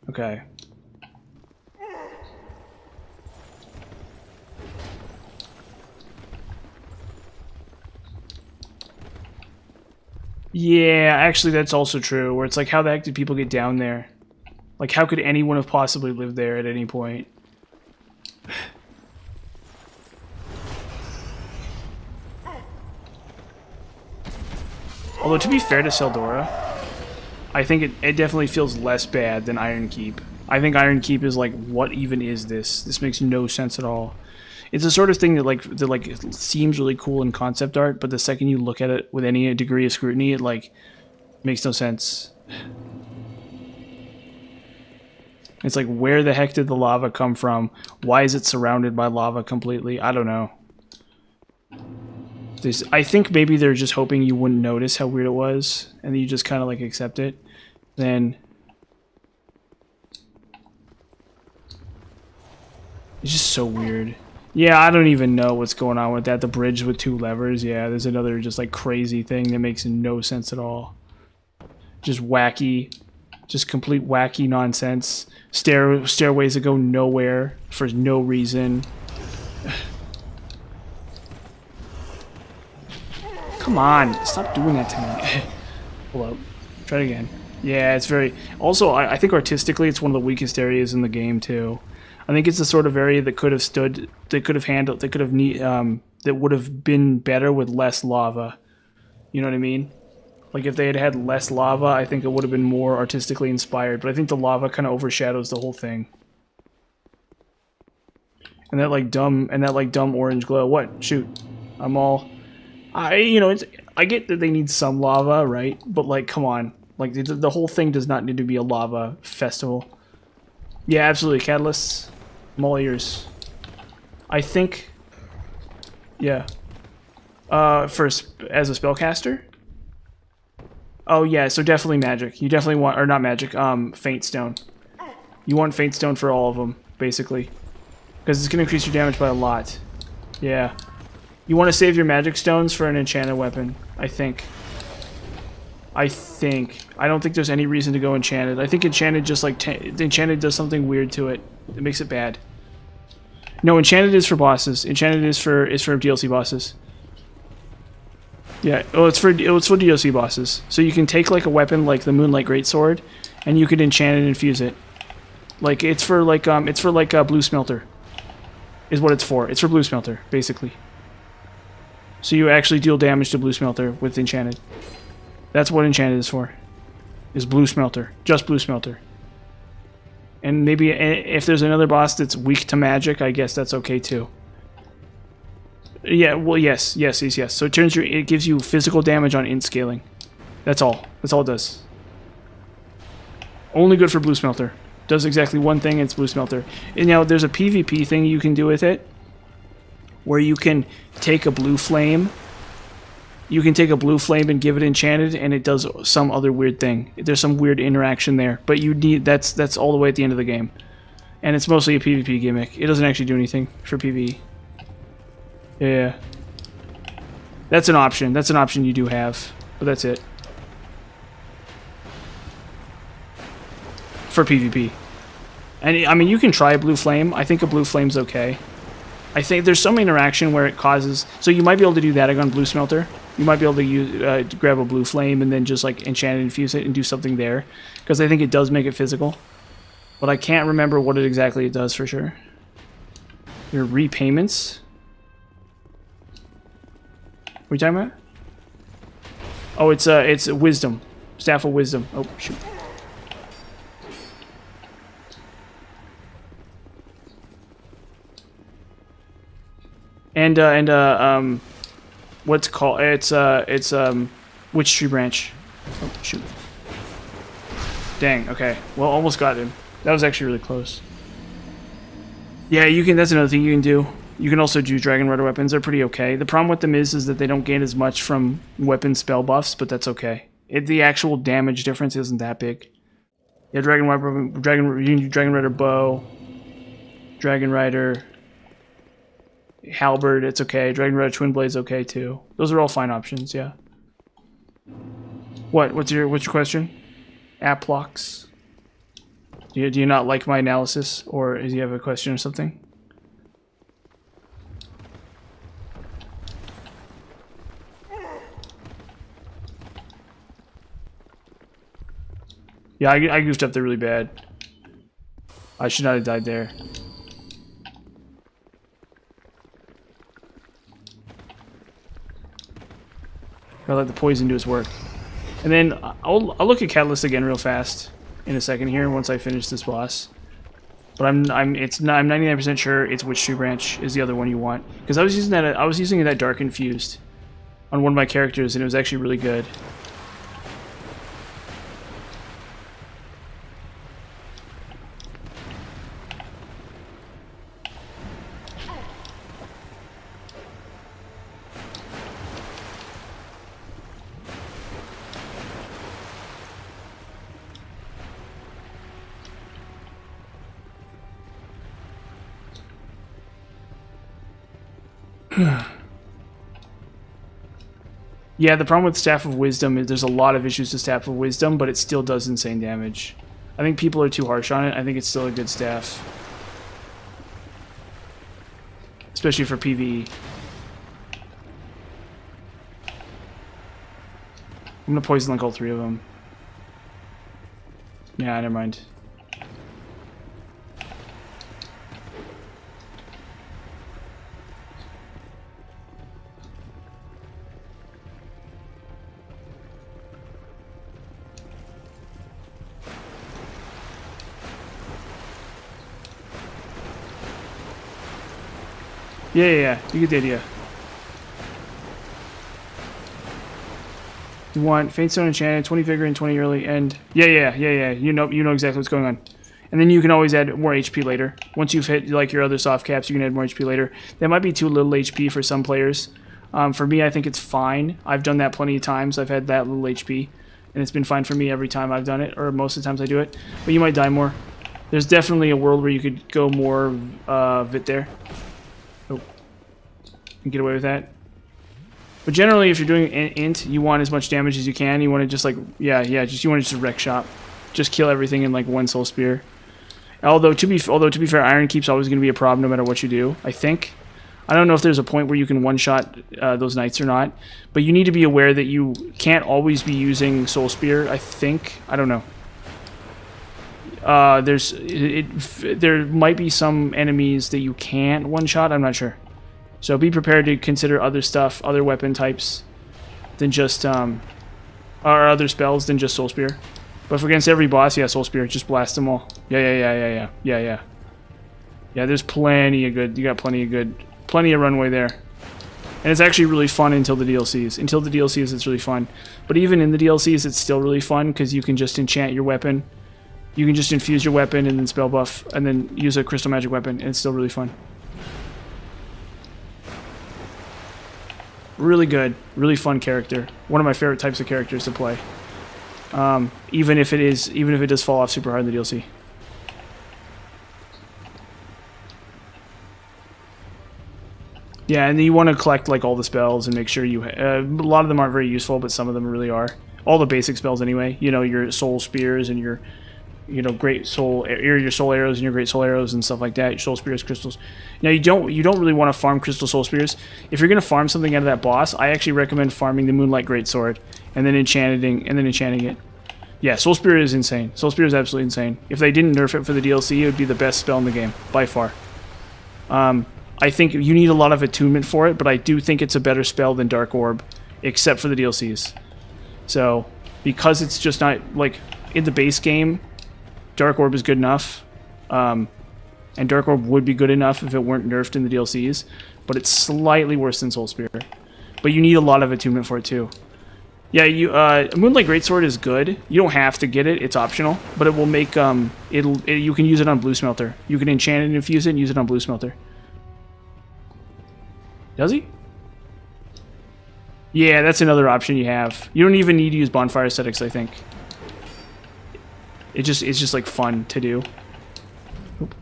Okay. Yeah, actually that's also true, where it's like, how the heck did people get down there? Like, how could anyone have possibly lived there at any point? Although, to be fair to Seldora, I think it definitely feels less bad than Iron Keep. I think Iron Keep is like, what even is this? This makes no sense at all. It's the sort of thing that seems really cool in concept art, but the second you look at it with any degree of scrutiny, it like makes no sense. It's like, where the heck did the lava come from? Why is it surrounded by lava completely? I don't know. I think maybe they're just hoping you wouldn't notice how weird it was, and then you just kind of like accept it. Then it's just so weird. Yeah, I don't even know what's going on with that. The bridge with two levers. Yeah, there's another just like crazy thing that makes no sense at all. Just wacky. Just complete wacky nonsense. Stairways that go nowhere for no reason. Come on, stop doing that to me. Hold up. Try it again. Yeah, it's very... Also, I think artistically it's one of the weakest areas in the game, too. I think it's the sort of area that could have stood... That could have handled... That could have... that would have been better with less lava. You know what I mean? Like if they had had less lava, I think it would have been more artistically inspired. But I think the lava kind of overshadows the whole thing. And that like dumb orange glow. What? Shoot. I'm all I get that they need some lava, right? But like come on. Like the whole thing does not need to be a lava festival. Yeah, absolutely. Catalysts. I'm all ears. I think yeah. First as a spellcaster? Oh yeah, so definitely magic. You definitely want, or not magic, faint stone. You want faint stone for all of them, basically. Because it's going to increase your damage by a lot. Yeah. You want to save your magic stones for an enchanted weapon, I think. I don't think there's any reason to go enchanted. I think enchanted just like, enchanted does something weird to it. It makes it bad. No, enchanted is for bosses. Enchanted is for DLC bosses. Yeah, oh, it's for DLC bosses. So you can take like a weapon like the Moonlight Greatsword, and you could enchant it and infuse it. Like it's for a Blue Smelter, is what it's for. It's for Blue Smelter, basically. So you actually deal damage to Blue Smelter with enchanted. That's what enchanted is for. Is Blue Smelter, just Blue Smelter. And maybe if there's another boss that's weak to magic, I guess that's okay too. Yeah, well, yes. So it gives you physical damage on int scaling. That's all. That's all it does. Only good for Blue Smelter. Does exactly one thing, it's Blue Smelter. And now there's a PvP thing you can do with it, where you can take a blue flame. You can take a blue flame and give it enchanted, and it does some other weird thing. There's some weird interaction there, but you need that's all the way at the end of the game, and it's mostly a PvP gimmick. It doesn't actually do anything for PvE. Yeah. That's an option. That's an option you do have. But that's it. For PvP. And I mean, you can try a blue flame. I think a blue flame's okay. I think there's some interaction where it causes... So you might be able to do that on Blue Smelter. You might be able to use, grab a blue flame and then just like enchant it, infuse it, and do something there. Because I think it does make it physical. But I can't remember what exactly it does for sure. Your repayments... What are you talking about? Oh, it's wisdom. Staff of Wisdom. Oh, shoot. And what's it called? It's Witch Tree Branch. Oh, shoot. Dang, okay. Well, almost got him. That was actually really close. Yeah, you can, that's another thing you can do. You can also do Dragon Rider weapons. They're pretty okay. The problem with them is that they don't gain as much from weapon spell buffs, but that's okay. The actual damage difference isn't that big. Yeah, Dragon Rider bow, Dragon Rider halberd, it's okay. Dragon Rider twin blade's okay too. Those are all fine options, yeah. What's your question? Aplox. Do you not like my analysis, or do you have a question or something? Yeah, I goofed up there really bad. I should not have died there. Gotta let the poison do its work. And then I'll look at Catalyst again real fast in a second here once I finish this boss. But I'm 99% sure it's Witch Tree Branch is the other one you want, because I was using that Dark Infused on one of my characters and it was actually really good. Yeah, the problem with Staff of Wisdom is there's a lot of issues with Staff of Wisdom, but it still does insane damage. I think people are too harsh on it. I think it's still a good staff. Especially for PvE. I'm gonna poison like all three of them. Yeah, never mind. Yeah. You get the idea. You want Faint Stone Enchanted, 20 Vigor and 20 early end. Yeah. You know exactly what's going on. And then you can always add more HP later. Once you've hit like your other soft caps, you can add more HP later. That might be too little HP for some players. For me, I think it's fine. I've done that plenty of times. I've had that little HP, and it's been fine for me every time I've done it, or most of the times I do it. But you might die more. There's definitely a world where you could go more Vit there. Oh, and get away with that. But generally, if you're doing int, you want as much damage as you can. You want to just like, you want to just wreck shop, just kill everything in like one soul spear. Although to be fair, Iron Keep's always going to be a problem no matter what you do. I think. I don't know if there's a point where you can one-shot those knights or not, but you need to be aware that you can't always be using soul spear. I think. I don't know. There might be some enemies that you can't one-shot. I'm not sure. So be prepared to consider other stuff, other weapon types, than just or other spells than just soul spear. But for against every boss, yeah, soul spear, just blast them all. Yeah. Yeah, there's plenty of good. You got plenty of runway there. And it's actually really fun until the DLCs. Until the DLCs, it's really fun. But even in the DLCs, it's still really fun because you can just enchant your weapon. You can just infuse your weapon and then spell buff, and then use a crystal magic weapon, and it's still really fun. Really good, really fun character. One of my favorite types of characters to play. Even if it does fall off super hard in the DLC. Yeah, and then you want to collect like all the spells and make sure you. A lot of them aren't very useful, but some of them really are. All the basic spells anyway. You know, your soul spears and your, great soul, your soul arrows and your great soul arrows and stuff like that. Your soul spears, crystals. Now you don't really want to farm crystal soul spears. If you're gonna farm something out of that boss, I actually recommend farming the Moonlight Greatsword and then enchanting it. Yeah, soul spear is insane. Soul spear is absolutely insane. If they didn't nerf it for the DLC, it would be the best spell in the game by far. I think you need a lot of attunement for it, but I do think it's a better spell than Dark Orb, except for the DLCs. So, because it's just not, like, in the base game, Dark Orb is good enough. And Dark Orb would be good enough if it weren't nerfed in the DLCs, but it's slightly worse than Soul Spear. But you need a lot of attunement for it, too. Yeah, Moonlight Greatsword is good. You don't have to get it, it's optional, but it will make, you can use it on Blue Smelter. You can enchant it and infuse it and use it on Blue Smelter. Does he? Yeah, that's another option you have. You don't even need to use Bonfire Aesthetics, I think. It's just like fun to do. Oop.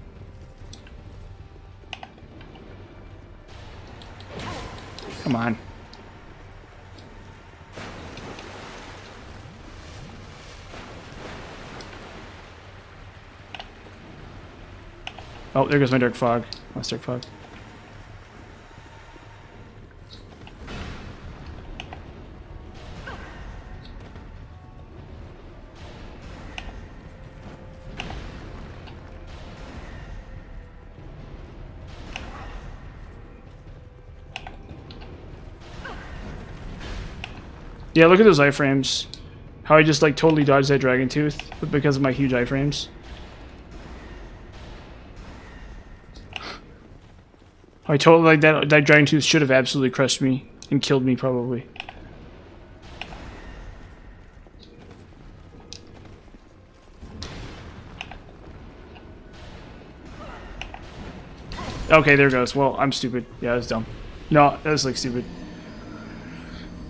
Come on. Oh, there goes my Dark Fog. Lost Dark Fog. Yeah, look at those iframes. How I just like totally dodged that Dragon Tooth, but because of my huge iframes. I totally like that Dragon Tooth should have absolutely crushed me and killed me probably. Okay, there it goes. Well, I'm stupid. Yeah, that was dumb. No, that was like stupid.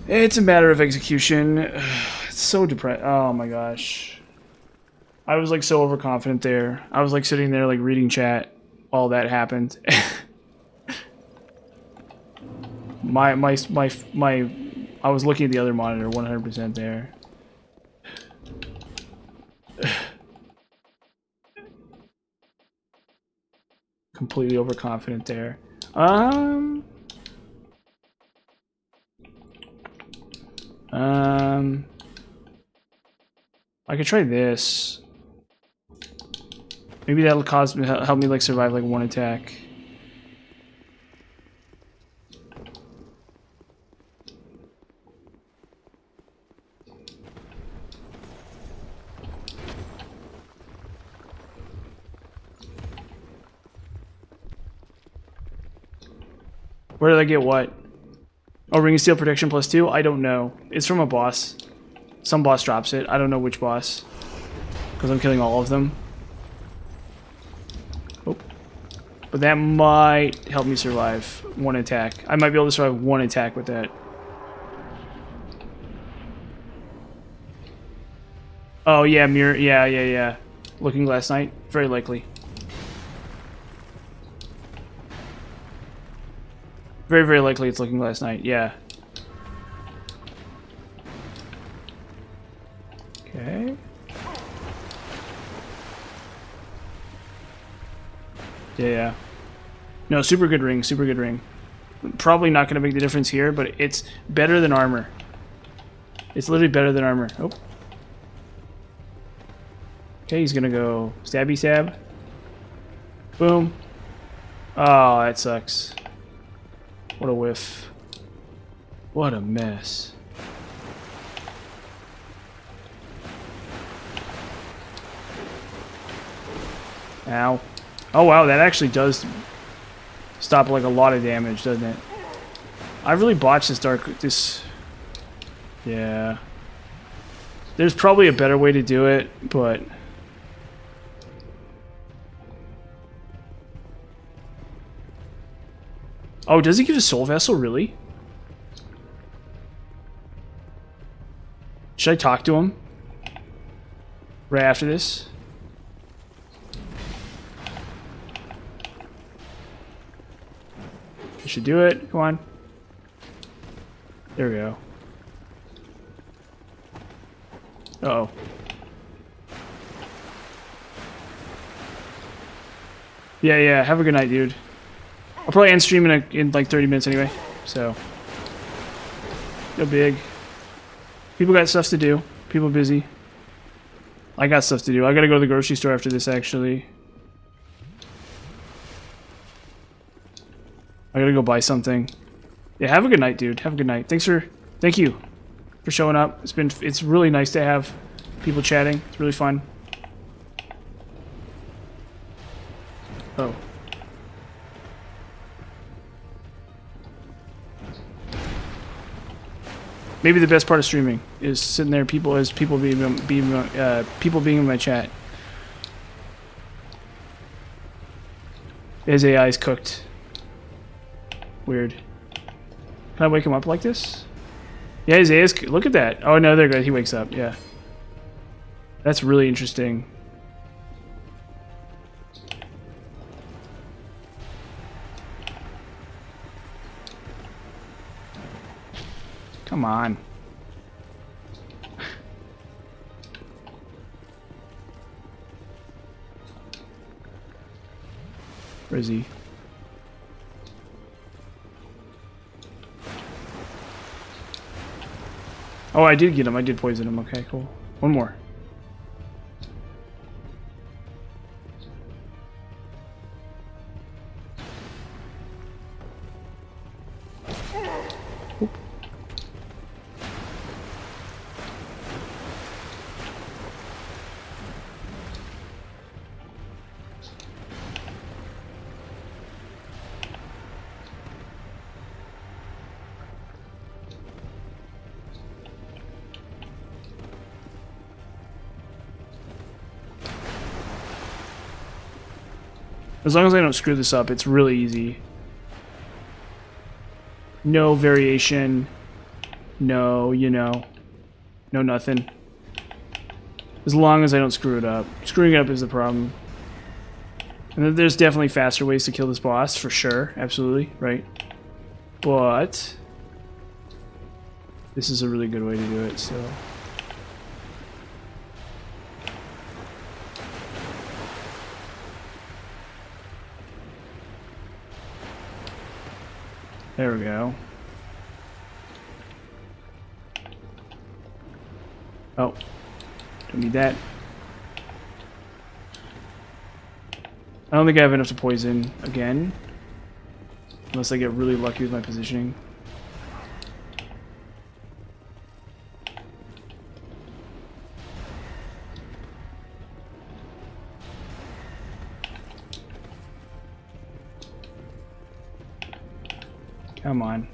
It's a matter of execution. It's so depressing. Oh my gosh. I was like so overconfident there. I was like sitting there like reading chat while that happened. I was looking at the other monitor 100% there. Completely overconfident there. I could try this. Maybe that'll help me like survive like one attack. Where did I get what? Oh, Ring of Steel Protection +2? I don't know. It's from a boss. Some boss drops it. I don't know which boss. Because I'm killing all of them. Oh. But that might help me survive one attack. I might be able to survive one attack with that. Oh, yeah, mirror. Yeah. Looking Glass Knight? Very likely. Very, very likely it's Looking Glass Knight, yeah. Okay. Yeah. No, super good ring, super good ring. Probably not going to make the difference here, but it's better than armor. It's literally better than armor. Oh. Okay, he's going to go stabby stab. Boom. Oh, that sucks. What a whiff. What a mess. Ow. Oh wow, that actually does stop like a lot of damage, doesn't it? I really botched this yeah. There's probably a better way to do it, but oh, does he give a soul vessel, really? Should I talk to him? Right after this? I should do it. Come on. There we go. Uh-oh. Yeah. Have a good night, dude. I'll probably end stream in like 30 minutes anyway, so. No big. People got stuff to do. People busy. I got stuff to do. I gotta go to the grocery store after this, actually. I gotta go buy something. Yeah, have a good night, dude. Have a good night. Thank you for showing up. It's really nice to have people chatting. It's really fun. Oh. Maybe the best part of streaming is sitting there, people being in my chat. His AI is cooked. Weird. Can I wake him up like this? Yeah, his AI is. Look at that. Oh no, there goes. He wakes up. Yeah. That's really interesting. Come on. Where is he? Oh, I did get him. I did poison him. Okay, cool. One more. Oop. As long as I don't screw this up, it's really easy. No variation. No, no nothing. As long as I don't screw it up. Screwing it up is the problem. And there's definitely faster ways to kill this boss, for sure. Absolutely, right? But this is a really good way to do it, so. There we go. Oh, don't need that. I don't think I have enough to poison again. Unless I get really lucky with my positioning. Come on.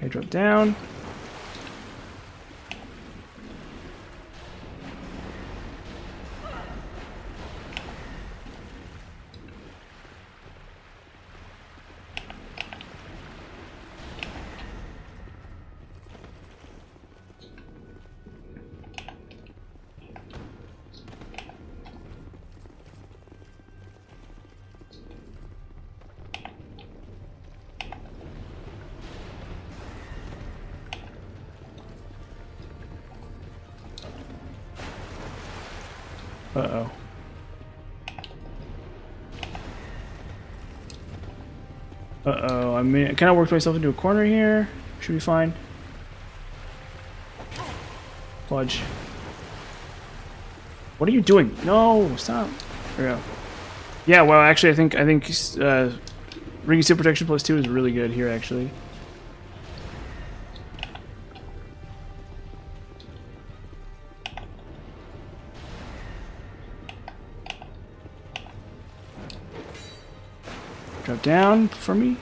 I drop down. Uh-oh. Uh-oh, I mean, I kind of worked myself into a corner here. Should be fine. Fudge. What are you doing? No, stop. There we go. Yeah, well, actually, I think Ring Steel Protection +2 is really good here, actually. Drop down for me.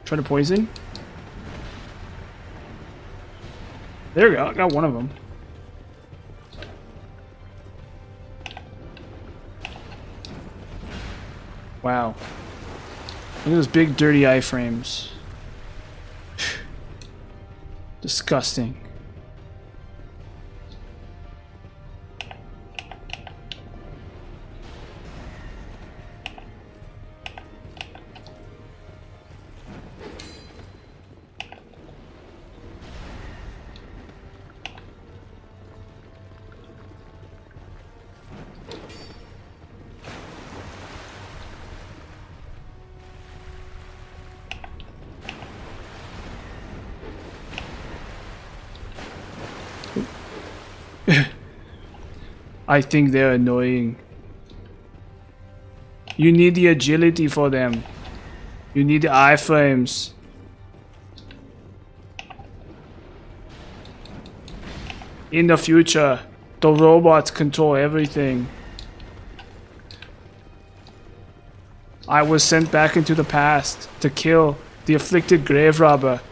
Try to poison. There we go, I got one of them. Wow. Look at those big dirty iframes. Disgusting. I think they're annoying. You need the agility for them. You need the iframes. In the future, the robots control everything. I was sent back into the past to kill the afflicted grave robber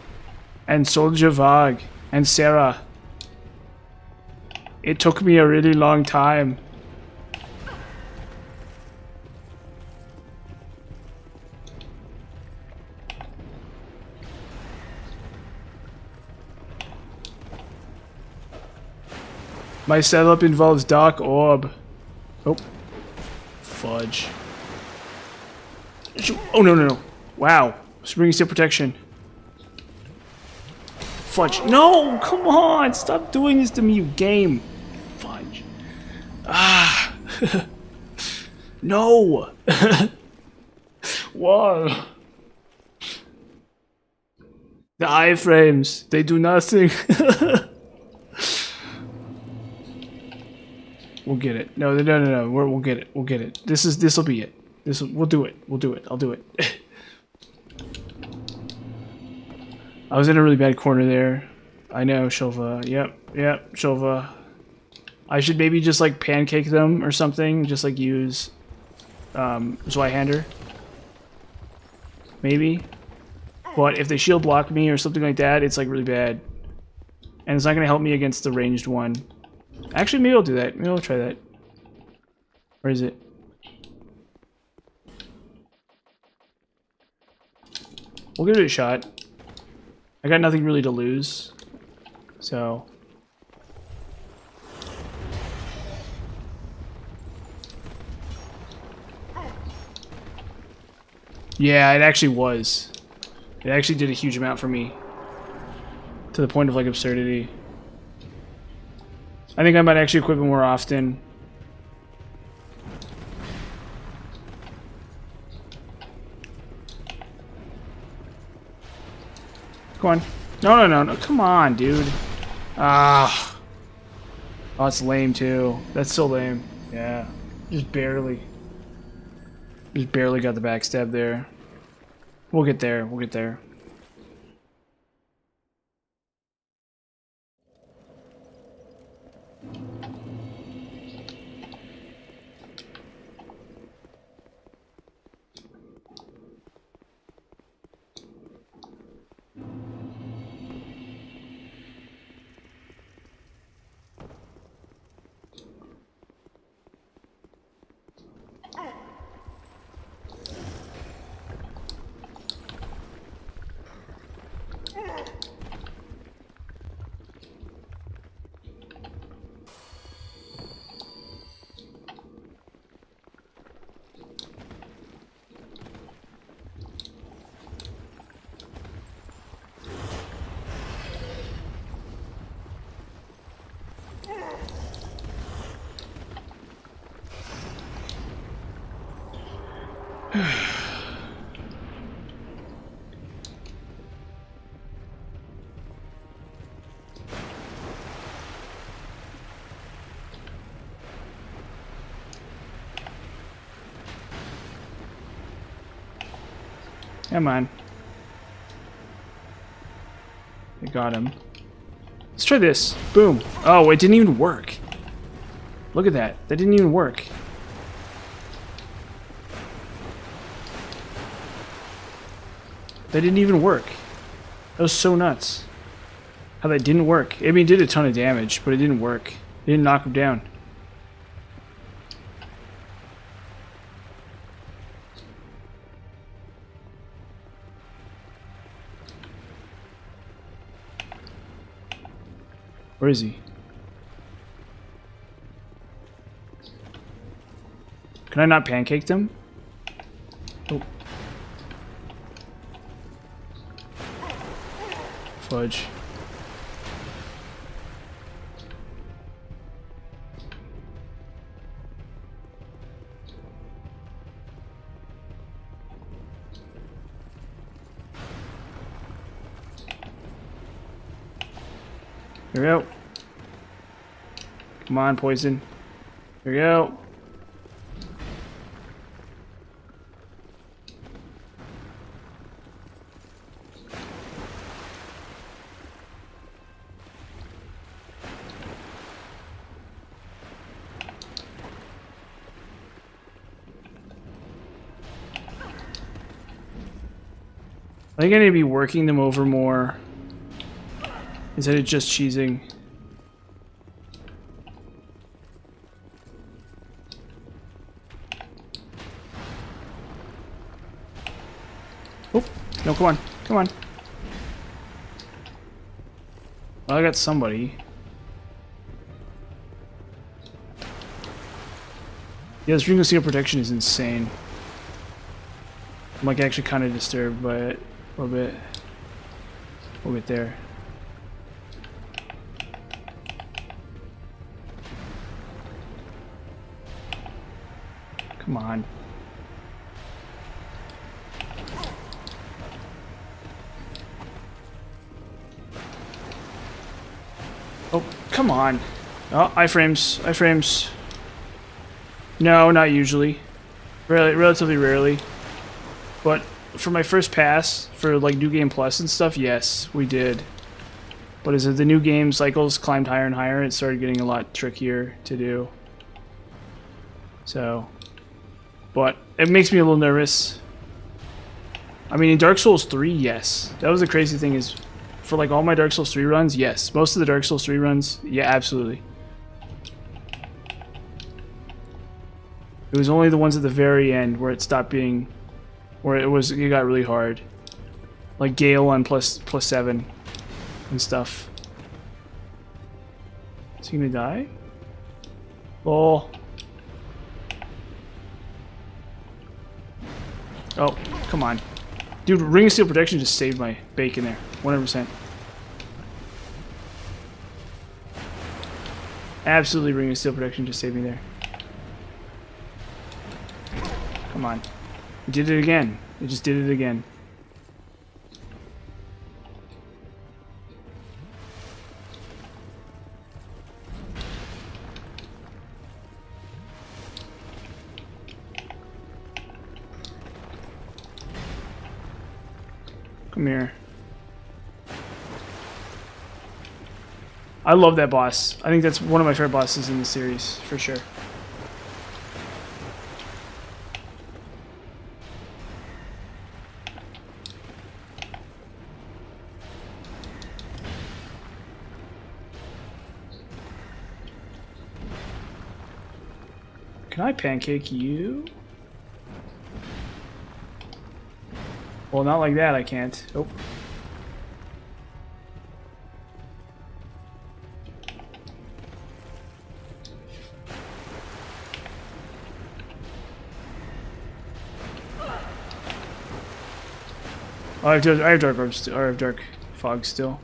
and Soldier Varg and Sarah. It took me a really long time. My setup involves Dark Orb. Oh. Fudge. Oh, no, no, no. Wow. Spring Steel Protection. Fudge. No! Come on! Stop doing this to me, you game! Fudge. Ah! No! Whoa! The iframes, they do nothing. We'll get it. No, no, no, no. We'll get it. We'll get it. This'll be it. We'll do it. We'll do it. I'll do it. I was in a really bad corner there. I know, Shova. Yep, Shova. I should maybe just like pancake them or something. Just like use Zweihander. Maybe. But if they shield block me or something like that, it's like really bad. And it's not gonna help me against the ranged one. Actually, maybe I'll do that. Maybe I'll try that. Where is it? We'll give it a shot. I got nothing really to lose. So. Yeah, it actually was. It actually did a huge amount for me. To the point of like absurdity. I think I might actually equip it more often. Come on. No. Come on, dude. Ah. Oh, it's lame too. That's so lame. Yeah. Just barely. Just barely got the backstab there. We'll get there. We'll get there. Come on. I got him. Let's try this. Boom. Oh, it didn't even work. Look at that. That didn't even work. That didn't even work. That was so nuts. How that didn't work. I mean, it did a ton of damage, but it didn't work. It didn't knock him down. Where is he? Can I not pancake them? Oh. Fudge. Here we go. Come on, poison. Here we go. I think I need to be working them over more instead of just cheesing. Oh, no, come on. Come on. Well, I got somebody. Yeah, this Ringo Seal protection is insane. I'm like actually kind of disturbed by it a little bit. We'll get there. Come on. Oh, come on. Oh, iframes. Iframes. No, not usually. Relatively rarely. But for my first pass, for like New Game Plus and stuff, yes, we did. But as the new game cycles climbed higher and higher, it started getting a lot trickier to do. So, but it makes me a little nervous. I mean, in Dark Souls 3, yes. That was the crazy thing is, for like all my Dark Souls 3 runs, yes. Most of the Dark Souls 3 runs, yeah, absolutely. It was only the ones at the very end where it stopped being, where it got really hard. Like Gale on plus 7 and stuff. Is he gonna die? Oh. Oh, Come on. Dude, Ring of Steel Protection just saved my bacon there. 100%. Absolutely, Ring of Steel Protection just saved me there. Come on. It did it again. It just did it again. Come here. I love that boss. I think that's one of my favorite bosses in the series, for sure. Can I pancake you? Well, not like that, I can't. Oh. I have dark orbs still, or I have dark fog still.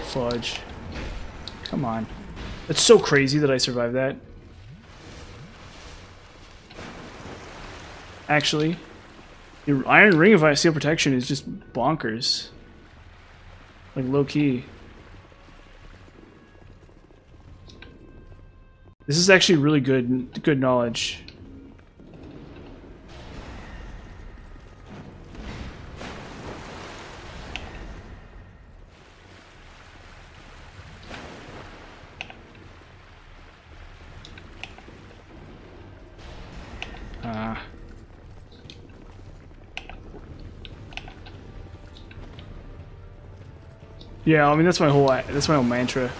Fudge. Come on. It's so crazy that I survived that. Actually, your Iron Ring of Steel Protection is just bonkers. Like low key. This is actually really good knowledge. Yeah, I mean that's my whole mantra.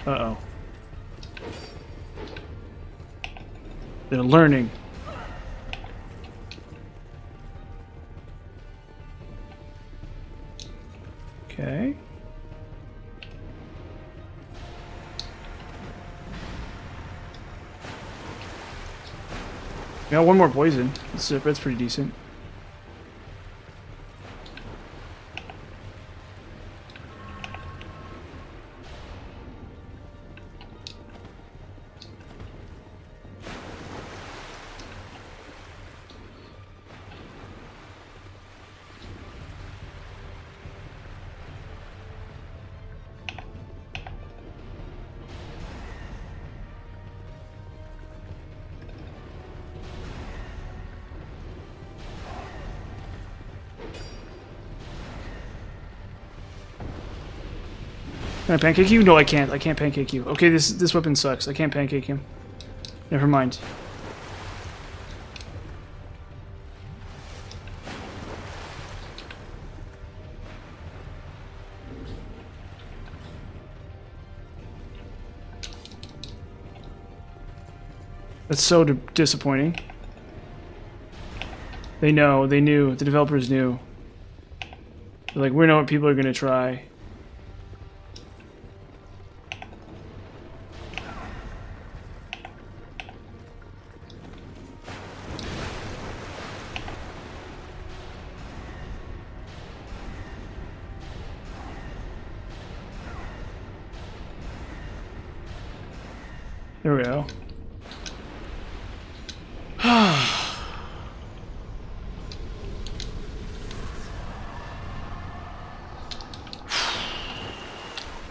Uh-oh. They're learning. Okay. We got one more poison. That's pretty decent. Can I pancake you? No, I can't. I can't pancake you. Okay, this weapon sucks. I can't pancake him. Never mind. That's so disappointing. They know. They knew. The developers knew. They're like, we know what people are going to try. There we go.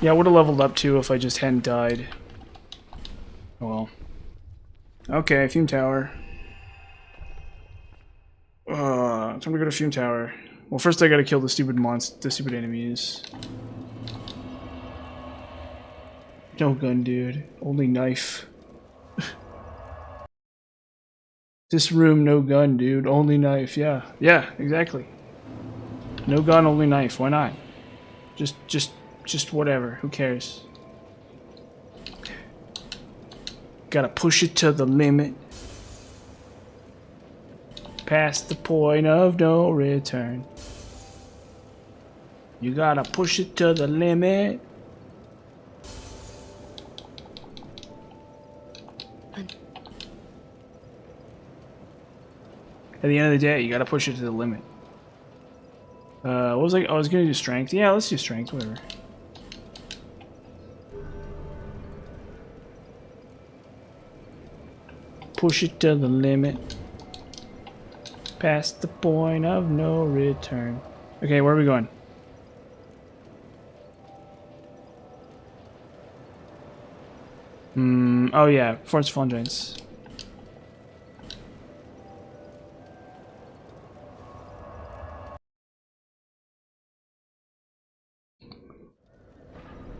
Yeah, I would have leveled up too if I just hadn't died. Oh well. Okay, Fume Tower. Time to go to Fume Tower. Well, first I gotta kill the stupid the stupid enemies. No gun, dude. Only knife. This room, no gun, dude. Only knife. Yeah. Yeah, exactly. No gun, only knife. Why not? Just whatever. Who cares? Gotta push it to the limit. Past the point of no return. You gotta push it to the limit. At the end of the day, you gotta push it to the limit. What was I was gonna do strength. Yeah, let's do strength, whatever. Push it to the limit. Past the point of no return. Okay, where are we going? Oh yeah, Forest of Fallen Giants.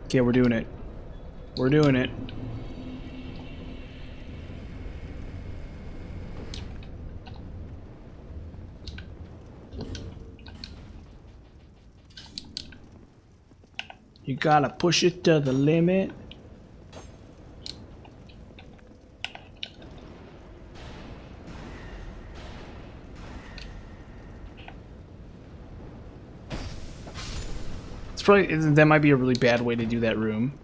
Okay, we're doing it. We're doing it. You gotta push it to the limit. It's probably, that might be a really bad way to do that room.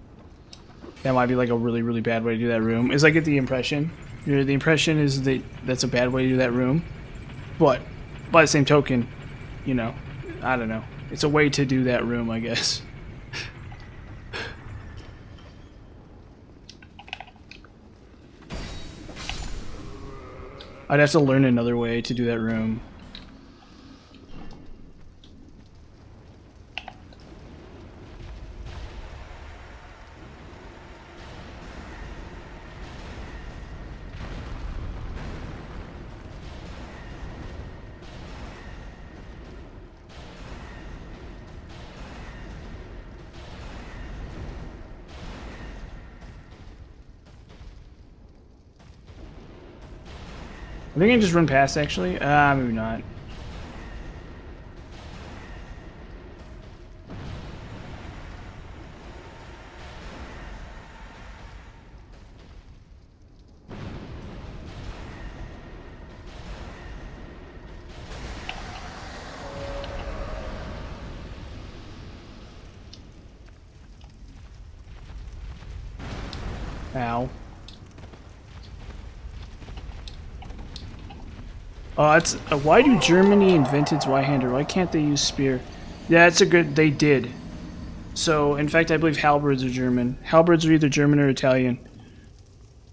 That might be like a really, really bad way to do that room. Is I get the impression. The impression is that that's a bad way to do that room. But by the same token, you know, I don't know. It's a way to do that room, I guess. I'd have to learn another way to do that room. I think I just run past actually. Maybe not. Ow. It's why do Germany invent its Zweihander? Why can't they use spear? Yeah, it's a good. They did. So, in fact, I believe halberds are German. Halberds are either German or Italian.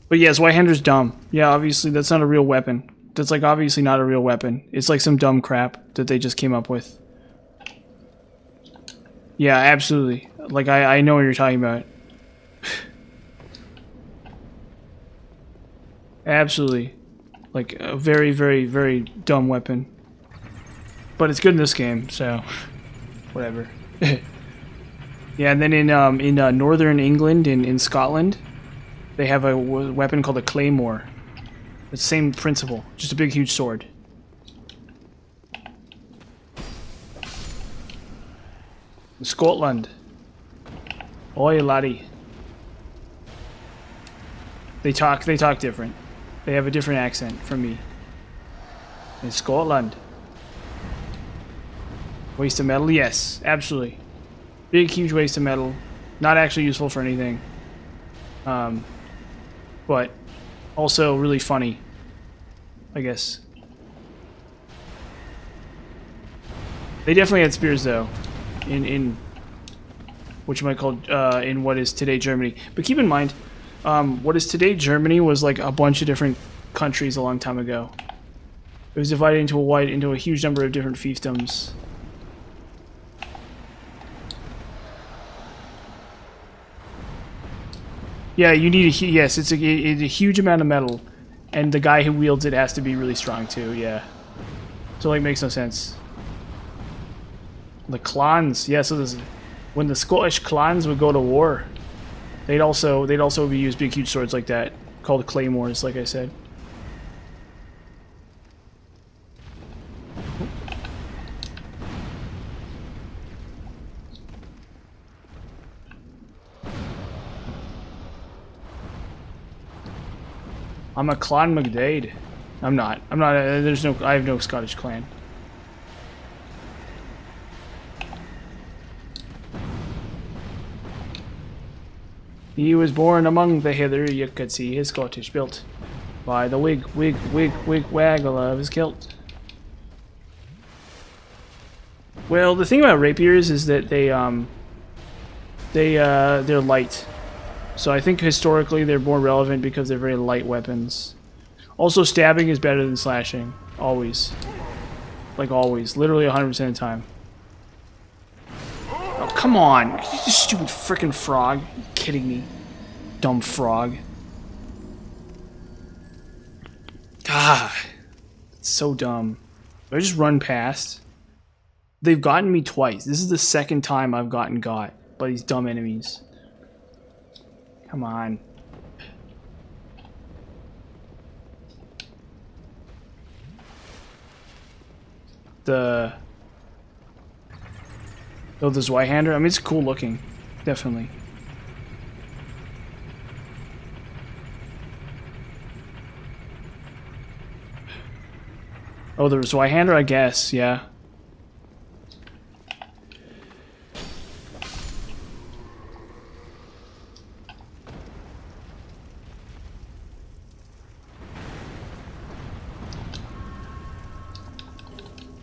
But yeah, Zweihander's dumb. Yeah, obviously that's not a real weapon. That's like obviously not a real weapon. It's like some dumb crap that they just came up with. Yeah, absolutely. Like I know what you're talking about. Absolutely. Like a very, very, very dumb weapon. But it's good in this game, so whatever. Yeah, and then in northern England, in Scotland, they have a weapon called a claymore. It's the same principle, just a big, huge sword. Scotland. Oi, laddie. They talk different. They have a different accent from me. In Scotland. Waste of metal? Yes, absolutely. Big, huge waste of metal. Not actually useful for anything. But also really funny, I guess. They definitely had spears though, in what you might call in what is today Germany. But keep in mind, what is today Germany was like a bunch of different countries a long time ago. It was divided into a huge number of different fiefdoms. Yeah, you need yes, it's a huge amount of metal, and the guy who wields it has to be really strong too. Yeah, so like makes no sense. The clans, yeah. So this, when the Scottish clans would go to war, they'd also use big huge swords like that called claymores, like I said. I'm a Clan McDade. I'm not. There's no. I have no Scottish clan. He was born among the hither. You could see his Scottish built by the wig waggle of his kilt. Well, the thing about rapiers is that they're light. So I think historically they're more relevant because they're very light weapons. Also, stabbing is better than slashing. Always. Like always. Literally 100% of the time. Oh, come on. You stupid frickin' frog. Are you kidding me? Dumb frog. God. It's so dumb. I just run past. They've gotten me twice. This is the second time I've gotten got by these dumb enemies. Come on. The Zweihander, I mean, it's cool looking. Definitely. Oh, the Zweihander, I guess, yeah.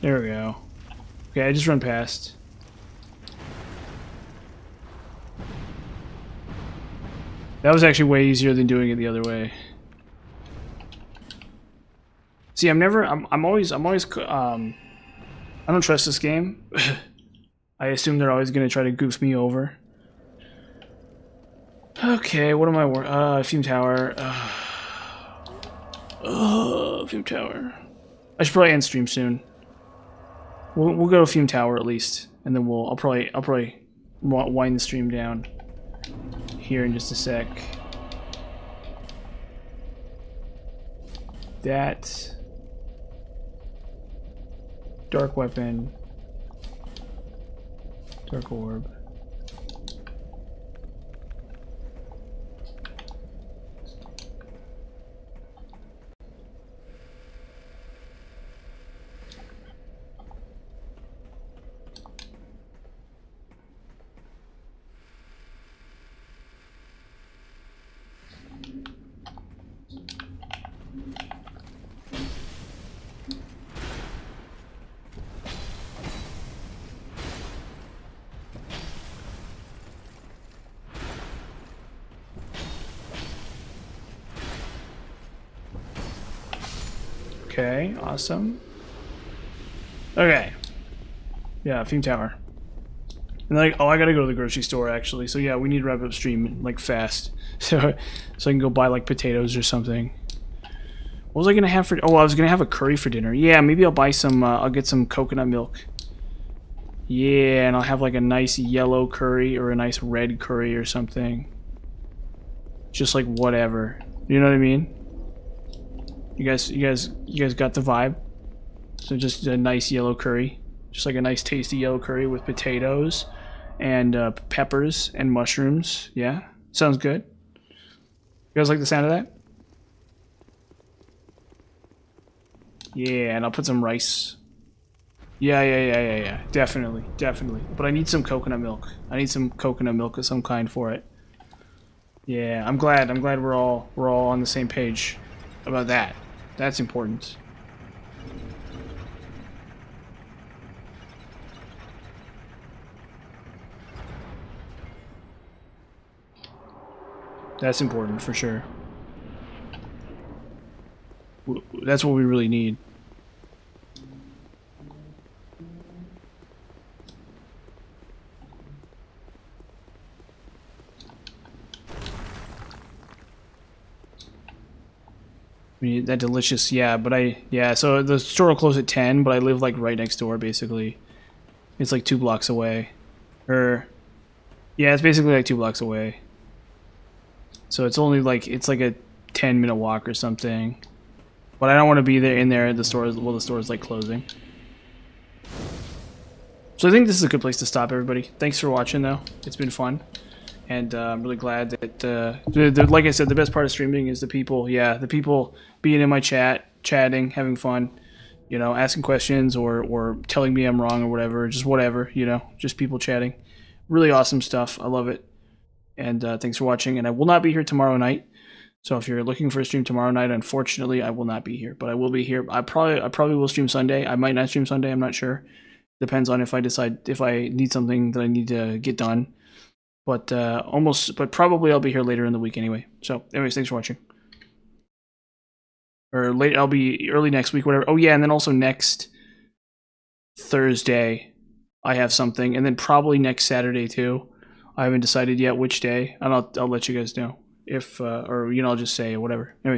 There we go. Okay, I just run past. That was actually way easier than doing it the other way. See, I'm always, I don't trust this game. I assume they're always gonna try to goof me over. Okay, what am I Fume Tower. Fume Tower. I should probably end stream soon. We'll go to Fume Tower at least, and then I'll probably wind the stream down here in just a sec. That dark weapon, dark orb. Okay, awesome. Okay. Yeah, Fume Tower. And like, oh, I gotta go to the grocery store actually. So yeah, we need to wrap up stream like fast, so I can go buy like potatoes or something. What was I gonna have for? Oh, I was gonna have a curry for dinner. Yeah, maybe I'll buy some. I'll get some coconut milk. Yeah, and I'll have like a nice yellow curry or a nice red curry or something. Just like whatever. You know what I mean? You guys got the vibe? So just a nice yellow curry. Just like a nice tasty yellow curry with potatoes and peppers and mushrooms. Yeah? Sounds good. You guys like the sound of that? Yeah, and I'll put some rice. Yeah. Definitely. But I need some coconut milk. I need some coconut milk of some kind for it. Yeah, I'm glad we're all on the same page about that. That's important. That's important for sure. That's what we really need. I mean, that delicious, yeah, but so the store will close at 10, but I live like right next door basically. It's like 2 blocks away. Yeah, it's basically like 2 blocks away. So it's only like, it's like a 10-minute walk or something. But I don't want to be in there at the store while the store is like closing. So I think this is a good place to stop, everybody. Thanks for watching though. It's been fun. And I'm really glad that, like I said, the best part of streaming is the people, the people being in my chat, chatting, having fun, you know, asking questions or telling me I'm wrong or whatever, just whatever, you know, just people chatting. Really awesome stuff. I love it. And thanks for watching. And I will not be here tomorrow night. So if you're looking for a stream tomorrow night, unfortunately, I will not be here. But I will be here. I probably will stream Sunday. I might not stream Sunday. I'm not sure. Depends on if I decide if I need something that I need to get done. But probably I'll be here later in the week anyway. So anyways, thanks for watching. Or late, I'll be early next week, whatever. Oh yeah, and then also next Thursday, I have something, and then probably next Saturday too. I haven't decided yet which day, and I'll let you guys know if or you know, I'll just say whatever. Anyways.